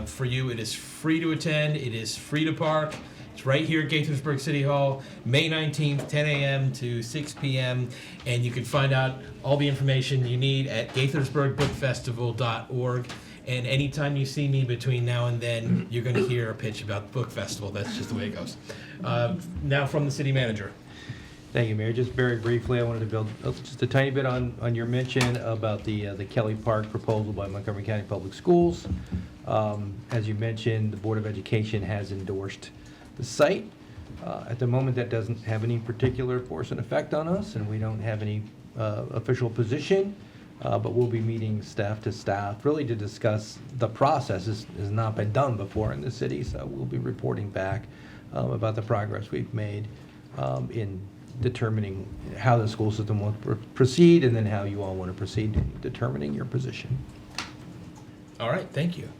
for you. It is free to attend. It is free to park. It's right here at Gaithersburg City Hall, May 19th, 10 a.m. to 6 p.m. And you can find out all the information you need at GaithersburgBookFestival.org. And anytime you see me between now and then, you're going to hear a pitch about the book festival. That's just the way it goes. Now from the city manager. Thank you, Mayor. Just very briefly, I wanted to build just a tiny bit on your mention about the Kelly Park proposal by Montgomery County Public Schools. As you mentioned, the Board of Education has endorsed the site. At the moment, that doesn't have any particular force and effect on us, and we don't have any official position, but we'll be meeting staff to staff really to discuss the process. This has not been done before in the city, so we'll be reporting back about the progress we've made in determining how the school system will proceed, and then how you all want to proceed in determining your position. All right, thank you.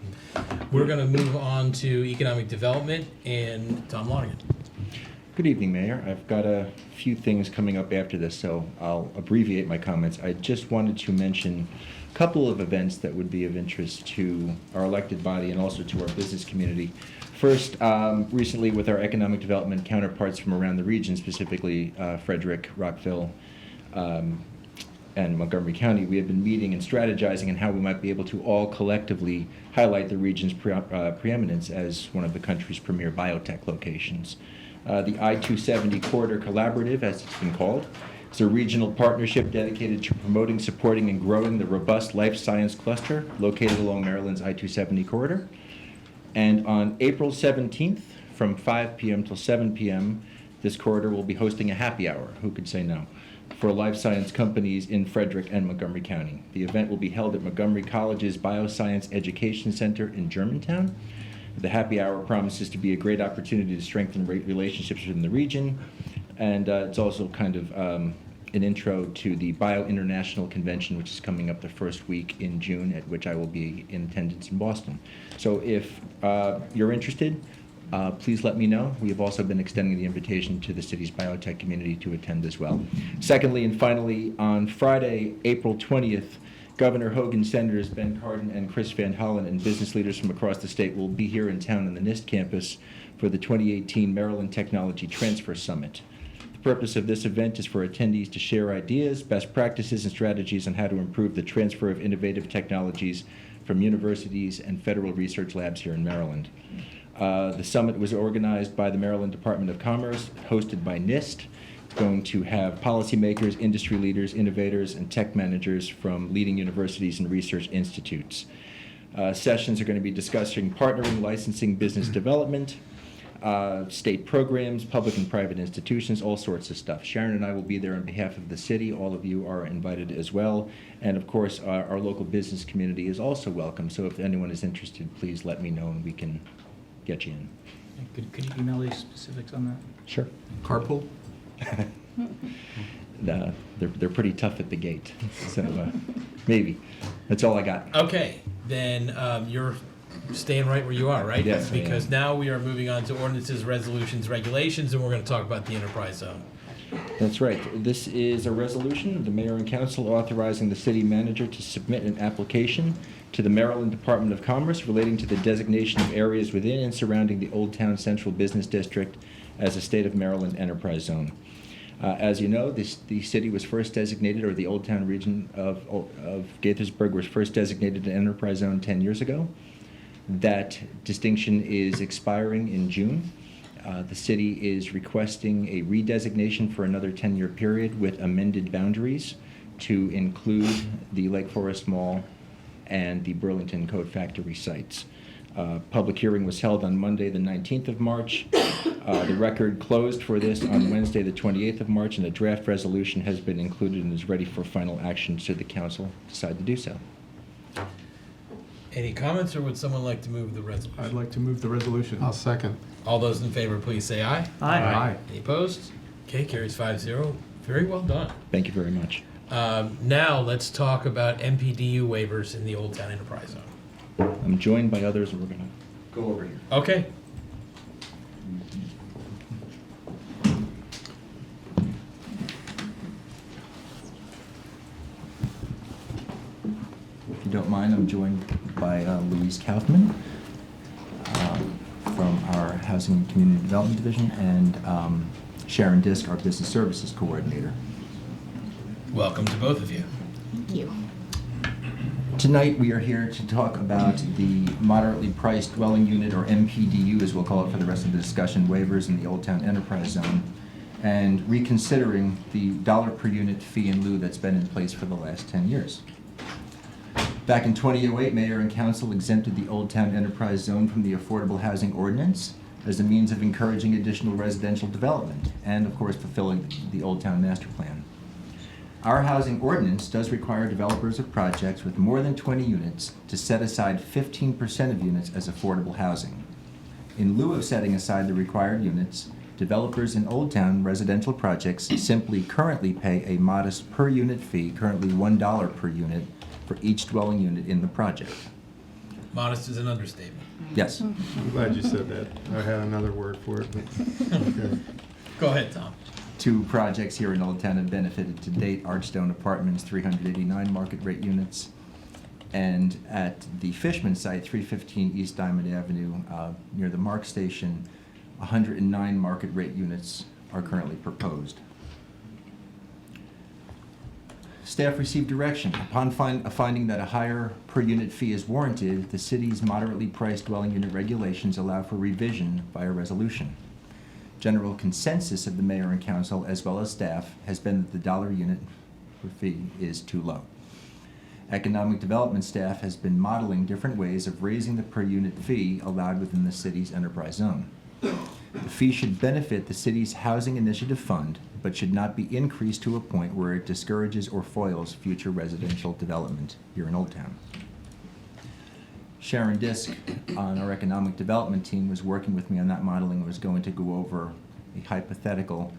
We're going to move on to economic development and Tom Lonergan. Good evening, Mayor. I've got a few things coming up after this, so I'll abbreviate my comments. I just wanted to mention a couple of events that would be of interest to our elected body and also to our business community. First, recently with our economic development counterparts from around the region, specifically Frederick, Rockville, and Montgomery County, we have been meeting and strategizing on how we might be able to all collectively highlight the region's preeminence as one of the country's premier biotech locations. The I-270 Corridor Collaborative, as it's been called, is a regional partnership dedicated to promoting, supporting, and growing the robust life science cluster located along Maryland's I-270 corridor. And on April 17th, from 5 p.m. till 7 p.m., this corridor will be hosting a happy hour, who could say no, for life science companies in Frederick and Montgomery County. The event will be held at Montgomery College's Bioscience Education Center in Germantown. The happy hour promises to be a great opportunity to strengthen relationships within the region, and it's also kind of an intro to the Bio International Convention, which is coming up the first week in June, at which I will be in attendance in Boston. So if you're interested, please let me know. We have also been extending the invitation to the city's biotech community to attend as well. Secondly and finally, on Friday, April 20th, Governor Hogan, Senators Ben Cardin and Chris Van Hollen, and business leaders from across the state will be here in town on the NIST campus for the 2018 Maryland Technology Transfer Summit. The purpose of this event is for attendees to share ideas, best practices, and strategies on how to improve the transfer of innovative technologies from universities and federal research labs here in Maryland. The summit was organized by the Maryland Department of Commerce, hosted by NIST. It's going to have policymakers, industry leaders, innovators, and tech managers from leading universities and research institutes. Sessions are going to be discussing partnering, licensing, business development, state programs, public and private institutions, all sorts of stuff. Sharon and I will be there on behalf of the city. All of you are invited as well. And of course, our local business community is also welcome. So if anyone is interested, please let me know and we can get you in. Could you email these specifics on that? Sure. Carpool? They're pretty tough at the gate, so maybe. That's all I got. Okay, then you're staying right where you are, right? Yes, I Because am. now we are moving on to ordinances, resolutions, regulations, and we're going to talk about the enterprise zone. That's right. This is a resolution of the mayor and council authorizing the city manager to submit an application to the Maryland Department of Commerce relating to the designation of areas within and surrounding the Old Town Central Business District as a state of Maryland enterprise zone. As you know, the city was first designated, or the Old Town region of Gaithersburg was first designated an enterprise zone 10 years ago. That distinction is expiring in June. The city is requesting a redesignation for another 10-year period with amended boundaries to include the Lake Forest Mall and the Burlington Coat Factory sites. Public hearing was held on Monday, the 19th of March. The record closed for this on Wednesday, the 28th of March, and a draft resolution has been included and is ready for final action should the council decide to do so. Any comments, or would someone like to move the resolution? I'd like to move the resolution. I'll second. All those in favor, please say aye. Aye. Any opposed? Okay, carries 5-0. Very well done. Thank you very much. Now let's talk about MPDU waivers in the Old Town Enterprise Zone. I'm joined by others, and we're going to go over here. Okay. If you don't mind, I'm joined by Louise Kaufman from our Housing and Community Development Division, and Sharon Disk, our Business Services Coordinator. Welcome to both of you. Thank you. Tonight, we are here to talk about the moderately priced dwelling unit, or MPDU, as we'll call it for the rest of the discussion, waivers in the Old Town Enterprise Zone, and reconsidering the dollar per unit fee in lieu that's been in place for the last 10 years. Back in 2008, Mayor and Council exempted the Old Town Enterprise Zone from the Affordable Housing Ordinance as a means of encouraging additional residential development and, of course, fulfilling the Old Town Master Plan. Our housing ordinance does require developers of projects with more than 20 units to set aside 15% of units as affordable housing. In lieu of setting aside the required units, developers in Old Town residential projects simply currently pay a modest per unit fee, currently $1 per unit, for each dwelling unit in the project. Modest is an understatement. Yes. I'm glad you said that. I had another word for it, but okay. Go ahead, Tom. 2 projects here in Old Town have benefited to date: Archstone Apartments, 389 market rate units, and at the Fishman site, 315 East Diamond Avenue, near the MARC station, 109 market rate units are currently proposed. Staff received direction. Upon finding that a higher per unit fee is warranted, the city's moderately priced dwelling unit regulations allow for revision by a resolution. General consensus of the mayor and council, as well as staff, has been that the dollar unit fee is too low. Economic development staff has been modeling different ways of raising the per unit fee allowed within the city's enterprise zone. The fee should benefit the city's housing initiative fund, but should not be increased to a point where it discourages or foils future residential development here in Old Town. Sharon Disk on our economic development team was working with me on that modeling and was going to go over a hypothetical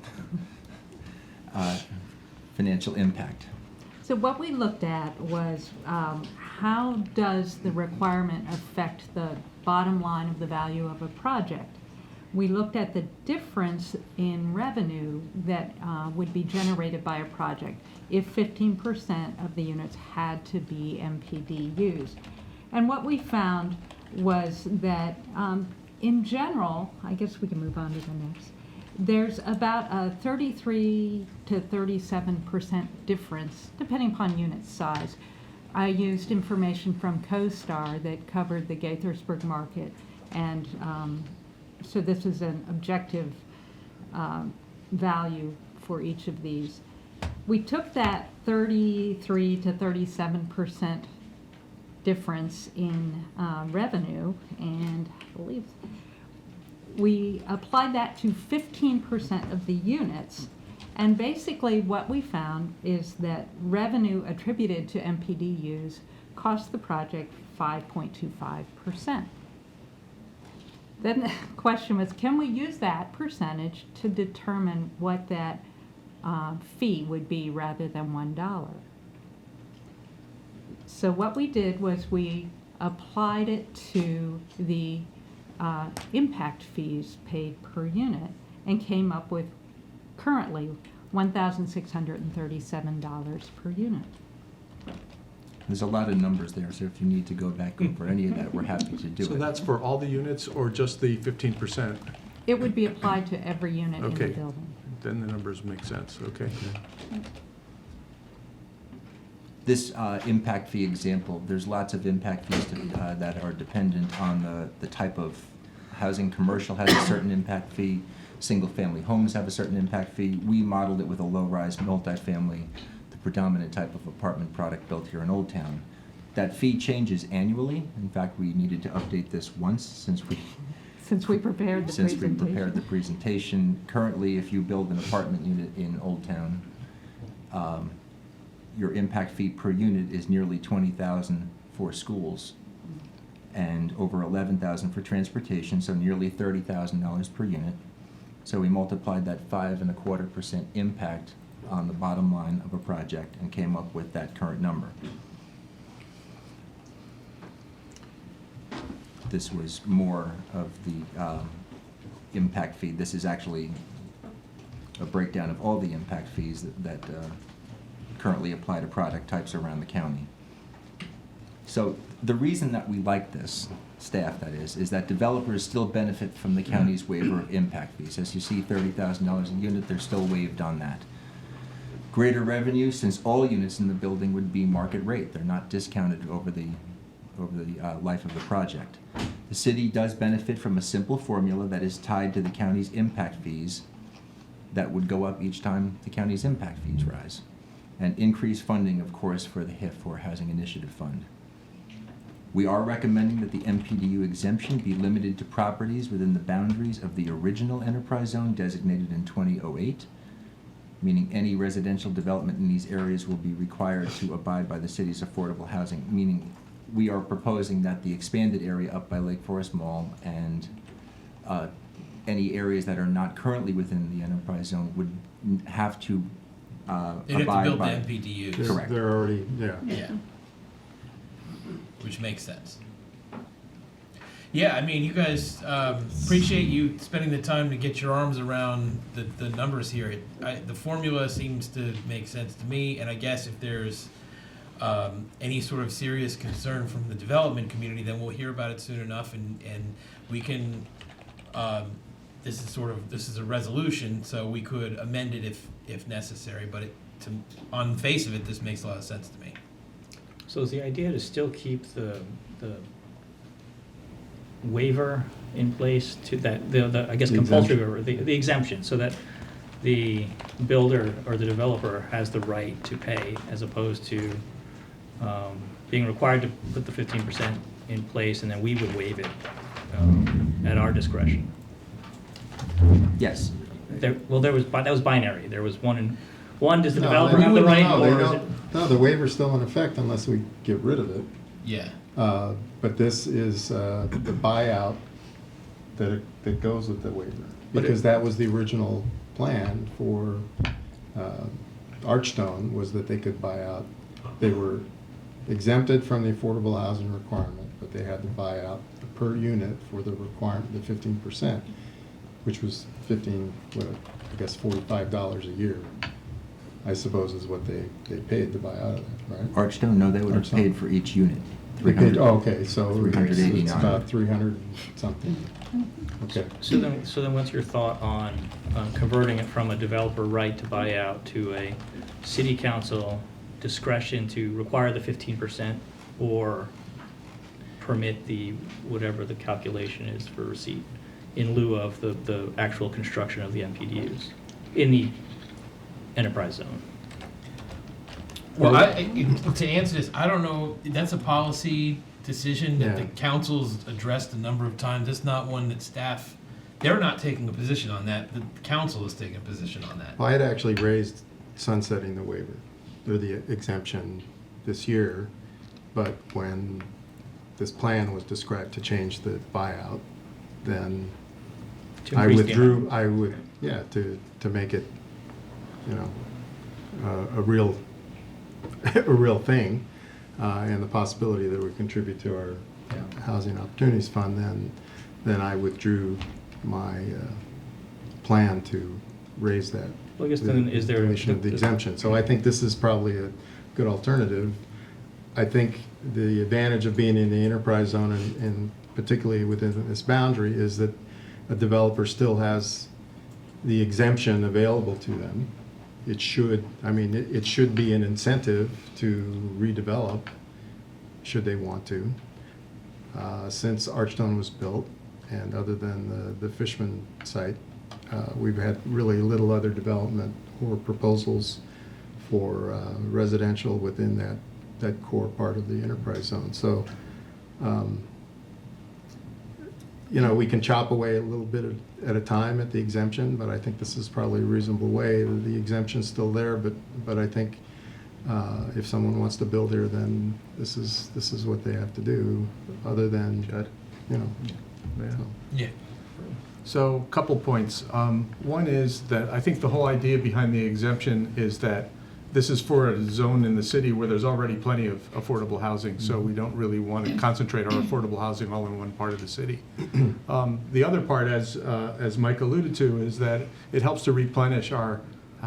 financial impact. So what we looked at was how does the requirement affect the bottom line of the value of a project? We looked at the difference in revenue that would be generated by a project if 15% of the units had to be MPDUs. And what we found was that in general, I guess we can move on to the next, there's about a 33 to 37% difference depending upon unit size. I used information from CoStar that covered the Gaithersburg market, and so this is an objective value for each of these. We took that 33 to 37% difference in revenue, and I believe we applied that to 15% of the units, and basically what we found is that revenue attributed to MPDUs cost the project 5.25%. Then the question was, can we use that percentage to determine what that fee would be rather than $1? So what we did was we applied it to the impact fees paid per unit and came up with currently $1,637 per unit. There's a lot of numbers there, so if you need to go back over any of that, we're happy to do it. So that's for all the units or just the 15%? It would be applied to every unit in the Okay. building. Then the numbers make sense, okay. This impact fee example, there's lots of impact fees that are dependent on the type of housing. Commercial has a certain impact fee. Single-family homes have a certain impact fee. We modeled it with a low-rise multifamily, the predominant type of apartment product built here in Old Town. That fee changes annually. In fact, we needed to update this once since we prepared the since presentation. we prepared the presentation. Currently, if you build an apartment unit in Old Town, your impact fee per unit is nearly $20,000 for schools and over $11,000 for transportation, so nearly $30,000 per unit. So we multiplied that 5.25% impact on the bottom line of a project and came up with that current number. This was more of the impact fee. This is actually a breakdown of all the impact fees that currently apply to product types around the county. So the reason that we like this, staff that is that developers still benefit from the county's waiver of impact fees. As you see, $30,000 a unit, they're still waived on that. Greater revenue, since all units in the building would be market rate. They're not discounted over the life of the project. The city does benefit from a simple formula that is tied to the county's impact fees that would go up each time the county's impact fees rise. And increased funding, of course, for the HIF, or Housing Initiative Fund. We are recommending that the MPDU exemption be limited to properties within the boundaries of the original enterprise zone designated in 2008, meaning any residential development in these areas will be required to abide by the city's affordable housing, meaning we are proposing that the expanded area up by Lake Forest Mall and any areas that are not currently within the enterprise zone would have to They'd have to abide build the by. MPDUs. Correct. They're already, Yeah. Which makes sense. Yeah, I mean, you guys, appreciate you spending the time to get your arms around the numbers here. The formula seems to make sense to me, and I guess if there's any sort of serious concern from the development community, then we'll hear about it soon enough, and we can, this is a resolution, so we could amend it if necessary, but on the face of it, this makes a lot of sense to me. So is the idea to still keep the waiver in place to that, I guess The compulsory exemption. waiver, the exemption, so that the builder or the developer has the right to pay as opposed to being required to put the 15% in place and then we would waive it at our discretion? Yes. That was binary. There was one, does the No, developer they- have the right? no, they or is don't. it- No, the waiver's still in effect unless we get rid of it. Yeah. But this is the buyout that goes with the waiver. But Because it- that was the original plan for Archstone, was that they could buy out. They were exempted from the affordable housing requirement, but they had to buy out per unit for the requirement, the 15%, which was $45 a year, I suppose is what they paid to buy out of that, right? Archstone, no, they would have Archstone. paid for each unit. They paid, oh, okay, so it's 389. about 300 something. Okay. So then what's your thought on converting it from a developer right to buy out to a city council discretion to require the 15% or permit whatever the calculation is for receipt in lieu of the actual construction of the MPDUs in the enterprise zone? Well, to answer this, I don't know, that's a policy decision that the council's addressed a number of times. It's not one that staff, they're not taking a position on that. The council is taking a position on that. Well, I had actually raised sunsetting the waiver, or the exemption this year, but when this plan was described to change the buyout, then To I increase the withdrew, amount. to make it, a real thing, and the possibility that it would contribute to our Housing Opportunities Fund, then I withdrew my plan to raise that Well, I guess the then is there- elimination of the exemption. So I think this is probably a good alternative. I think the advantage of being in the enterprise zone and particularly within this boundary is that a developer still has the exemption available to them. It should, I mean, it should be an incentive to redevelop, should they want to. Since Archstone was built, and other than the Fishman site, we've had really little other development or proposals for residential within that core part of the enterprise zone. So, you know, we can chop away a little bit at a time at the exemption, but I think this is probably a reasonable way. The exemption's still there, but I think if someone wants to build here, then this is what they have to do, other than, you know. So. Yeah. So, couple points. One is that I think the whole idea behind the exemption is that this is for a zone in the city where there's already plenty of affordable housing, so we don't really want to concentrate our affordable housing all in one part of the city. The other part, as Mike alluded to, is that it helps to replenish our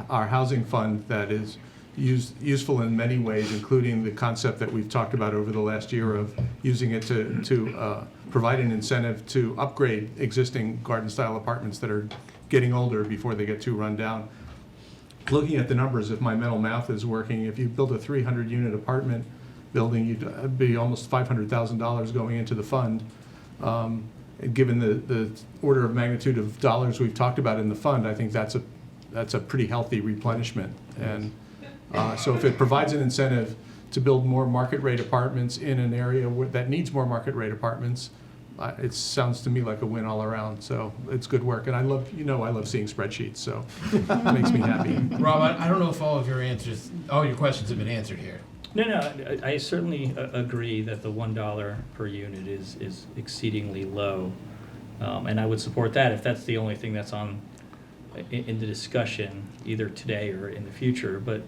housing fund that is useful in many ways, including the concept that we've talked about over the last year of using it to provide an incentive to upgrade existing garden-style apartments that are getting older before they get too run down. Looking at the numbers, if my mental math is working, if you build a 300-unit apartment building, you'd be almost $500,000 going into the fund. Given the order of magnitude of dollars we've talked about in the fund, I think that's a pretty healthy replenishment. And so if it provides an incentive to build more market rate apartments in an area that needs more market rate apartments, it sounds to me like a win all around. So it's good work, and I love seeing spreadsheets, so it makes me happy. Rob, I don't know if all your questions have been answered here. No, I certainly agree that the $1 per unit is exceedingly low, and I would support that if that's the only thing that's on in the discussion, either today or in the future. But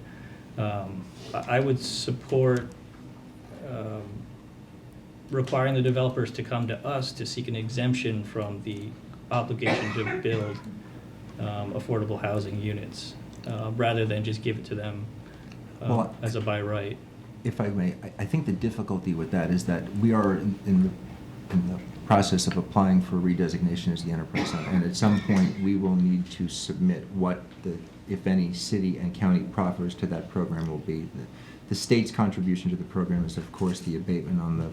I would support requiring the developers to come to us to seek an exemption from the obligation to build affordable housing units, rather than just give it to them as a by right. If I may, I think the difficulty with that is that we are in the process of applying for redesignation as the enterprise zone, and at some point we will need to submit what if any, city and county proffers to that program will be. The state's contribution to the program is, of course, the abatement on the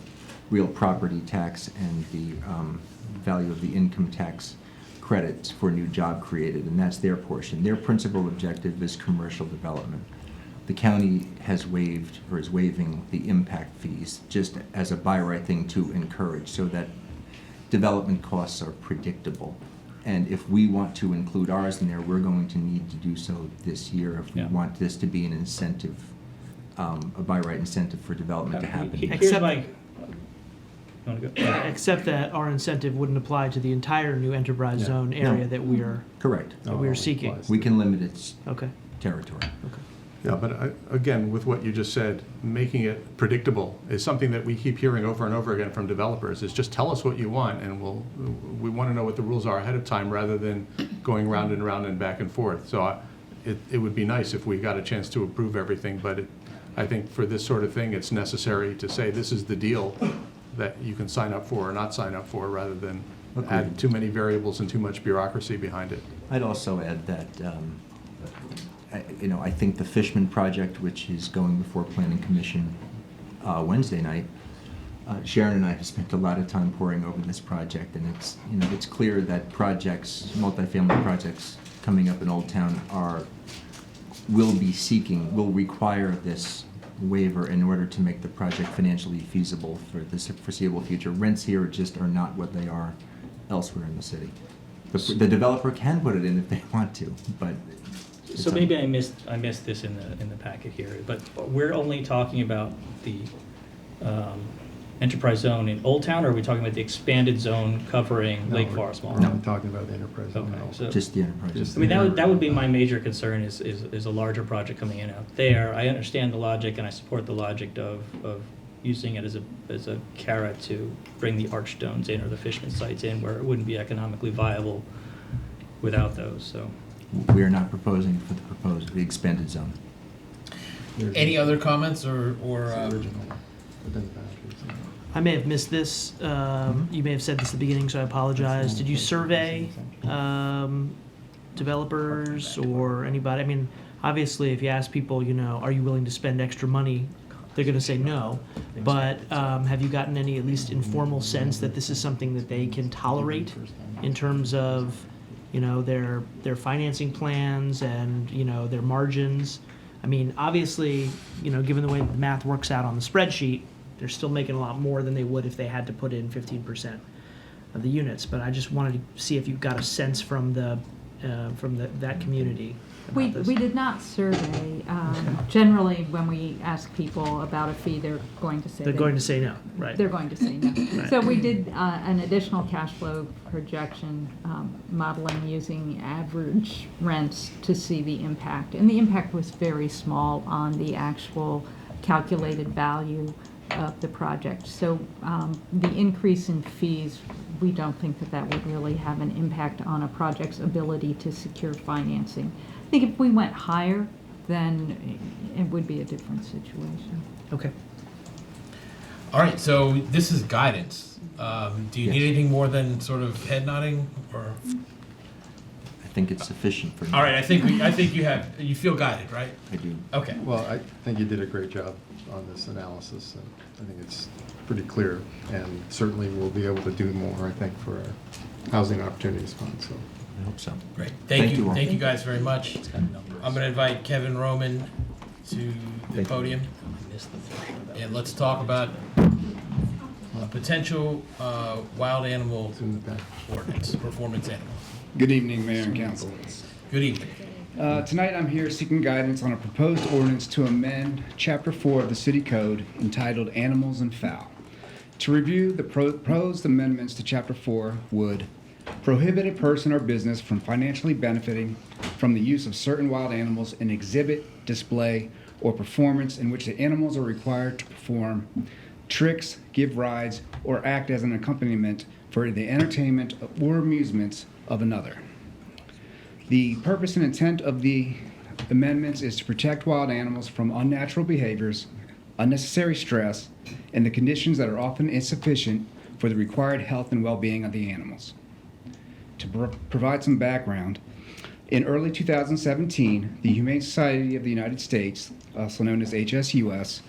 real property tax and the value of the income tax credits for new job created, and that's their portion. Their principal objective is commercial development. The county has waived or is waiving the impact fees just as a by right thing to encourage, so that development costs are predictable. And if we want to include ours in there, we're going to need to do so this year if we want this to be an incentive, a by right incentive for development to happen. Except that our incentive wouldn't apply to the entire new enterprise zone area that we are correct. That we are seeking. We can limit its Okay. territory. Okay. Yeah, but again, with what you just said, making it predictable is something that we keep hearing over and over again from developers, is just tell us what you want, and we want to know what the rules are ahead of time rather than going round and round and back and forth. So it would be nice if we got a chance to approve everything, but I think for this sort of thing, it's necessary to say this is the deal that you can sign up for or not sign up for, rather than add too many variables and too much bureaucracy behind it. I'd also add that I think the Fishman project, which is going before Planning Commission Wednesday night, Sharon and I have spent a lot of time poring over this project, and it's clear that multifamily projects coming up in Old Town will require this waiver in order to make the project financially feasible for the foreseeable future. Rents here just are not what they are elsewhere in the city. The developer can put it in if they want to, but. So maybe I missed this in the packet here, but we're only talking about the enterprise zone in Old Town, or are we talking about the expanded zone covering Lake Forest Mall? No, I'm talking about the enterprise zone. So, just the enterprise. I mean, that would be my major concern is a larger project coming in out there. I understand the logic, and I support the logic of using it as a carrot to bring the Archstones in or the Fishman sites in, where it wouldn't be economically viable without those. So We are not proposing for the expanded zone. Any other comments or I may have missed this. You may have said this at the beginning, so I apologize. Did you survey developers or anybody? I mean, obviously, if you ask people, are you willing to spend extra money, they're going to say no. But have you gotten any, at least informal sense that this is something that they can tolerate in terms of, their financing plans and, their margins? I mean, obviously, given the way the math works out on the spreadsheet, they're still making a lot more than they would if they had to put in 15% of the units. But I just wanted to see if you've got a sense from that community. We about this. did not survey. Generally, when we ask people about a fee, they're going to say They're going to say no, right? They're going to say no. Right. So we did an additional cash flow projection modeling using average rents to see the impact. And the impact was very small on the actual calculated value of the project. So the increase in fees, we don't think that would really have an impact on a project's ability to secure financing. I think if we went higher, then it would be a different situation. Okay. All right, so this is guidance. Do you need anything more than sort of head nodding, or? I think it's sufficient for now. All right, I think you feel guided, right? I do. Okay. Well, I think you did a great job on this analysis, and I think it's pretty clear, and certainly we'll be able to do more, I think, for our Housing Opportunities Fund, so. I hope so. Great. Thank you. all. Thank you guys very much. I'm going to invite Kevin Roman to the podium. And let's talk about a potential wild animal ordinance, performance animal. Good evening, Mayor and Council. Good evening. Tonight I'm here seeking guidance on a proposed ordinance to amend Chapter 4 of the City Code entitled Animals and Fowl. To review, the proposed amendments to Chapter 4 would prohibit a person or business from financially benefiting from the use of certain wild animals in exhibit, display, or performance in which the animals are required to perform tricks, give rides, or act as an accompaniment for the entertainment or amusements of another. The purpose and intent of the amendments is to protect wild animals from unnatural behaviors, unnecessary stress, and the conditions that are often insufficient for the required health and well-being of the animals. To provide some background, in early 2017, the Humane Society of the United States, also known as HSUS,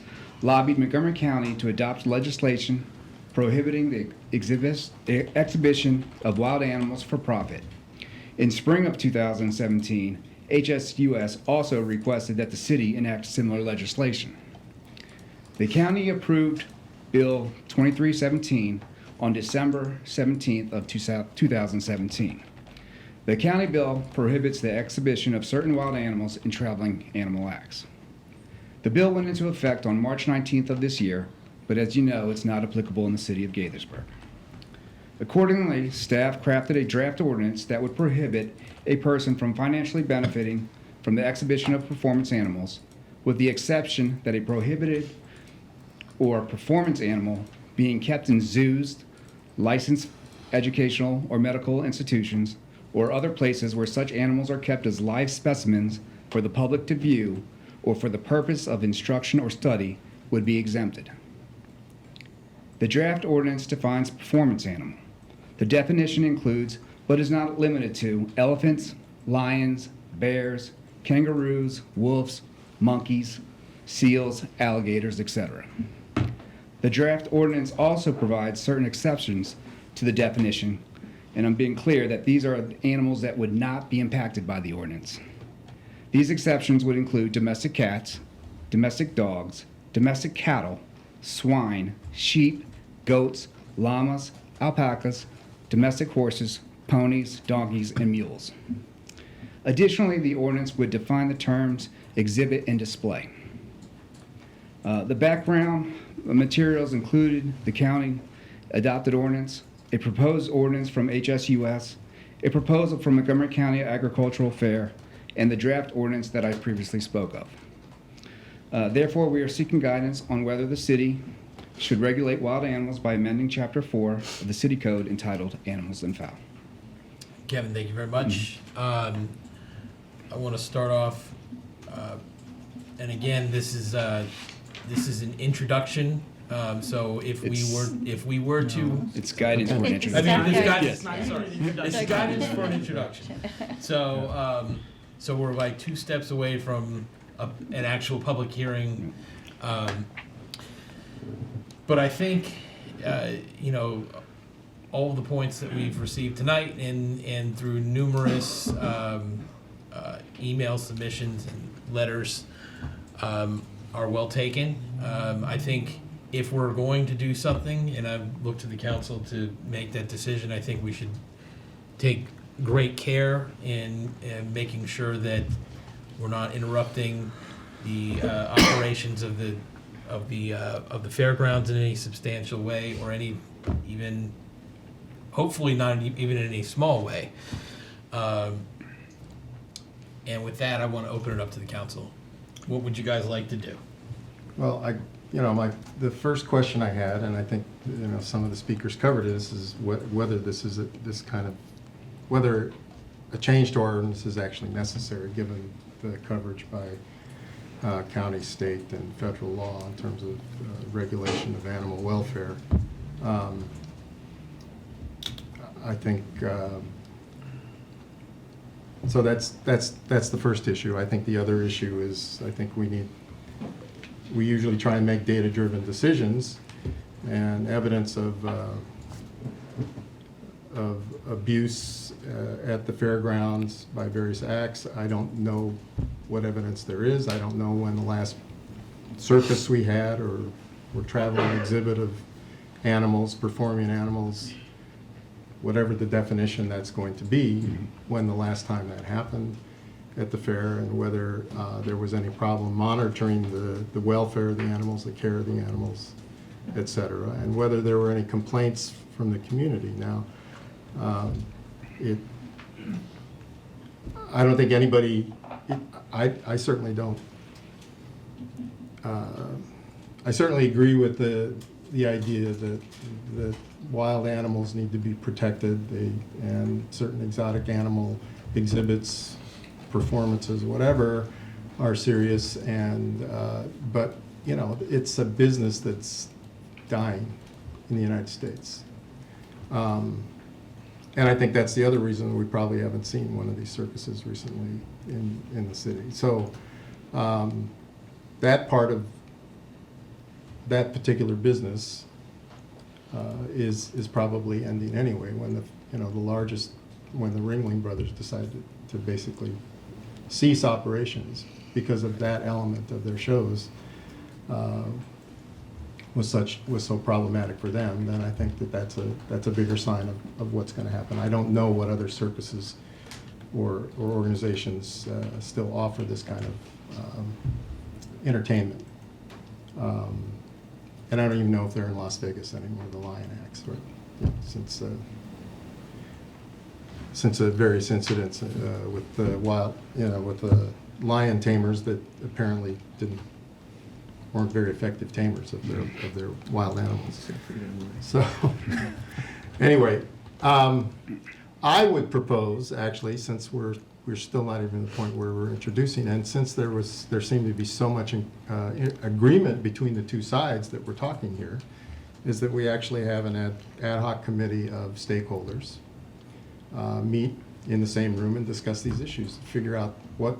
lobbied Montgomery County to adopt legislation prohibiting the exhibition of wild animals for profit. In spring of 2017, HSUS also requested that the city enact similar legislation. The county approved Bill 2317 on December 17th of 2017. The county bill prohibits the exhibition of certain wild animals in traveling animal acts. The bill went into effect on March 19th of this year, but as you know, it's not applicable in the city of Gaithersburg. Accordingly, staff crafted a draft ordinance that would prohibit a person from financially benefiting from the exhibition of performance animals, with the exception that a prohibited or performance animal being kept in zoos, licensed educational or medical institutions, or other places where such animals are kept as live specimens for the public to view or for the purpose of instruction or study would be exempted. The draft ordinance defines performance animal. The definition includes, but is not limited to, elephants, lions, bears, kangaroos, wolves, monkeys, seals, alligators, etc. The draft ordinance also provides certain exceptions to the definition, and I'm being clear that these are animals that would not be impacted by the ordinance. These exceptions would include domestic cats, domestic dogs, domestic cattle, swine, sheep, goats, llamas, alpacas, domestic horses, ponies, donkeys, and mules. Additionally, the ordinance would define the terms exhibit and display. The background materials included the county adopted ordinance, a proposed ordinance from HSUS, a proposal from Montgomery County Agricultural Fair, and the draft ordinance that I previously spoke of. Therefore, we are seeking guidance on whether the city should regulate wild animals by amending Chapter 4 of the City Code entitled Animals and Fowl. Kevin, thank you very much. want to start off, and again, this is an introduction. So if we were to, It's guidance for an I introduction. mean, this Yeah. guidance, this is guidance for an introduction. So, so we're like 2 steps away from an actual public hearing. But I think, you know, all the points that we've received tonight and through numerous email submissions and letters are well taken. I think if we're going to do something, and I've looked to the council to make that decision, I think we should take great care in making sure that we're not interrupting the operations of the fairgrounds in any substantial way, or any even hopefully not even in any small way. And with that, I want to open it up to the council. What would you guys like to do? Well, the first question I had, and I think, you know, some of the speakers covered this, is whether this is whether a change to our ordinance is actually necessary, given the coverage by county, state, and federal law in terms of regulation of animal welfare. I think, so that's the first issue. I think the other issue is, I think we usually try and make data-driven decisions, and evidence of abuse at the fairgrounds by various acts. I don't know what evidence there is. I don't know when the last circus we had or traveling exhibit of animals, performing animals, whatever the definition that's going to be, when the last time that happened at the fair, and whether there was any problem monitoring the welfare of the animals, the care of the animals, et cetera, and whether there were any complaints from the community. Now, I don't think anybody, I certainly don't, I certainly agree with the idea that wild animals need to be protected, and certain exotic animal exhibits, performances, whatever, are serious, and but you know, it's a business that's dying in the United States. And I think that's the other reason we probably haven't seen one of these circuses recently in the city. So that part of that particular business is probably ending anyway, when when the Ringling Brothers decided to basically cease operations because of that element of their shows was so problematic for them. Then I think that's a bigger sign of what's going to happen. I don't know what other circuses or organizations still offer this kind of entertainment. And I don't even know if they're in Las Vegas anymore, the Lion Acts, or, you know, since various incidents with the with the lion tamers that apparently weren't very effective tamers of their wild animals. So anyway, I would propose, actually, since we're still not even at the point where we're introducing, and since there seemed to be so much agreement between the two sides that we're talking here, is that we actually have an ad hoc committee of stakeholders meet in the same room and discuss these issues, figure out what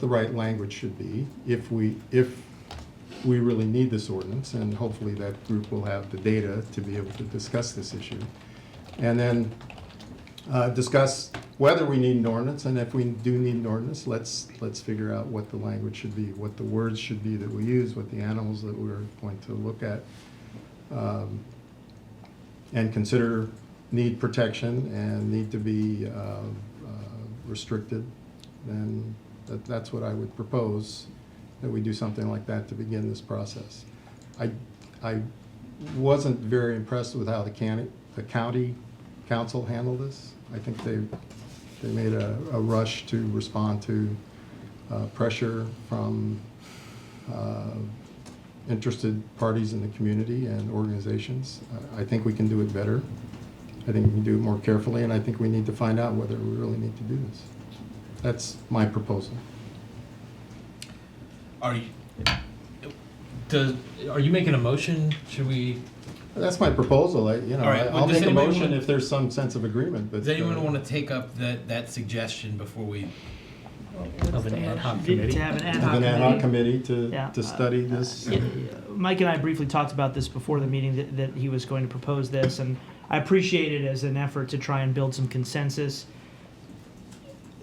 the right language should be, if we really need this ordinance, and hopefully that group will have the data to be able to discuss this issue, and then discuss whether we need an ordinance, and if we do need an ordinance, let's figure out what the language should be, what the words should be that we use, what the animals that we're going to look at, and consider need protection and need to be restricted. Then that's what I would propose, that we do something like that to begin this process. I wasn't very impressed with how the county council handled this. I think they made a rush to respond to pressure from interested parties in the community and organizations. I think we can do it better. I think we can do it more carefully, and I think we need to find out whether we really need to do this. That's my proposal. Are you making a motion? Should we? That's my proposal. All right, well, I'll does make a anybody motion wanna- if there's some sense of agreement, but. Does anyone want to take up that suggestion before we? Of an ad hoc committee. To have an ad hoc Have an ad hoc committee. committee Yeah. to study this? Mike and I briefly talked about this before the meeting, that he was going to propose this, and I appreciate it as an effort to try and build some consensus.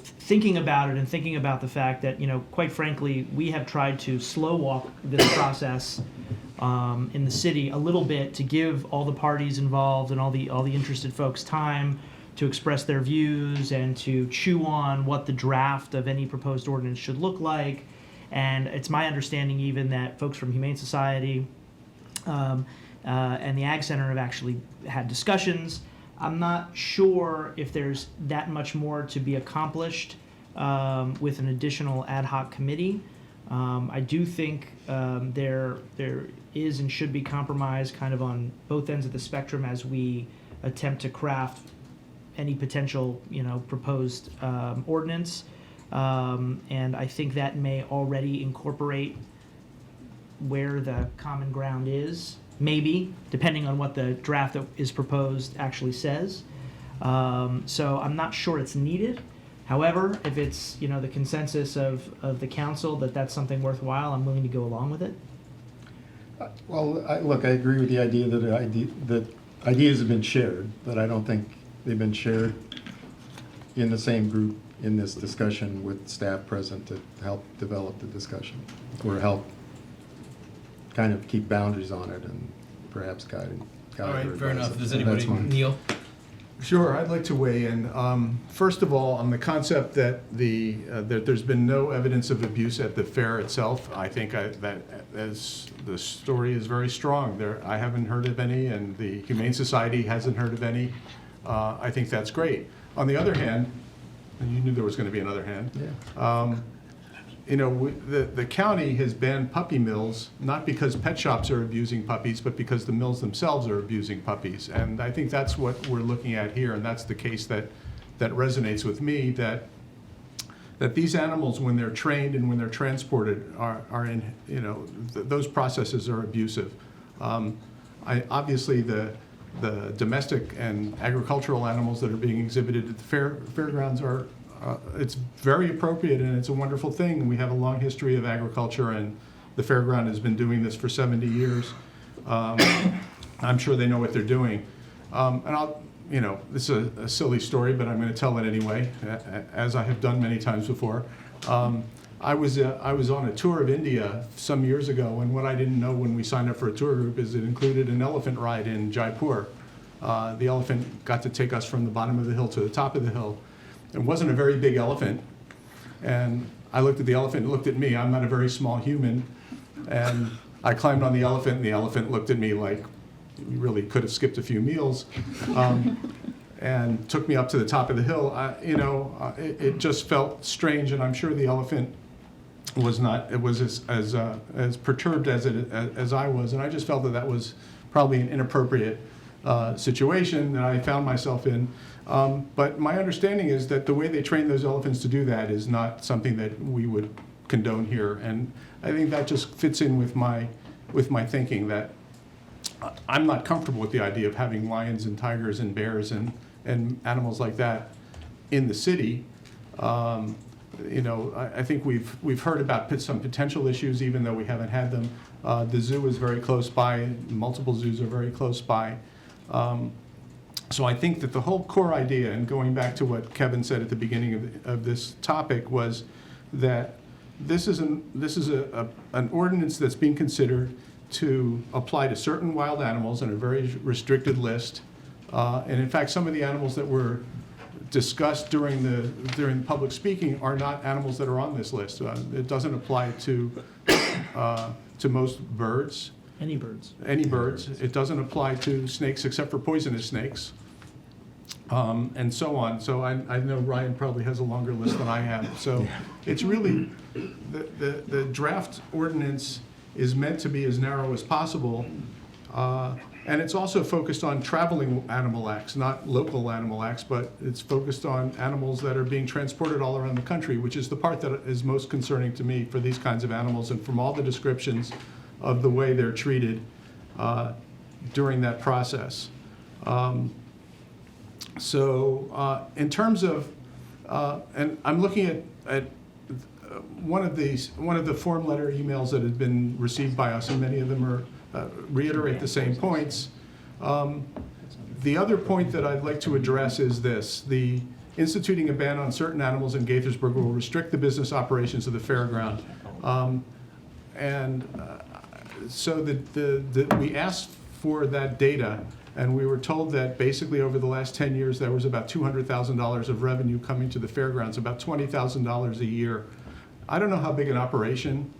Thinking about it and thinking about the fact that, quite frankly, we have tried to slow walk this process in the city a little bit to give all the parties involved and all the interested folks time to express their views and to chew on what the draft of any proposed ordinance should look like. And it's my understanding even that folks from Humane Society and the Ag Center have actually had discussions. I'm not sure if there's that much more to be accomplished with an additional ad hoc committee. I do think there is and should be compromise kind of on both ends of the spectrum as we attempt to craft any potential, proposed ordinance. And I think that may already incorporate where the common ground is, maybe, depending on what the draft that is proposed actually says. So I'm not sure it's needed. However, if it's, the consensus of the council that that's something worthwhile, I'm willing to go along with it. Well, I agree with the idea that ideas have been shared, but I don't think they've been shared in the same group in this discussion with staff present to help develop the discussion or help kind of keep boundaries on it and perhaps guide. All right, fair enough. Does That's anybody, mine. Neil? Sure, I'd like to weigh in. First of all, on the concept that that there's been no evidence of abuse at the fair itself, I think that as the story is very strong. I haven't heard of any, and the Humane Society hasn't heard of any. I think that's great. On the other hand, and you knew there was going to be another hand. Yeah. The county has banned puppy mills, not because pet shops are abusing puppies, but because the mills themselves are abusing puppies. And I think that's what we're looking at here, and that's the case that resonates with me, that these animals, when they're trained and when they're transported, are in, those processes are abusive. Obviously, the domestic and agricultural animals that are being exhibited at the fairgrounds are, it's very appropriate and it's a wonderful thing. And we have a long history of agriculture, and the fairground has been doing this for 70 years. I'm sure they know what they're doing. And this is a silly story, but I'm going to tell it anyway, as I have done many times before. I was on a tour of India some years ago, and what I didn't know when we signed up for a tour group is it included an elephant ride in Jaipur. The elephant got to take us from the bottom of the hill to the top of the hill. It wasn't a very big elephant, and I looked at the elephant, it looked at me. I'm not a very small human, and I climbed on the elephant, and the elephant looked at me like we really could have skipped a few meals, and took me up to the top of the hill. It just felt strange, and I'm sure the elephant was not. It was as perturbed as I was, and I just felt that was probably an inappropriate situation that I found myself in. But my understanding is that the way they train those elephants to do that is not something that we would condone here, and I think that just fits in with my thinking that I'm not comfortable with the idea of having lions and tigers and bears and animals like that in the city. I think we've heard about some potential issues, even though we haven't had them. The zoo is very close by. Multiple zoos are very close by. So I think that the whole core idea, and going back to what Kevin said at the beginning of this topic, was that this is an ordinance that's being considered to apply to certain wild animals in a very restricted list. And in fact, some of the animals that were discussed during public speaking are not animals that are on this list. It doesn't apply to most birds. Any birds. Any birds. It doesn't apply to snakes except for poisonous snakes, and so on. So I know Ryan probably has a longer list than I have. So it's really, the draft ordinance is meant to be as narrow as possible, And it's also focused on traveling animal acts, not local animal acts, but it's focused on animals that are being transported all around the country, which is the part that is most concerning to me for these kinds of animals, and from all the descriptions of the way they're treated during that process. In terms of, and I'm looking at one of the form letter emails that have been received by us, and many of them are reiterate the same points. The other point that I'd like to address is this: the instituting a ban on certain animals in Gaithersburg will restrict the business operations of the fairground. So we asked for that data, and we were told that basically over the last 10 years there was about $200,000 of revenue coming to the fairgrounds, about $20,000 a year. I don't know how big an operation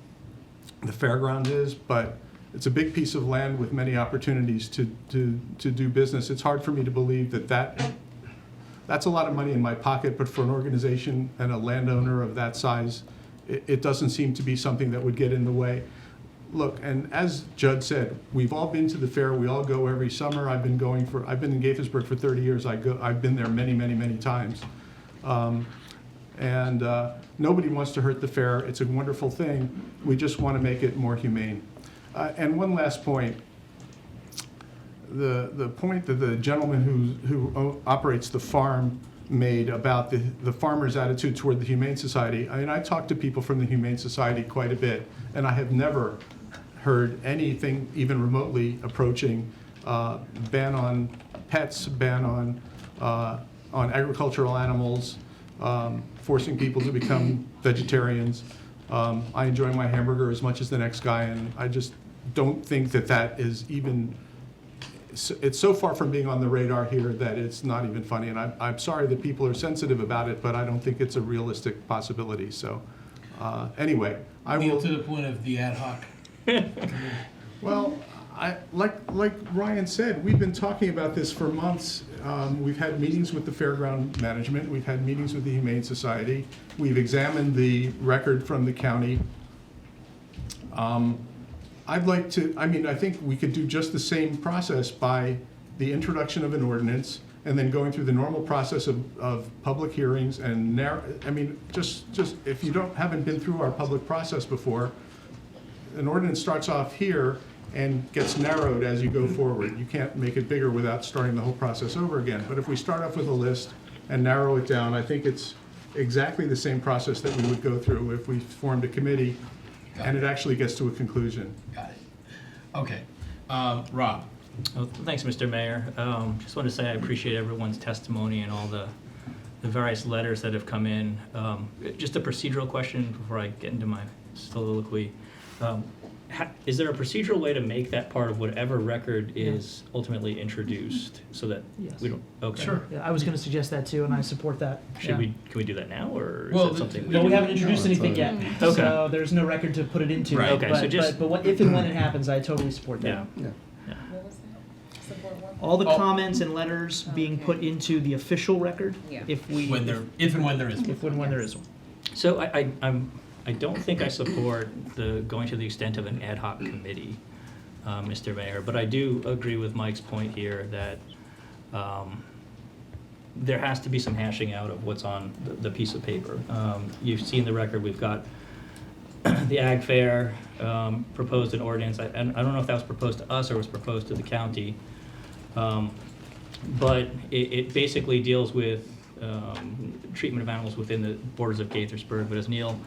the fairground is, but it's a big piece of land with many opportunities to do business. It's hard for me to believe that's a lot of money in my pocket, but for an organization and a landowner of that size, it doesn't seem to be something that would get in the way. Look, and as Judd said, we've all been to the fair. We all go every summer. I've been in Gaithersburg for 30 years. I've been there many, many, many times. Nobody wants to hurt the fair. It's a wonderful thing. We just want to make it more humane. And one last point. The point that the gentleman who operates the farm made about the farmer's attitude toward the Humane Society. I mean, I talk to people from the Humane Society quite a bit, and I have never heard anything even remotely approaching ban on pets, ban on agricultural animals, forcing people to become vegetarians. I enjoy my hamburger as much as the next guy, and I just don't think that is even, it's so far from being on the radar here that it's not even funny. And I'm sorry that people are sensitive about it, but I don't think it's a realistic possibility. So anyway, I will. To the point of the ad hoc. Well, like Ryan said, we've been talking about this for months. We've had meetings with the fairground management. We've had meetings with the Humane Society. We've examined the record from the county. I think we could do just the same process by the introduction of an ordinance and then going through the normal process of public hearings and just if you haven't been through our public process before, an ordinance starts off here and gets narrowed as you go forward. You can't make it bigger without starting the whole process over again. But if we start off with a list and narrow it down, I think it's exactly the same process that we would go through if we formed a committee and it actually gets to a conclusion. Got it. Okay. Rob. Well, thanks, Mr. Mayor. Just want to say I appreciate everyone's testimony and all the various letters that have come in. Just a procedural question before I get into my soliloquy. Is there a procedural way to make that part of whatever record is ultimately introduced so that we don't? Okay. Sure. Yeah, I was going to suggest that too, and I support that. Can we do that now, or is Well, that something? Well, we haven't introduced anything yet, Okay. so there's no record to put it into. Right. Okay, so But what, if and when it happens, I totally support that. Yeah. What was that? Support what? All the comments and letters being put into the official record. Yeah. If If and when there is one. If and when there is one. So I don't think I support going to the extent of an ad hoc committee, Mr. Mayor, but I do agree with Mike's point here that there has to be some hashing out of what's on the piece of paper. You've seen the record. We've got the Ag Fair proposed an ordinance. I don't know if that was proposed to us or was proposed to the county, but it basically deals with treatment of animals within the borders of Gaithersburg. But as Neil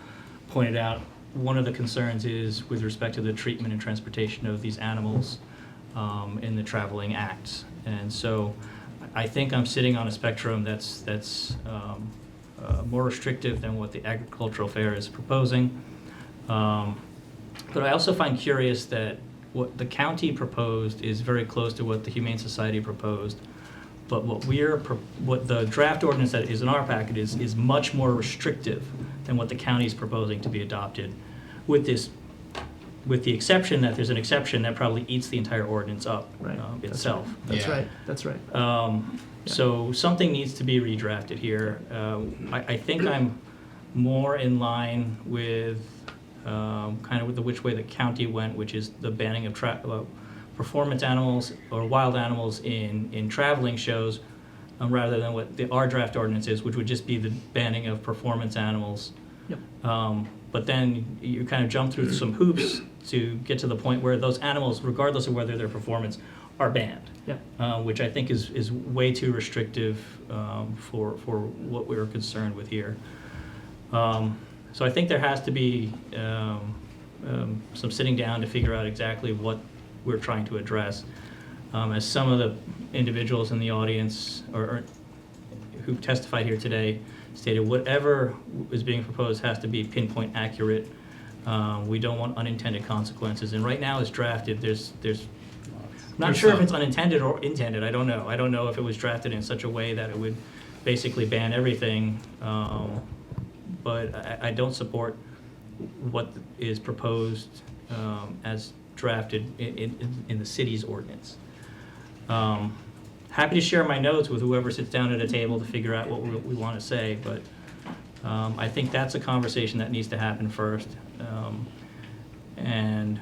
pointed out, one of the concerns is with respect to the treatment and transportation of these animals in the traveling acts. And so I think I'm sitting on a spectrum that's more restrictive than what the agricultural fair is proposing. But I also find curious that what the county proposed is very close to what the Humane Society proposed. But what the draft ordinance that is in our packet is much more restrictive than what the county is proposing to be adopted, with the exception that there's an exception that probably eats the entire ordinance up itself. That's right. That's right. So something needs to be redrafted here. I think I'm more in line with kind of with which way the county went, which is the banning of performance animals or wild animals in traveling shows, rather than what our draft ordinance is, which would just be the banning of performance animals. Yep. But then you kind of jump through some hoops to get to the point where those animals, regardless of whether they're performance, are banned. Yep. Which I think is way too restrictive for what we were concerned with here. So I think there has to be some sitting down to figure out exactly what we're trying to address. As some of the individuals in the audience or who testified here today stated, whatever is being proposed has to be pinpoint accurate. We don't want unintended consequences. And right now, as drafted, I'm not sure if it's unintended or intended. I don't know. I don't know if it was drafted in such a way that it would basically ban everything. But I don't support what is proposed as drafted in the city's ordinance. Happy to share my notes with whoever sits down at a table to figure out what we want to say, but I think that's a conversation that needs to happen first. And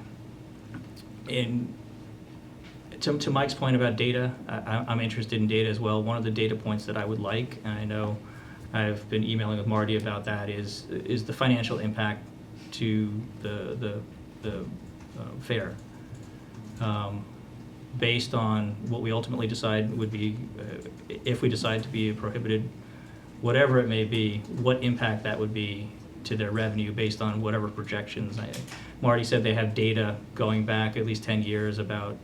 to Mike's point about data, I'm interested in data as well. One of the data points that I would like, and I know I've been emailing with Marty about that, is the financial impact to the fair. Based on what we ultimately decide would be, if we decide to be prohibited, whatever it may be, what impact that would be to their revenue based on whatever projections. Marty said they have data going back at least 10 years about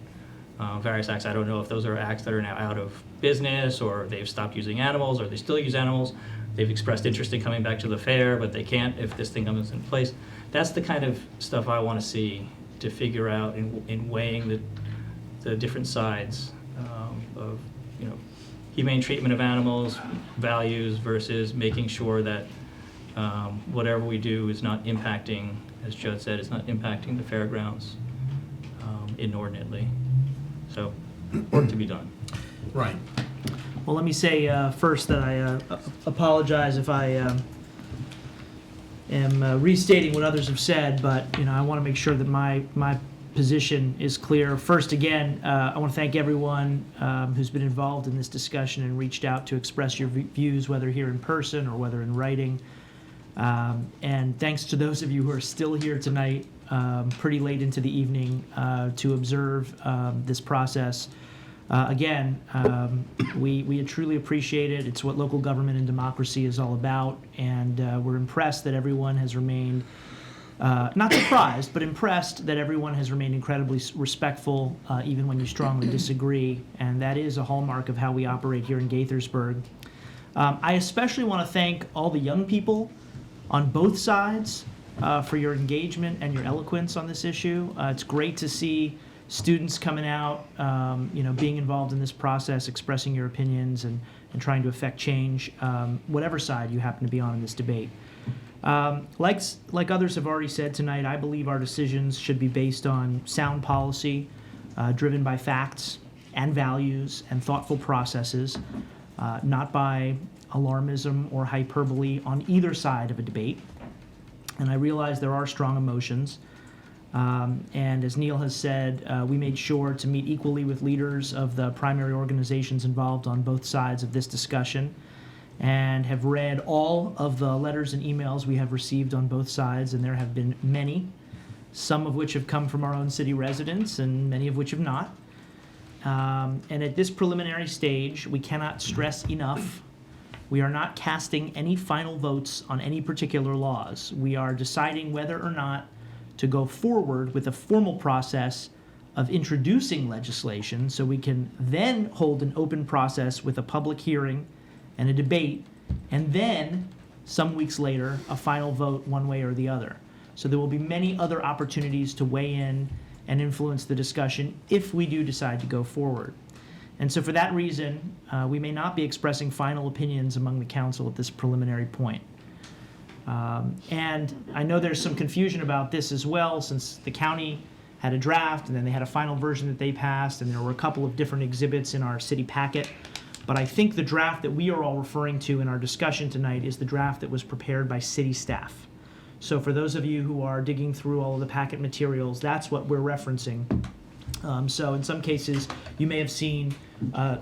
various acts. I don't know if those are acts that are now out of business, or they've stopped using animals, or they still use animals. They've expressed interest in coming back to the fair, but they can't if this thing comes in place. That's the kind of stuff I want to see to figure out in weighing the different sides of humane treatment of animals, values, versus making sure that whatever we do is not impacting, as Judd said, is not impacting the fairgrounds inordinately. So, work to be done. Right. Well, let me say first that I apologize if I am restating what others have said, but I want to make sure that my position is clear. First, again, I want to thank everyone who's been involved in this discussion and reached out to express your views, whether here in person or whether in writing. And thanks to those of you who are still here tonight, pretty late into the evening, to observe this process. Again, we truly appreciate it. It's what local government and democracy is all about, and we're impressed that everyone has remained, not surprised, but impressed that everyone has remained incredibly respectful, even when you strongly disagree, and that is a hallmark of how we operate here in Gaithersburg. I especially want to thank all the young people on both sides for your engagement and your eloquence on this issue. It's great to see students coming out, being involved in this process, expressing your opinions and trying to affect change, whatever side you happen to be on in this debate. Like others have already said tonight, I believe our decisions should be based on sound policy, driven by facts and values and thoughtful processes, not by alarmism or hyperbole on either side of a debate. And I realize there are strong emotions. And as Neil has said, we made sure to meet equally with leaders of the primary organizations involved on both sides of this discussion, and have read all of the letters and emails we have received on both sides, and there have been many, some of which have come from our own city residents and many of which have not. And at this preliminary stage, we cannot stress enough, we are not casting any final votes on any particular laws. We are deciding whether or not to go forward with a formal process of introducing legislation, so we can then hold an open process with a public hearing and a debate, and then some weeks later a final vote one way or the other. So there will be many other opportunities to weigh in and influence the discussion if we do decide to go forward. And so for that reason, we may not be expressing final opinions among the council at this preliminary point. And I know there's some confusion about this as well, since the county had a draft and then they had a final version that they passed, and there were a couple of different exhibits in our city packet. But I think the draft that we are all referring to in our discussion tonight is the draft that was prepared by city staff. So for those of you who are digging through all of the packet materials, that's what we're referencing So in some cases, you may have seen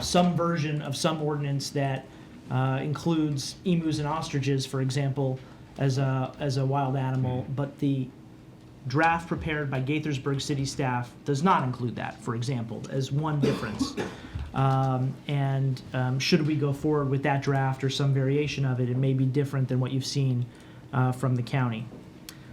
some version of some ordinance that includes emus and ostriches, for example, as a wild animal, but the draft prepared by Gaithersburg city staff does not include that, for example, as one difference. Should we go forward with that draft or some variation of it, it may be different than what you've seen from the county.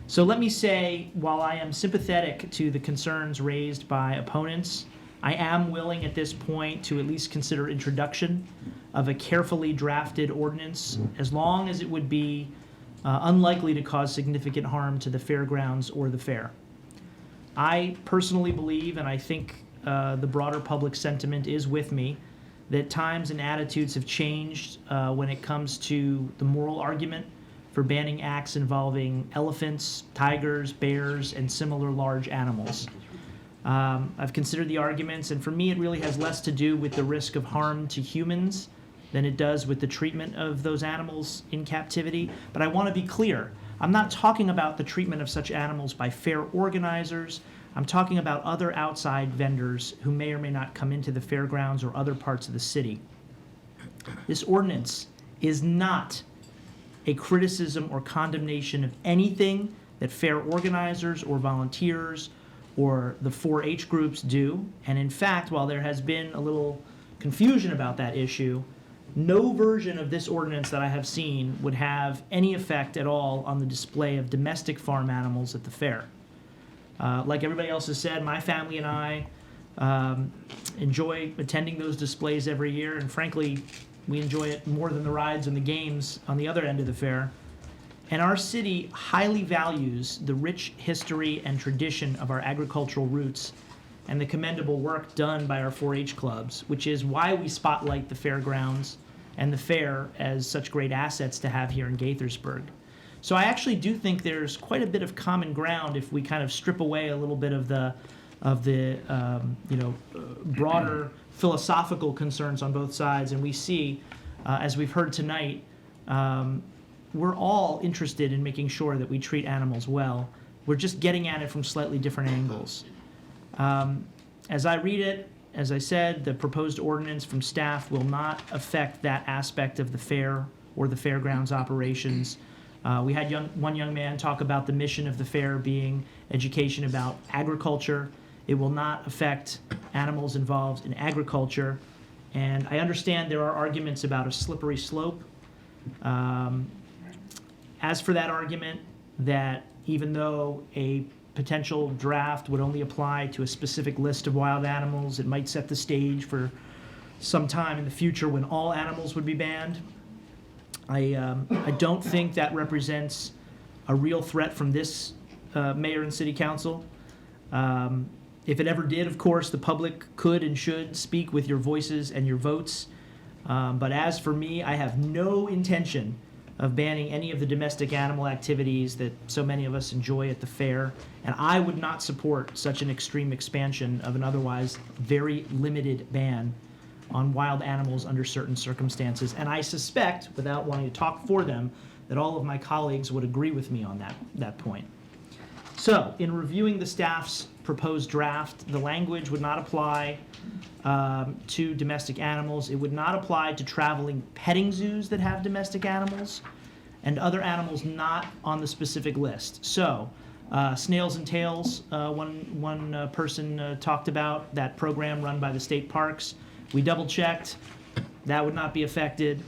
So let me say, while I am sympathetic to the concerns raised by opponents, I am willing at this point to at least consider introduction of a carefully drafted ordinance, as long as it would be unlikely to cause significant harm to the fairgrounds or the fair. I personally believe, and I think the broader public sentiment is with me, that times and attitudes have changed when it comes to the moral argument for banning acts involving elephants, tigers, bears, and similar large animals. I've considered the arguments, and for me it really has less to do with the risk of harm to humans than it does with the treatment of those animals in captivity. But I want to be clear, I'm not talking about the treatment of such animals by fair organizers. I'm talking about other outside vendors who may or may not come into the fairgrounds or other parts of the city. This ordinance is not a criticism or condemnation of anything that fair organizers or volunteers or the 4-H groups do. And in fact, while there has been a little confusion about that issue, no version of this ordinance that I have seen would have any effect at all on the display of domestic farm animals at the fair. Like everybody else has said, my family and I enjoy attending those displays every year, and frankly, we enjoy it more than the rides and the games on the other end of the fair. And our city highly values the rich history and tradition of our agricultural roots and the commendable work done by our 4-H clubs, which is why we spotlight the fairgrounds and the fair as such great assets to have here in Gaithersburg. So I actually do think there's quite a bit of common ground if we kind of strip away a little bit of the broader philosophical concerns on both sides, and we see, as we've heard tonight, we're all interested in making sure that we treat animals well. We're just getting at it from slightly different angles. As I read it, as I said, the proposed ordinance from staff will not affect that aspect of the fair or the fairgrounds operations. We had one young man talk about the mission of the fair being education about agriculture. It will not affect animals involved in agriculture. And I understand there are arguments about a slippery slope. As for that argument, that even though a potential draft would only apply to a specific list of wild animals, it might set the stage for some time in the future when all animals would be banned. I don't think that represents a real threat from this mayor and city council. If it ever did, of course, the public could and should speak with your voices and your votes. But as for me, I have no intention of banning any of the domestic animal activities that so many of us enjoy at the fair. And I would not support such an extreme expansion of an otherwise very limited ban on wild animals under certain circumstances. And I suspect, without wanting to talk for them, that all of my colleagues would agree with me on that point. So, in reviewing the staff's proposed draft, the language would not apply to domestic animals. It would not apply to traveling petting zoos that have domestic animals and other animals not on the specific list. So, Snails and Tails, one person talked about, that program run by the state parks. We double-checked. That would not be affected.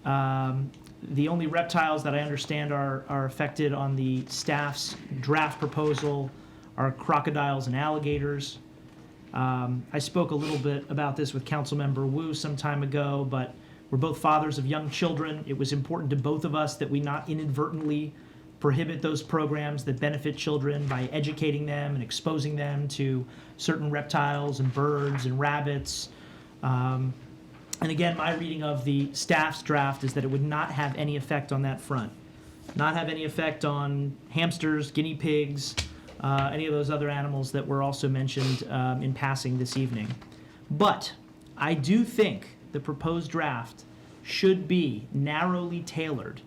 The only reptiles that I understand are affected on the staff's draft proposal are crocodiles and alligators. I spoke a little bit about this with Councilmember Wu some time ago, but we're both fathers of young children. It was important to both of us that we not inadvertently prohibit those programs that benefit children by educating them and exposing them to certain reptiles and birds and rabbits. And again, my reading of the staff's draft is that it would not have any effect on that front. Not have any effect on hamsters, guinea pigs, any of those other animals that were also mentioned in passing this evening. But I do think the proposed draft should be narrowly tailored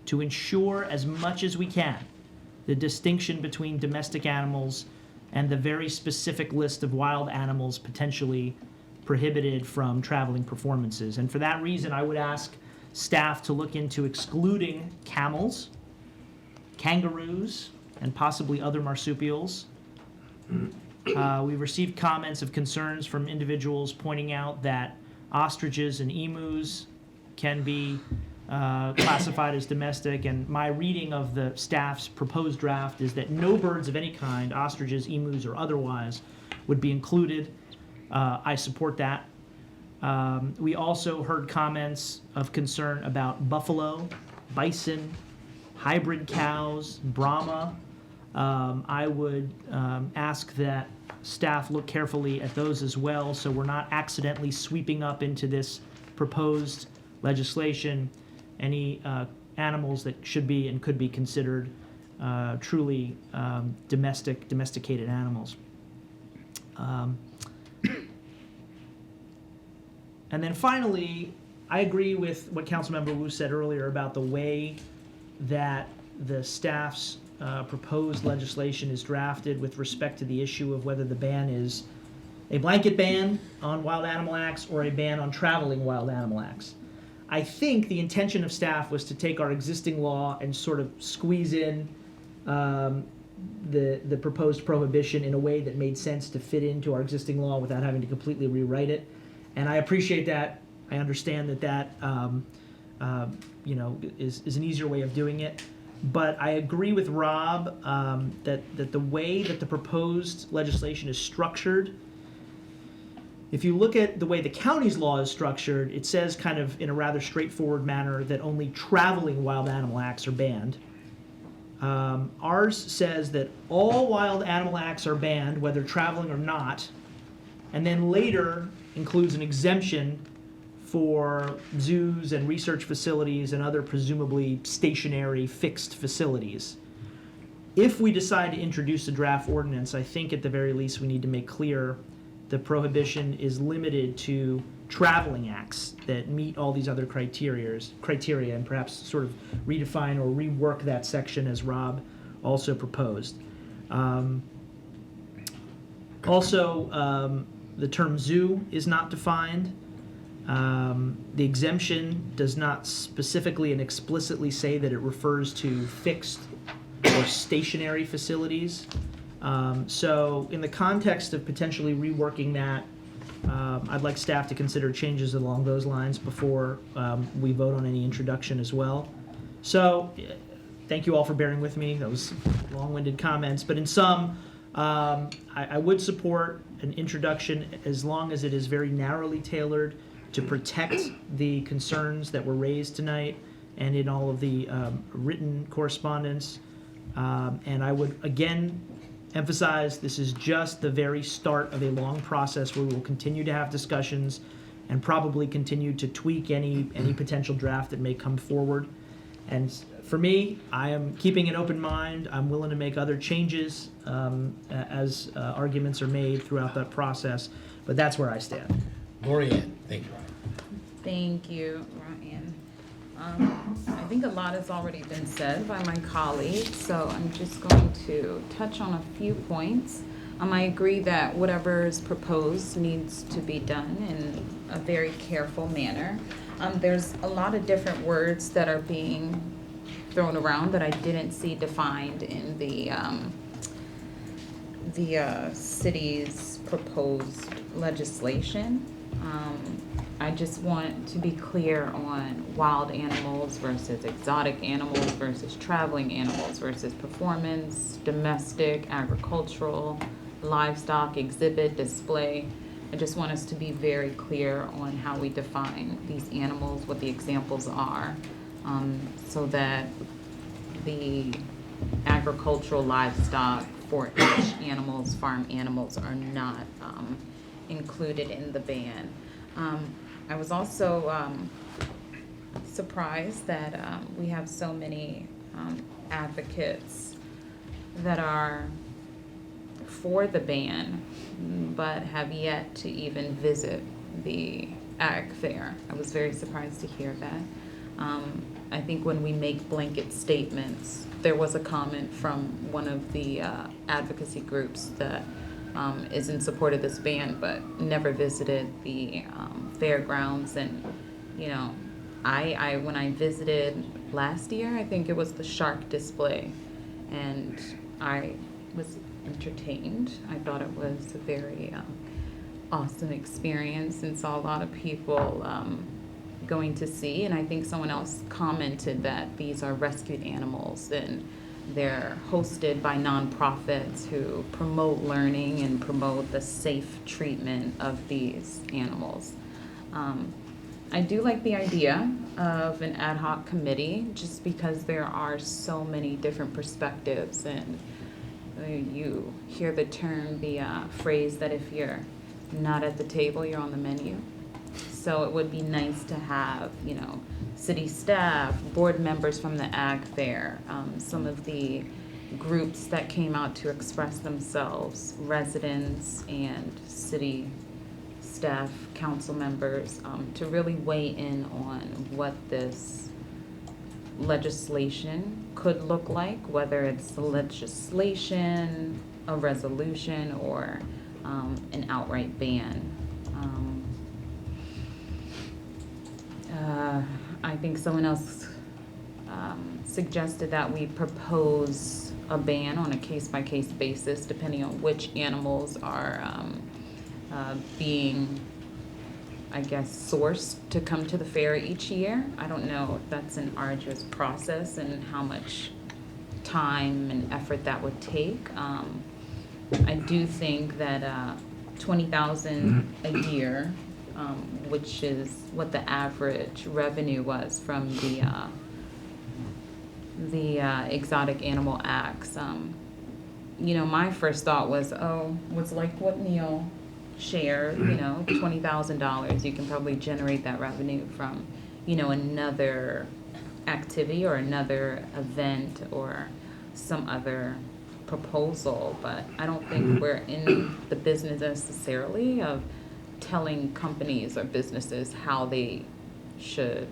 to ensure as much as we can the distinction between domestic animals and the very specific list of wild animals potentially prohibited from traveling performances. And for that reason, I would ask staff to look into excluding camels, kangaroos, and possibly other marsupials. We've received comments of concerns from individuals pointing out that ostriches and emus can be classified as domestic, and my reading of the staff's proposed draft is that no birds of any kind, ostriches, emus, or otherwise, would be included. I support that. We also heard comments of concern about buffalo, bison, hybrid cows, Brahma. I would ask that staff look carefully at those as well, so we're not accidentally sweeping up into this proposed legislation any animals that should be and could be considered truly domesticated animals. And then finally, I agree with what Councilmember Wu said earlier about the way that the staff's proposed legislation is drafted with respect to the issue of whether the ban is a blanket ban on wild animal acts or a ban on traveling wild animal acts. I think the intention of staff was to take our existing law and sort of squeeze in the proposed prohibition in a way that made sense to fit into our existing law without having to completely rewrite it. And I appreciate that. I understand that is an easier way of doing it. But I agree with Rob that the way that the proposed legislation is structured, if you look at the way the county's law is structured, it says kind of in a rather straightforward manner that only traveling wild animal acts are banned. Ours says that all wild animal acts are banned, whether traveling or not, and then later includes an exemption for zoos and research facilities and other presumably stationary fixed facilities. If we decide to introduce a draft ordinance, I think at the very least we need to make clear the prohibition is limited to traveling acts that meet all these other criteria, and perhaps sort of redefine or rework that section as Rob also proposed. The term zoo is not defined. The exemption does not specifically and explicitly say that it refers to fixed or stationary facilities. So in the context of potentially reworking that, I'd like staff to consider changes along those lines before we vote on any introduction as well. So thank you all for bearing with me. That was long-winded comments, but in sum, I would support an introduction as long as it is very narrowly tailored to protect the concerns that were raised tonight and in all of the written correspondence. And I would again emphasize this is just the very start of a long process where we will continue to have discussions and probably continue to tweak any potential draft that may come forward. And for me, I am keeping an open mind. I'm willing to make other changes as arguments are made throughout that process, but that's where I stand. Lorianne, thank you, Ryan. Thank you, Ryan. I think a lot has already been said by my colleagues, so I'm just going to touch on a few points. I agree that whatever is proposed needs to be done in a very careful manner. There's a lot of different words that are being thrown around that I didn't see defined in the city's proposed legislation. I just want to be clear on wild animals versus exotic animals versus traveling animals versus performance, domestic, agricultural, livestock, exhibit, display. I just want us to be very clear on how we define these animals, what the examples are, so that the agricultural, livestock, forage animals, farm animals are not included in the ban. I was also surprised that we have so many advocates that are for the ban, but have yet to even visit the ag fair. I was very surprised to hear that. I think when we make blanket statements there was a comment from one of the advocacy groups that is in support of this ban, but never visited the fairgrounds. And you know, I when I visited last year, I think it was the shark display, and I was entertained. I thought it was a very awesome experience, and saw a lot of people going to see. And I think someone else commented that these are rescued animals, and they're hosted by nonprofits who promote learning and promote the safe treatment of these animals. I do like the idea of an ad hoc committee, just because there are so many different perspectives, and you hear the term, the phrase that if you're not at the table, you're on the menu. So it would be nice to have, you know, city staff, board members from the Ag Fair, some of the groups that came out to express themselves, residents and city staff, council members, to really weigh in on what this legislation could look like, whether it's legislation, a resolution, or an outright ban. I think someone else suggested that we propose a ban on a case-by-case basis, depending on which animals are being, I guess, sourced to come to the fair each year. I don't know if that's an arduous process and how much time and effort that would take. I do think that $20,000 a year, which is what the average revenue was from the exotic animal acts. You know, my first thought was like what Neil shared, you know, $20,000. You can probably generate that revenue from, you know, another activity or another event or some other proposal. But I don't think we're in the business necessarily of telling companies or businesses how they should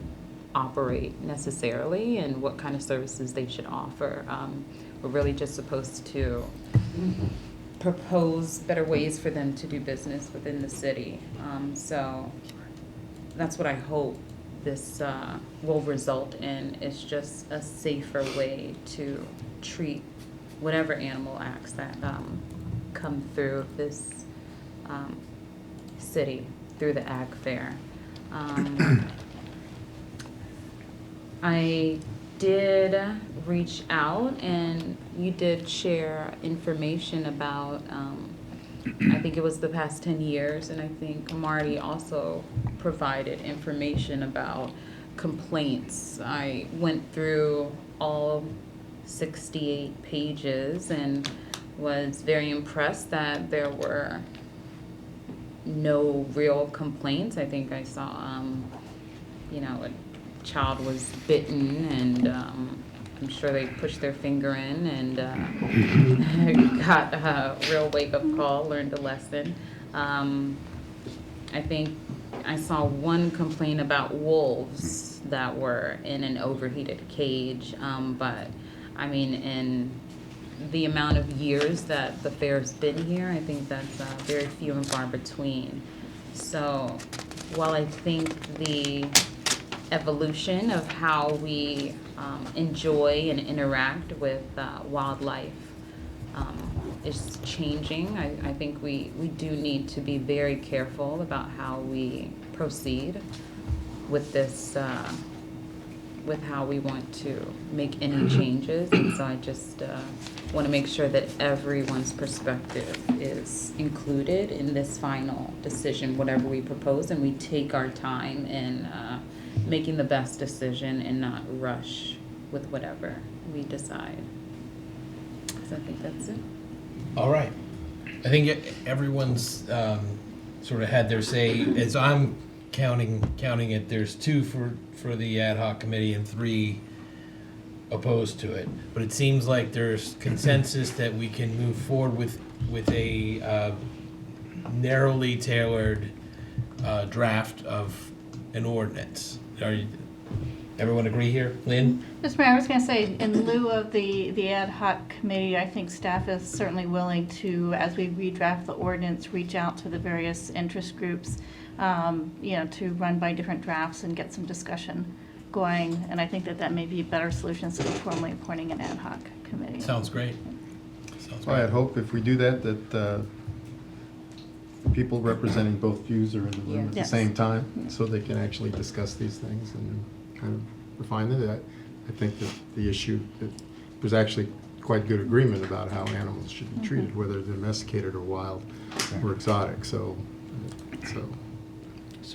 operate necessarily and what kind of services they should offer. We're really just supposed to propose better ways for them to do business within the city. So that's what I hope this will result in, is just a safer way to treat whatever animal acts that come through this city through the Ag Fair. I did reach out, and you did share information about, I think it was the past 10 years, and I think Marty also provided information about complaints. I went through all 68 pages and was very impressed that there were no real complaints. I think I saw, you know, a child was bitten, and I'm sure they pushed their finger in and got a real wake-up call, learned a lesson. I think I saw one complaint about wolves that were in an overheated cage, but I mean, in the amount of years that the fair's been here, I think that's very few and far between. So while I think the evolution of how we enjoy and interact with wildlife is changing, I think we do need to be very careful about how we proceed with this, with how we want to make any changes. And so I just want to make sure that everyone's perspective is included in this final decision, whatever we propose, and we take our time in making the best decision and not rush with whatever we decide. So I think that's it. All right. I think everyone's sort of had their say. As I'm counting it, there's 2 for the ad hoc committee and 3 opposed to it. But it seems like there's consensus that we can move forward with a narrowly tailored draft of an ordinance. Everyone agree here? Lynn? Mr. Mayor, I was going to say, in lieu of the ad hoc committee, I think staff is certainly willing to, as we redraft the ordinance, reach out to the various interest groups, to run by different drafts and get some discussion going. And I think that may be a better solution instead of formally appointing an ad hoc committee. Sounds great. Well, I'd hope if we do that people representing both views are in the room at the Yes. same time, so they can actually discuss these things and kind of refine it. I think that the issue, that there's actually quite good agreement about how animals should be treated, whether they're domesticated or wild or exotic. So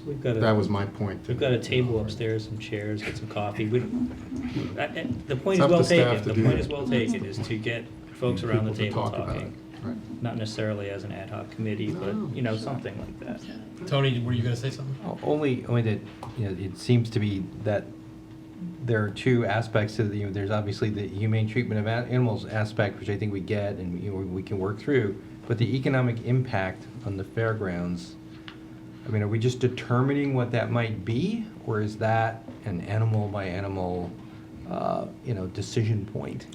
we've got that was my point. We've got a table upstairs, some chairs, get some coffee. The point It's is up well to staff taken. to The do point it. is well taken, is to get folks around the People to table talk about talking. it. Right. Not necessarily as an ad hoc committee, but, something like that. Tony, were you going to say something? Only that, it seems to be that there are two aspects to the, there's obviously the humane treatment of animals aspect, which I think we get and we can work through, but the economic impact on the fairgrounds, are we just determining what that might be, or is that an animal by animal, decision point?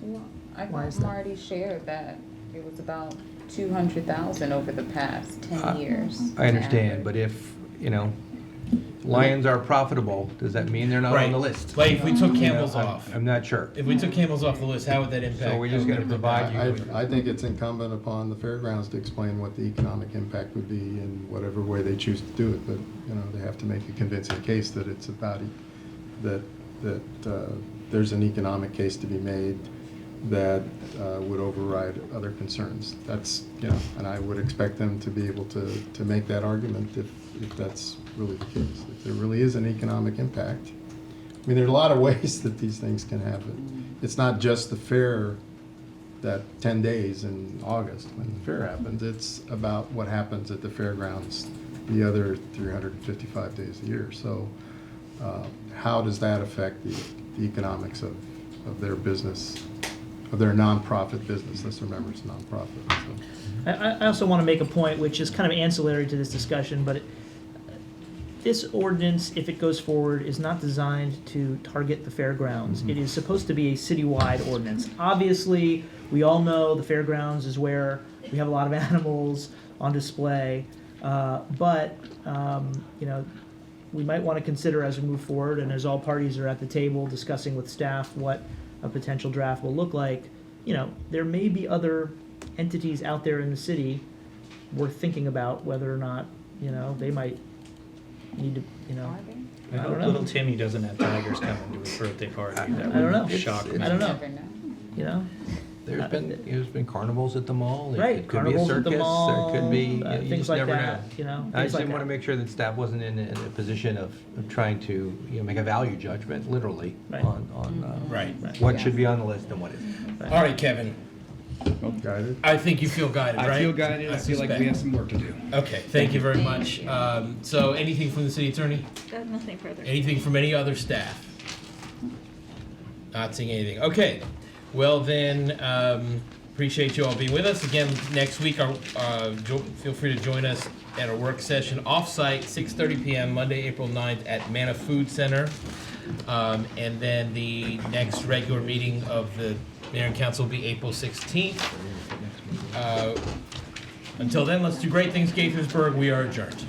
Well, I thought Marty shared that it was about 200,000 over the past 10 years. I understand, but if, lions are profitable, does that mean they're not on the list? Like if we took camels off. I'm not sure. If we took camels off the list, how would that impact? So we're just going to provide you with... I think it's incumbent upon the fairgrounds to explain what the economic impact would be in whatever way they choose to do it, but, they have to make a convincing case that it's about, that there's an economic case to be made that would override other concerns. That's, and I would expect them to be able to make that argument if that's really the case. If there really is an economic impact. There's a lot of ways that these things can happen. It's not just the fair, that 10 days in August when the fair happens. It's about what happens at the fairgrounds the other 355 days a year. So how does that affect the economics of their business, of their nonprofit business? Let's remember it's nonprofit. So. I also want to make a point which is kind of ancillary to this discussion, but this ordinance, if it goes forward, is not designed to target the fairgrounds. It is supposed to be a citywide ordinance. Obviously, we all know the fairgrounds is where we have a lot of animals on display, but we might want to consider as we move forward and as all parties are at the table discussing with staff what a potential draft will look like. There may be other entities out there in the city worth thinking about whether or not, they might need to, I hope little Timmy doesn't have tigers coming to his birthday party. That I don't know. would shock me. I don't know. There's been carnivals at the mall. Right, It could be a carnivals at the circus. mall, There could be, you things just like never that, know. I things just like didn't want to that. make sure that staff wasn't in a position of trying to, make a value judgment, literally, Right. on Right. what should be on the list and what isn't. All right, Kevin. Guided. I think you feel guided, right? I feel guided. I feel like suspect. we have some work to do. Okay, thank you very much. So anything from the city attorney? Nothing further. Anything from any other staff? Not seeing anything. Okay, well then, appreciate you all being with us. Again, next week, feel free to join us at our work session off-site, 6:30 p.m., Monday, April 9th at Manna Food Center. And then the next regular meeting of the Mayor and Council will be April 16th. Until then, let's do great things, Gaithersburg. We are adjourned.